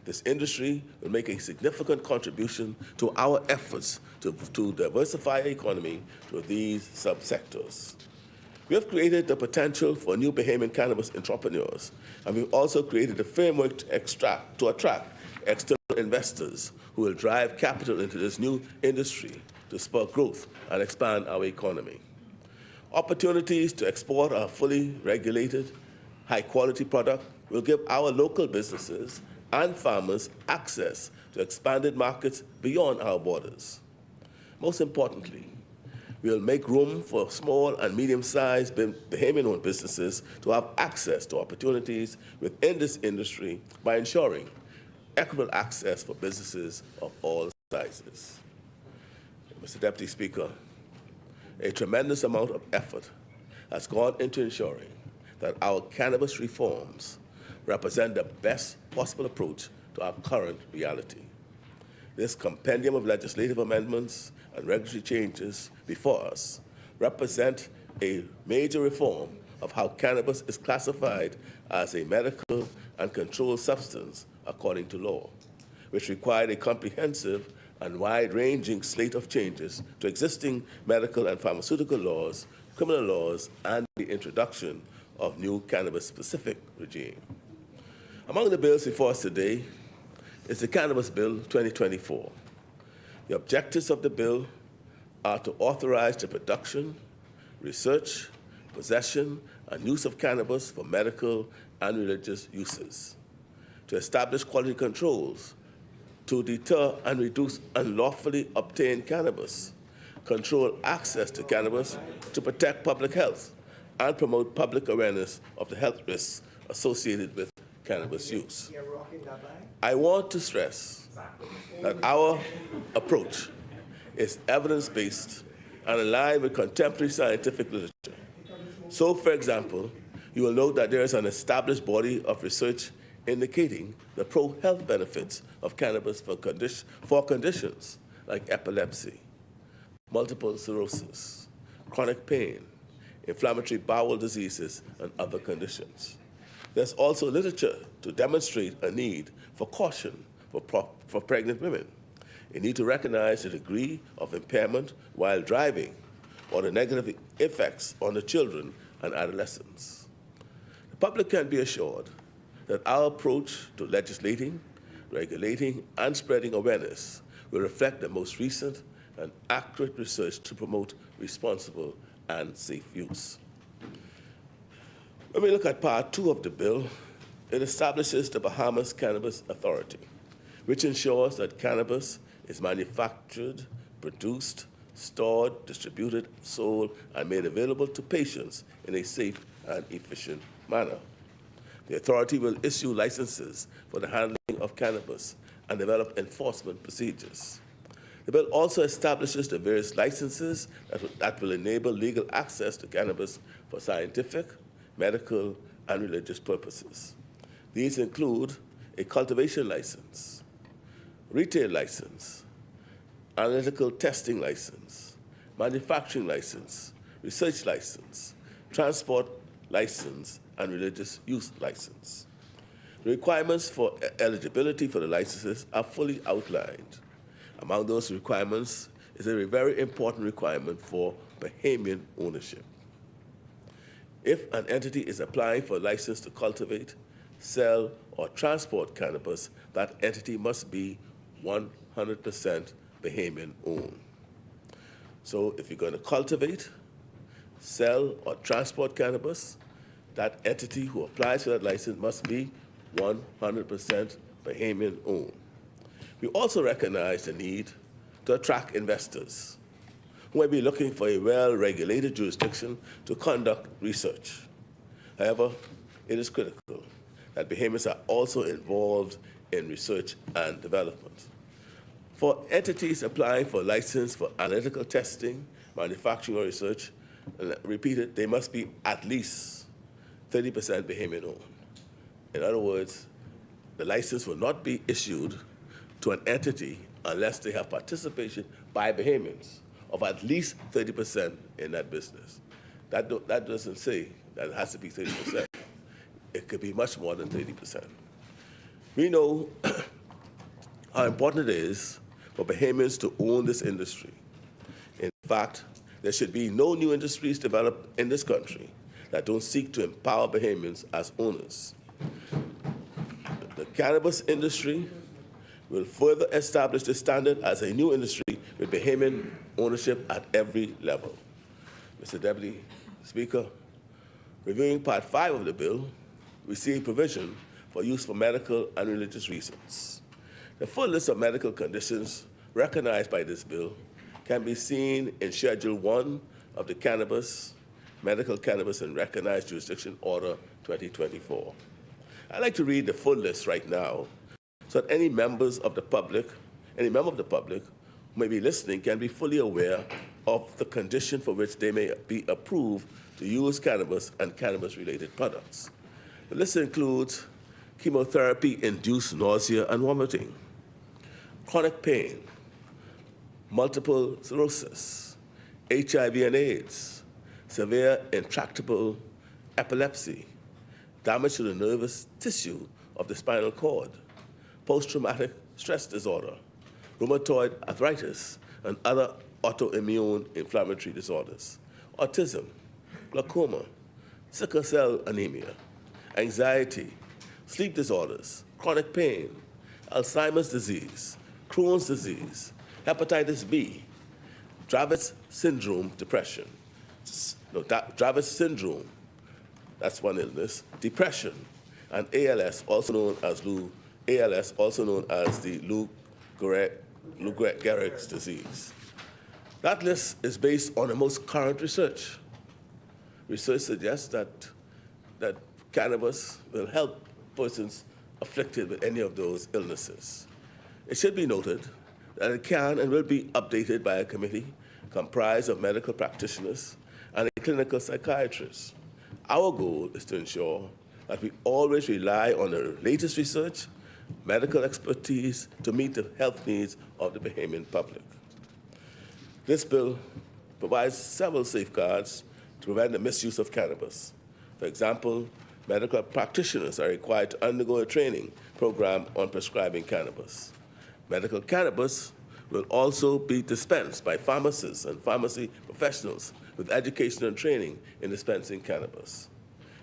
This industry will make a significant contribution to our efforts to diversify our economy through these subsectors. We have created the potential for new Bahamian cannabis entrepreneurs, and we've also created a framework to attract external investors who will drive capital into this new industry to spur growth and expand our economy. Opportunities to export a fully regulated, high-quality product will give our local businesses and farmers access to expanded markets beyond our borders. Most importantly, we will make room for small and medium-sized Bahamian-owned businesses to have access to opportunities within this industry by ensuring equitable access for businesses of all sizes. Mr. Deputy Speaker, a tremendous amount of effort has gone into ensuring that our cannabis reforms represent the best possible approach to our current reality. This compendium of legislative amendments and regulatory changes before us represent a major reform of how cannabis is classified as a medical and controlled substance according to law, which required a comprehensive and wide-ranging slate of changes to existing medical and pharmaceutical laws, criminal laws, and the introduction of new cannabis-specific regime. Among the bills before us today is the Cannabis Bill 2024. The objectives of the bill are to authorize the production, research, possession, and use of cannabis for medical and religious uses, to establish quality controls, to deter and reduce unlawfully obtained cannabis, control access to cannabis, to protect public health, and promote public awareness of the health risks associated with cannabis use. I want to stress that our approach is evidence-based and aligned with contemporary scientific literature. So, for example, you will note that there is an established body of research indicating the pro-health benefits of cannabis for conditions like epilepsy, multiple sclerosis, chronic pain, inflammatory bowel diseases, and other conditions. There's also literature to demonstrate a need for caution for pregnant women, a need to recognize the degree of impairment while driving or the negative effects on the children and adolescents. The public can be assured that our approach to legislating, regulating, and spreading awareness will reflect the most recent and accurate research to promote responsible and safe use. When we look at Part 2 of the bill, it establishes the Bahamas Cannabis Authority, which ensures that cannabis is manufactured, produced, stored, distributed, sold, and made available to patients in a safe and efficient manner. The authority will issue licenses for the handling of cannabis and develop enforcement procedures. The bill also establishes the various licenses that will enable legal access to cannabis for scientific, medical, and religious purposes. These include a cultivation license, retail license, analytical testing license, manufacturing license, research license, transport license, and religious use license. The requirements for eligibility for the licenses are fully outlined. Among those requirements is a very important requirement for Bahamian ownership. If an entity is applying for a license to cultivate, sell, or transport cannabis, that entity must be 100% Bahamian owned. So if you're going to cultivate, sell, or transport cannabis, that entity who applies for that license must be 100% Bahamian owned. We also recognize the need to attract investors who may be looking for a well-regulated jurisdiction to conduct research. However, it is critical that Bahamians are also involved in research and development. For entities applying for license for analytical testing, manufacturing, or research, repeated, they must be at least 30% Bahamian owned. In other words, the license will not be issued to an entity unless they have participation by Bahamians of at least 30% in that business. That doesn't say that it has to be 30%. It could be much more than 30%. We know how important it is for Bahamians to own this industry. In fact, there should be no new industries developed in this country that don't seek to empower Bahamians as owners. The cannabis industry will further establish the standard as a new industry with Bahamian ownership at every level. Mr. Deputy Speaker, reviewing Part 5 of the bill, we see a provision for use for medical and religious reasons. The full list of medical conditions recognized by this bill can be seen in Schedule 1 of the Medical Cannabis and Recognized Jurisdiction Order 2024. I'd like to read the full list right now so that any member of the public who may be listening can be fully aware of the condition for which they may be approved to use cannabis and cannabis-related products. The list includes chemotherapy-induced nausea and vomiting, chronic pain, multiple sclerosis, HIV and AIDS, severe intractable epilepsy, damage to the nervous tissue of the spinal cord, post-traumatic stress disorder, rheumatoid arthritis, and other autoimmune inflammatory disorders, autism, glaucoma, sickle cell anemia, anxiety, sleep disorders, chronic pain, Alzheimer's disease, Crohn's disease, hepatitis B, Dravet's syndrome, depression. Dravet's syndrome, that's one illness, depression, and ALS, also known as the Lou Gehrig's disease. That list is based on the most current research. Research suggests that cannabis will help persons afflicted with any of those illnesses. It should be noted that it can and will be updated by a committee comprised of medical practitioners and a clinical psychiatrist. Our goal is to ensure that we always rely on the latest research, medical expertise to meet the health needs of the Bahamian public. This bill provides several safeguards to prevent the misuse of cannabis. For example, medical practitioners are required to undergo a training program on prescribing cannabis. Medical cannabis will also be dispensed by pharmacists and pharmacy professionals with education and training in dispensing cannabis.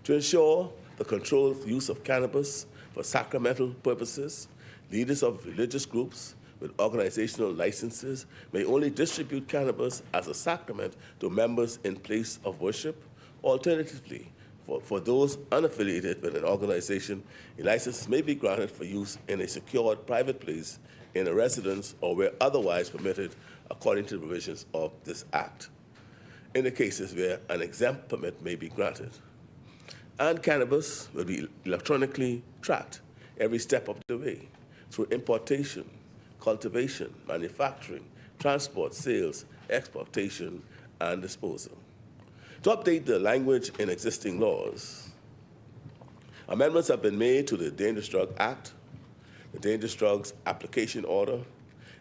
To ensure the controlled use of cannabis for sacramental purposes, leaders of religious groups with organizational licenses may only distribute cannabis as a sacrament to members in place of worship. Alternatively, for those unaffiliated with an organization, a license may be granted for use in a secured private place, in a residence, or where otherwise permitted according to the provisions of this Act, in the cases where an exempt permit may be granted. And cannabis will be electronically tracked every step of the way through importation, cultivation, manufacturing, transport, sales, exportation, and disposal. To update the language in existing laws, amendments have been made to the Dangerous Drug Act, the Dangerous Drugs Application Order,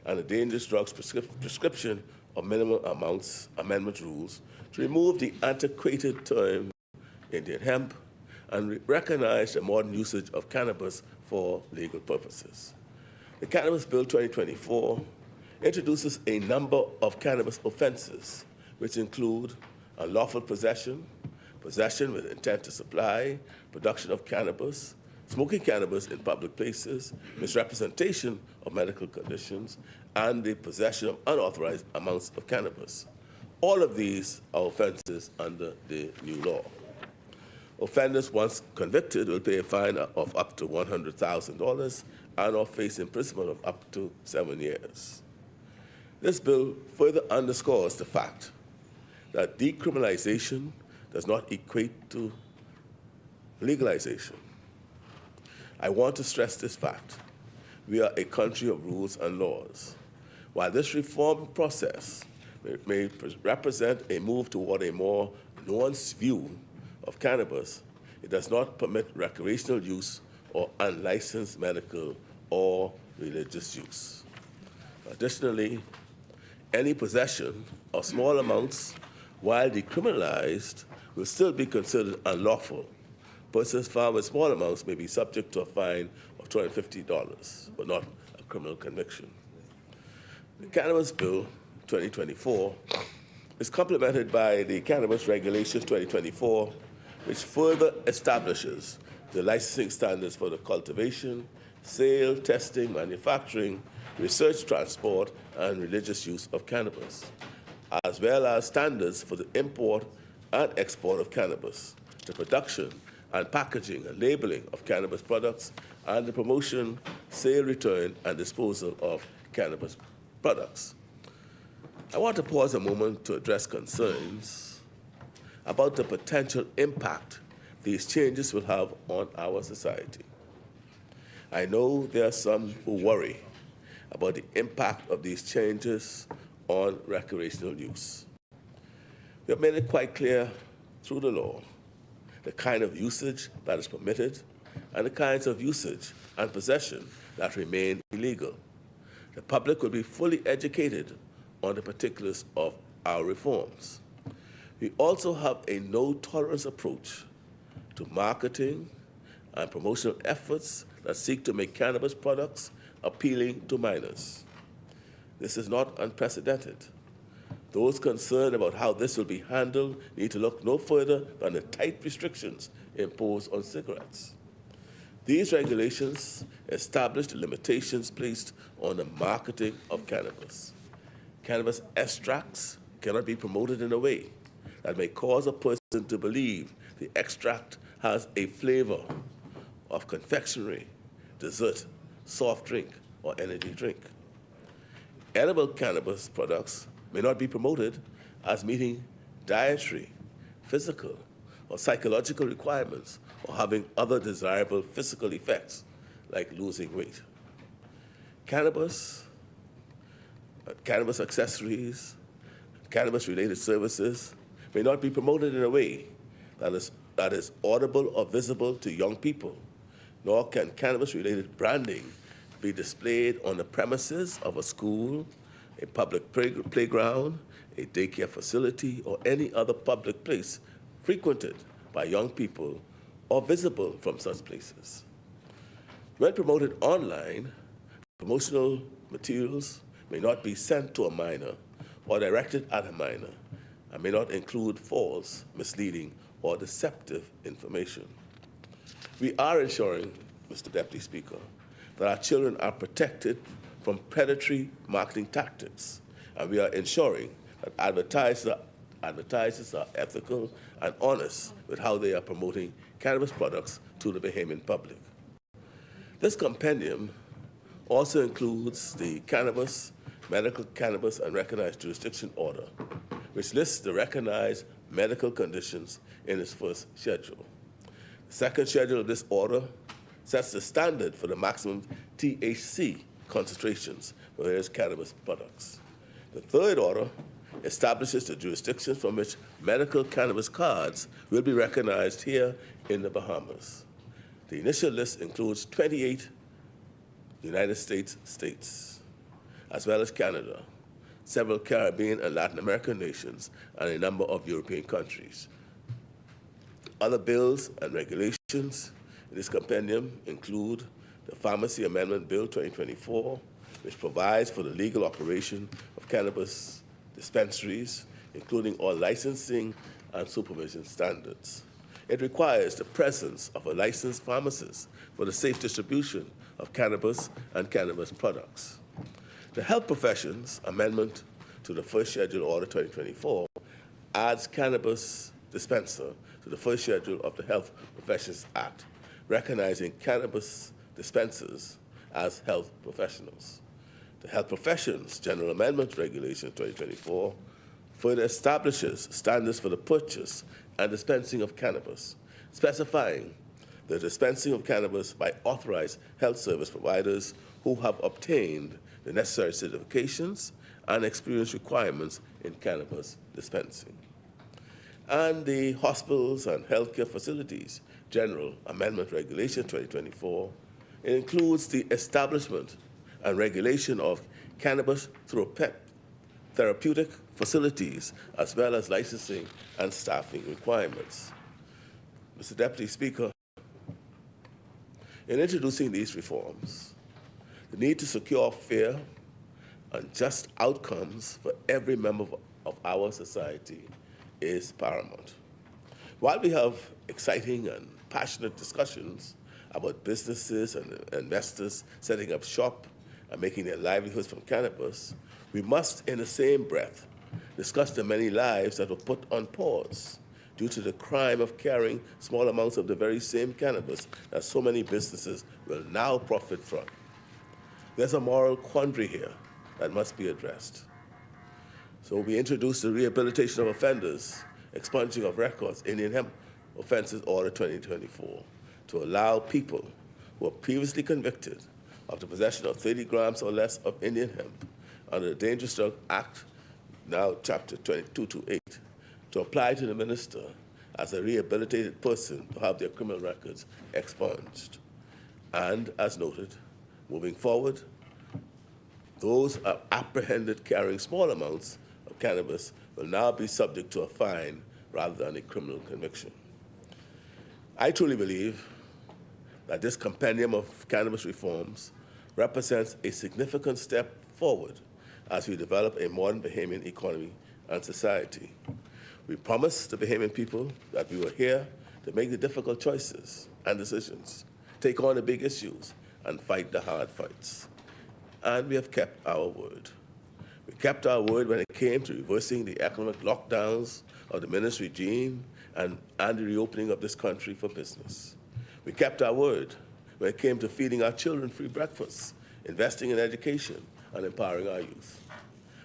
and the Dangerous Drugs Prescription of Minimum Amounts Amendment Rules to remove the antiquated term Indian hemp and recognize the modern usage of cannabis for legal purposes. The Cannabis Bill 2024 introduces a number of cannabis offenses, which include unlawful possession, possession with intent to supply, production of cannabis, smoking cannabis in public places, misrepresentation of medical conditions, and the possession of unauthorized amounts of cannabis. All of these are offenses under the new law. Offenders, once convicted, will pay a fine of up to $100,000 and or face imprisonment of up to 7 years. This bill further underscores the fact that decriminalization does not equate to legalization. I want to stress this fact. We are a country of rules and laws. While this reform process may represent a move toward a more nuanced view of cannabis, it does not permit recreational use or unlicensed medical or religious use. Additionally, any possession of small amounts, while decriminalized, will still be considered unlawful. Persons found with small amounts may be subject to a fine of $250, but not a criminal conviction. The Cannabis Bill 2024 is complemented by the Cannabis Regulations 2024, which further establishes the licensing standards for the cultivation, sale, testing, manufacturing, research, transport, and religious use of cannabis. as well as standards for the import and export of cannabis, the production and packaging and labeling of cannabis products, and the promotion, sale, return, and disposal of cannabis products. I want to pause a moment to address concerns about the potential impact these changes will have on our society. I know there are some who worry about the impact of these changes on recreational use. We have made it quite clear through the law the kind of usage that is permitted and the kinds of usage and possession that remain illegal. The public will be fully educated on the particulars of our reforms. We also have a no-tolerance approach to marketing and promotional efforts that seek to make cannabis products appealing to minors. This is not unprecedented. Those concerned about how this will be handled need to look no further than the tight restrictions imposed on cigarettes. These regulations establish the limitations placed on the marketing of cannabis. Cannabis extracts cannot be promoted in a way that may cause a person to believe the extract has a flavor of confectionery, dessert, soft drink, or energy drink. Edible cannabis products may not be promoted as meeting dietary, physical, or psychological requirements or having other desirable physical effects like losing weight. Cannabis accessories, cannabis-related services may not be promoted in a way that is audible or visible to young people, nor can cannabis-related branding be displayed on the premises of a school, a public playground, a daycare facility, or any other public place frequented by young people or visible from such places. When promoted online, promotional materials may not be sent to a minor or directed at a minor and may not include false, misleading, or deceptive information. We are ensuring, Mr. Deputy Speaker, that our children are protected from predatory marketing tactics, and we are ensuring that advertisers are ethical and honest with how they are promoting cannabis products to the Bahamian public. This compendium also includes the cannabis, medical cannabis, and recognized jurisdiction order, which lists the recognized medical conditions in its first schedule. The second schedule of this order sets the standard for the maximum THC concentrations for various cannabis products. The third order establishes the jurisdictions from which medical cannabis cards will be recognized here in the Bahamas. The initial list includes 28 United States states, as well as Canada, several Caribbean and Latin American nations, and a number of European countries. Other bills and regulations in this compendium include the Pharmacy Amendment Bill 2024, which provides for the legal operation of cannabis dispensaries, including all licensing and supervision standards. It requires the presence of a licensed pharmacist for the safe distribution of cannabis and cannabis products. The Health Professions Amendment to the First Schedule Order 2024 adds cannabis dispenser to the first schedule of the Health Professions Act, recognizing cannabis dispensers as health professionals. The Health Professions General Amendment Regulation 2024 further establishes standards for the purchase and dispensing of cannabis, specifying the dispensing of cannabis by authorized health service providers who have obtained the necessary certifications and experience requirements in cannabis dispensing. And the Hospitals and Healthcare Facilities General Amendment Regulation 2024, it includes the establishment and regulation of cannabis therapeutic facilities, as well as licensing and staffing requirements. Mr. Deputy Speaker, in introducing these reforms, the need to secure fair and just outcomes for every member of our society is paramount. While we have exciting and passionate discussions about businesses and investors setting up shop and making their livelihoods from cannabis, we must, in the same breath, discuss the many lives that were put on pause due to the crime of carrying small amounts of the very same cannabis that so many businesses will now profit from. There's a moral quandary here that must be addressed. So we introduced the Rehabilitation of Offenders, Expunging of Records, Indian Hemp Offenses Order 2024, to allow people who were previously convicted of the possession of 30 grams or less of Indian hemp under the Dangerous Drug Act, now Chapter 2228, to apply to the minister as a rehabilitated person to have their criminal records expunged. And as noted, moving forward, those are apprehended carrying small amounts of cannabis will now be subject to a fine rather than a criminal conviction. I truly believe that this compendium of cannabis reforms represents a significant step forward as we develop a modern Bahamian economy and society. We promised the Bahamian people that we were here to make the difficult choices and decisions, take on the big issues, and fight the hard fights. And we have kept our word. We kept our word when it came to reversing the economic lockdowns of the menace regime and the reopening of this country for business. We kept our word when it came to feeding our children free breakfast, investing in education, and empowering our youth.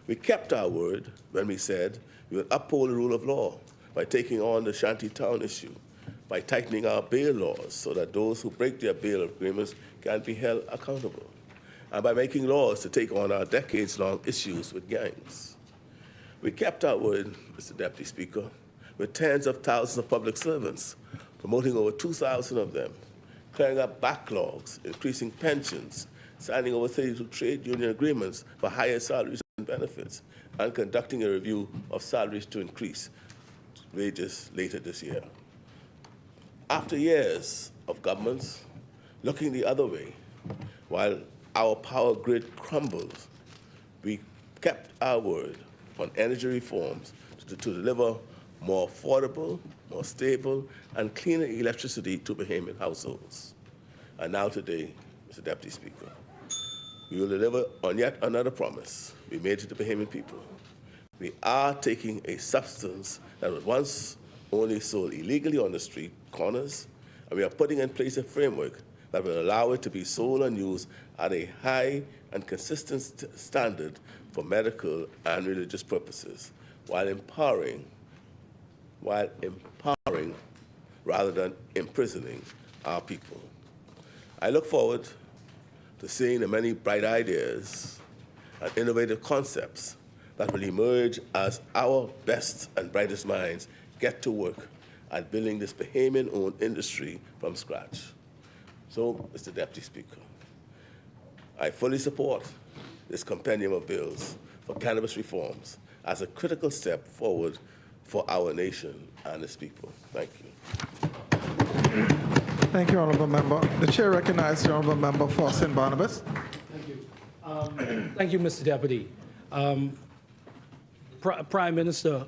We kept our word when we said we would uphold the rule of law by taking on the shantytown issue, by tightening our bail laws so that those who break their bail agreements can be held accountable, and by making laws to take on our decades-long issues with gangs. We kept our word, Mr. Deputy Speaker, with tens of thousands of public servants, promoting over 2,000 of them, clearing up backlogs, increasing pensions, signing over 32 trade union agreements for higher salaries and benefits, and conducting a review of salaries to increase wages later this year. After years of governments looking the other way, while our power grid crumbles, we kept our word on energy reforms to deliver more affordable, more stable, and cleaner electricity to Bahamian households. And now today, Mr. Deputy Speaker, we will deliver on yet another promise we made to the Bahamian people. We are taking a substance that was once only sold illegally on the street corners, and we are putting in place a framework that will allow it to be sold and used at a high and consistent standard for medical and religious purposes, while empowering rather than imprisoning our people. I look forward to seeing the many bright ideas and innovative concepts that will emerge as our best and brightest minds get to work at building this Bahamian-owned industry from scratch. So, Mr. Deputy Speaker, I fully support this compendium of bills for cannabis reforms as a critical step forward for our nation and its people. Thank you. Thank you, Honourable Member. The Chair recognizes the Honourable Member for St. Barnabas. Thank you. Thank you, Mr. Deputy. Prime Minister,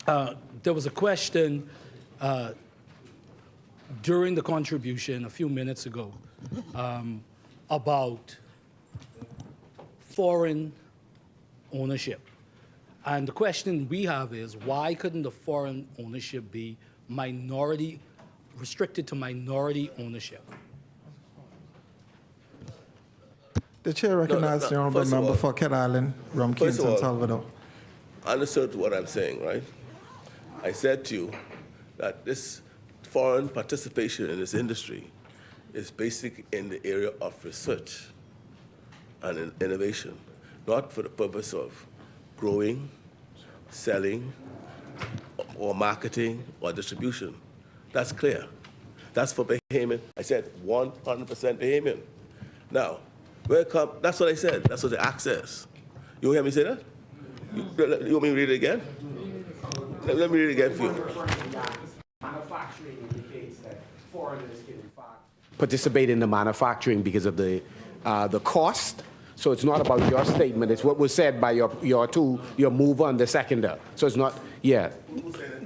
there was a question during the contribution a few minutes ago about foreign ownership. And the question we have is, why couldn't the foreign ownership be minority, restricted to minority ownership? The Chair recognizes the Honourable Member for Cat Island, Rum King, San Salvador. Understood what I'm saying, right? I said to you that this foreign participation in this industry is basic in the area of research and innovation, not for the purpose of growing, selling, or marketing, or distribution. That's clear. That's for Bahamian. I said 100% Bahamian. Now, that's what I said. That's what the act says. You hear me say that? You want me to read it again? Let me read it again for you. Manufacturing indicates that foreigners can, in fact, participate in the manufacturing because of the cost. So it's not about your statement. It's what was said by your mover and the seconder. So it's not, yeah.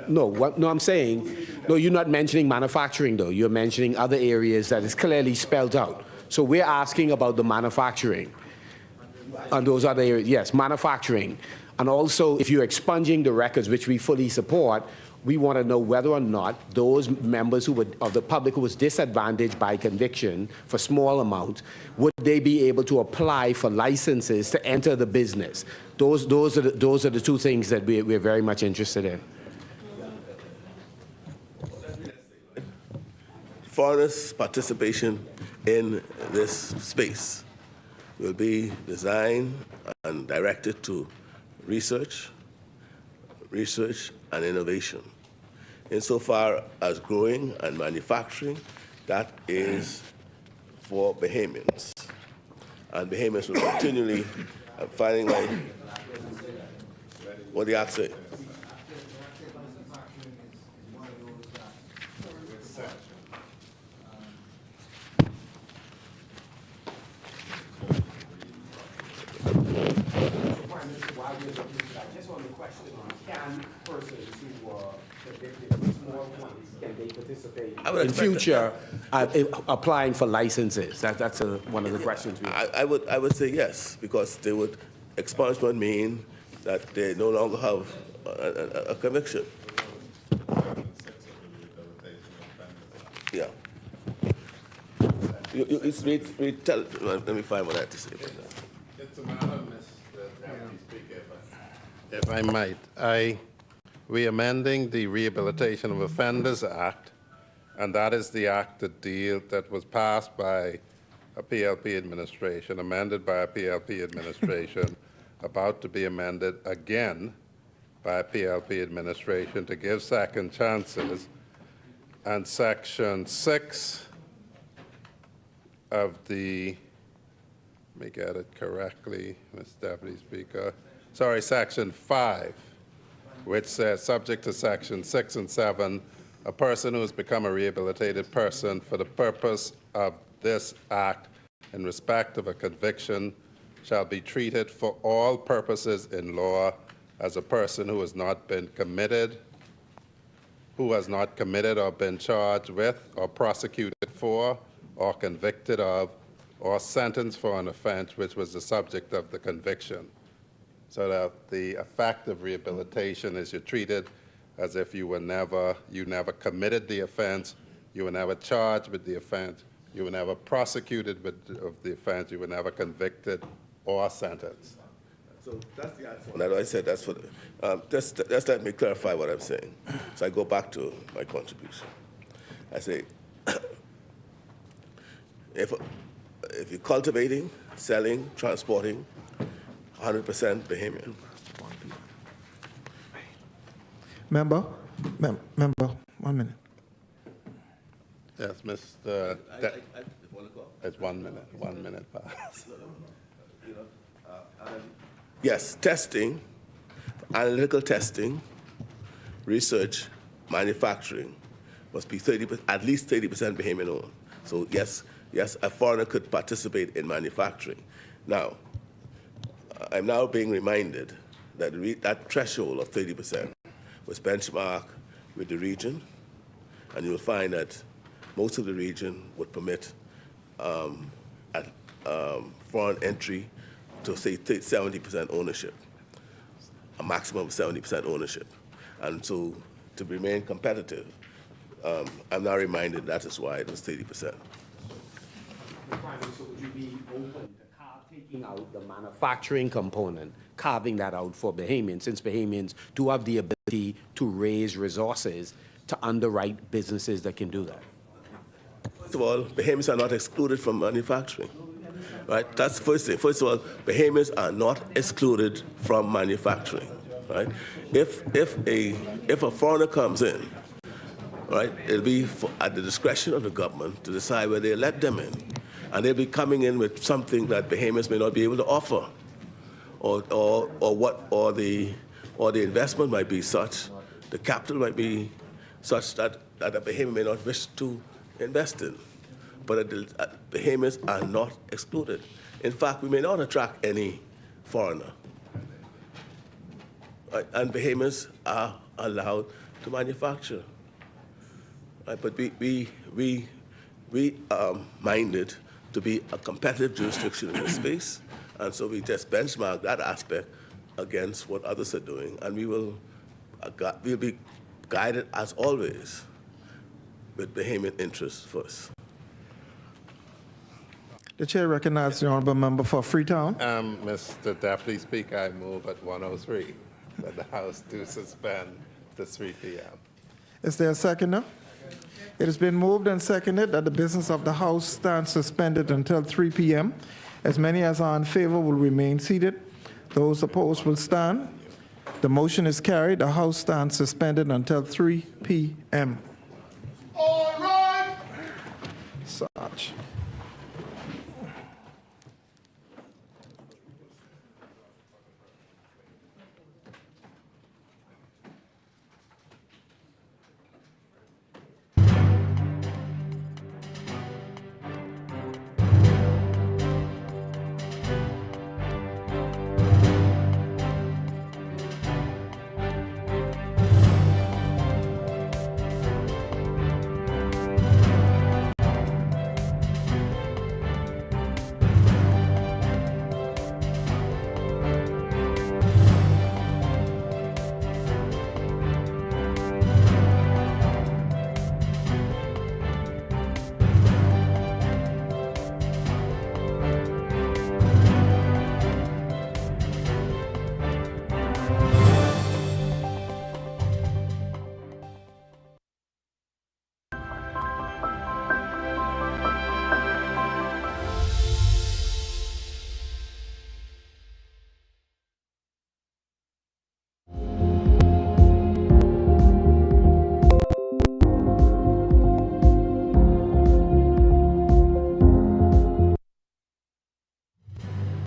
No, I'm saying, no, you're not mentioning manufacturing, though. You're mentioning other areas that is clearly spelled out. So we're asking about the manufacturing. And those other areas, yes, manufacturing. And also, if you're expunging the records, which we fully support, we want to know whether or not those members of the public who was disadvantaged by conviction for small amounts, would they be able to apply for licenses to enter the business? Those are the two things that we're very much interested in. Foreigners' participation in this space will be designed and directed to research and innovation. Insofar as growing and manufacturing, that is for Bahamians. And Bahamians will continually, I'm finding my, what do you have to say? Just on the question on can persons who are convicted of small ones, can they participate in future applying for licenses? That's one of the questions we have. I would say yes, because they would, expungement mean that they no longer have a conviction. Yeah. Let me find what I have to say about that. It's a matter, Mr. Deputy Speaker, if I might. We're amending the Rehabilitation of Offenders Act, and that is the act that was passed by a PLP administration, amended by a PLP administration, about to be amended again by a PLP administration to give second chances. And Section 6 of the, let me get it correctly, Mr. Deputy Speaker. Sorry, Section 5, which says, subject to Section 6 and 7, a person who has become a rehabilitated person for the purpose of this act in respect of a conviction shall be treated for all purposes in law as a person who has not been committed, or been charged with, or prosecuted for, or convicted of, or sentenced for an offense which was the subject of the conviction. So that the effect of rehabilitation is you're treated as if you never committed the offense, you were never charged with the offense, you were never prosecuted of the offense, you were never convicted or sentenced. So that's the answer. That's what I said. That's for just let me clarify what I'm saying. So I go back to my contribution. I say, if you're cultivating, selling, transporting, 100% Bahamian. Member, 1 minute. Yes, Mr. It's 1 minute. 1 minute pass. Yes, testing, analytical testing, research, manufacturing must be at least 30% Bahamian owned. So yes, a foreigner could participate in manufacturing. Now, I'm now being reminded that that threshold of 30% was benchmarked with the region, and you'll find that most of the region would permit foreign entry to say 70% ownership, a maximum of 70% ownership. And so to remain competitive, I'm now reminded that is why it was 30%. So would you be open to taking out the manufacturing component, carving that out for Bahamians, since Bahamians do have the ability to raise resources to underwrite businesses that can do that? First of all, Bahamians are not excluded from manufacturing. Right? That's the first thing. First of all, Bahamians are not excluded from manufacturing. Right? If a foreigner comes in, right, it'll be at the discretion of the government to decide whether they let them in, and they'll be coming in with something that Bahamians may not be able to offer, or the investment might be such, the capital might be such that a Bahamian may not wish to invest in. But Bahamians are not excluded. In fact, we may not attract any foreigner. And Bahamians are allowed to manufacture. But we are minded to be a competitive jurisdiction in this space, and so we just benchmark that aspect against what others are doing, and we'll be guided, as always, with Bahamian interests first. The chair recognizes the honorable member for Freetown. Mr. Deputy Speaker, I move at 1:03 that the House do suspend to 3 p.m. Is there a seconder? It has been moved and seconded that the business of the House stand suspended until 3 p.m. As many as are in favor will remain seated. Those opposed will stand. The motion is carried. The House stands suspended until 3 p.m. All right. Sarge.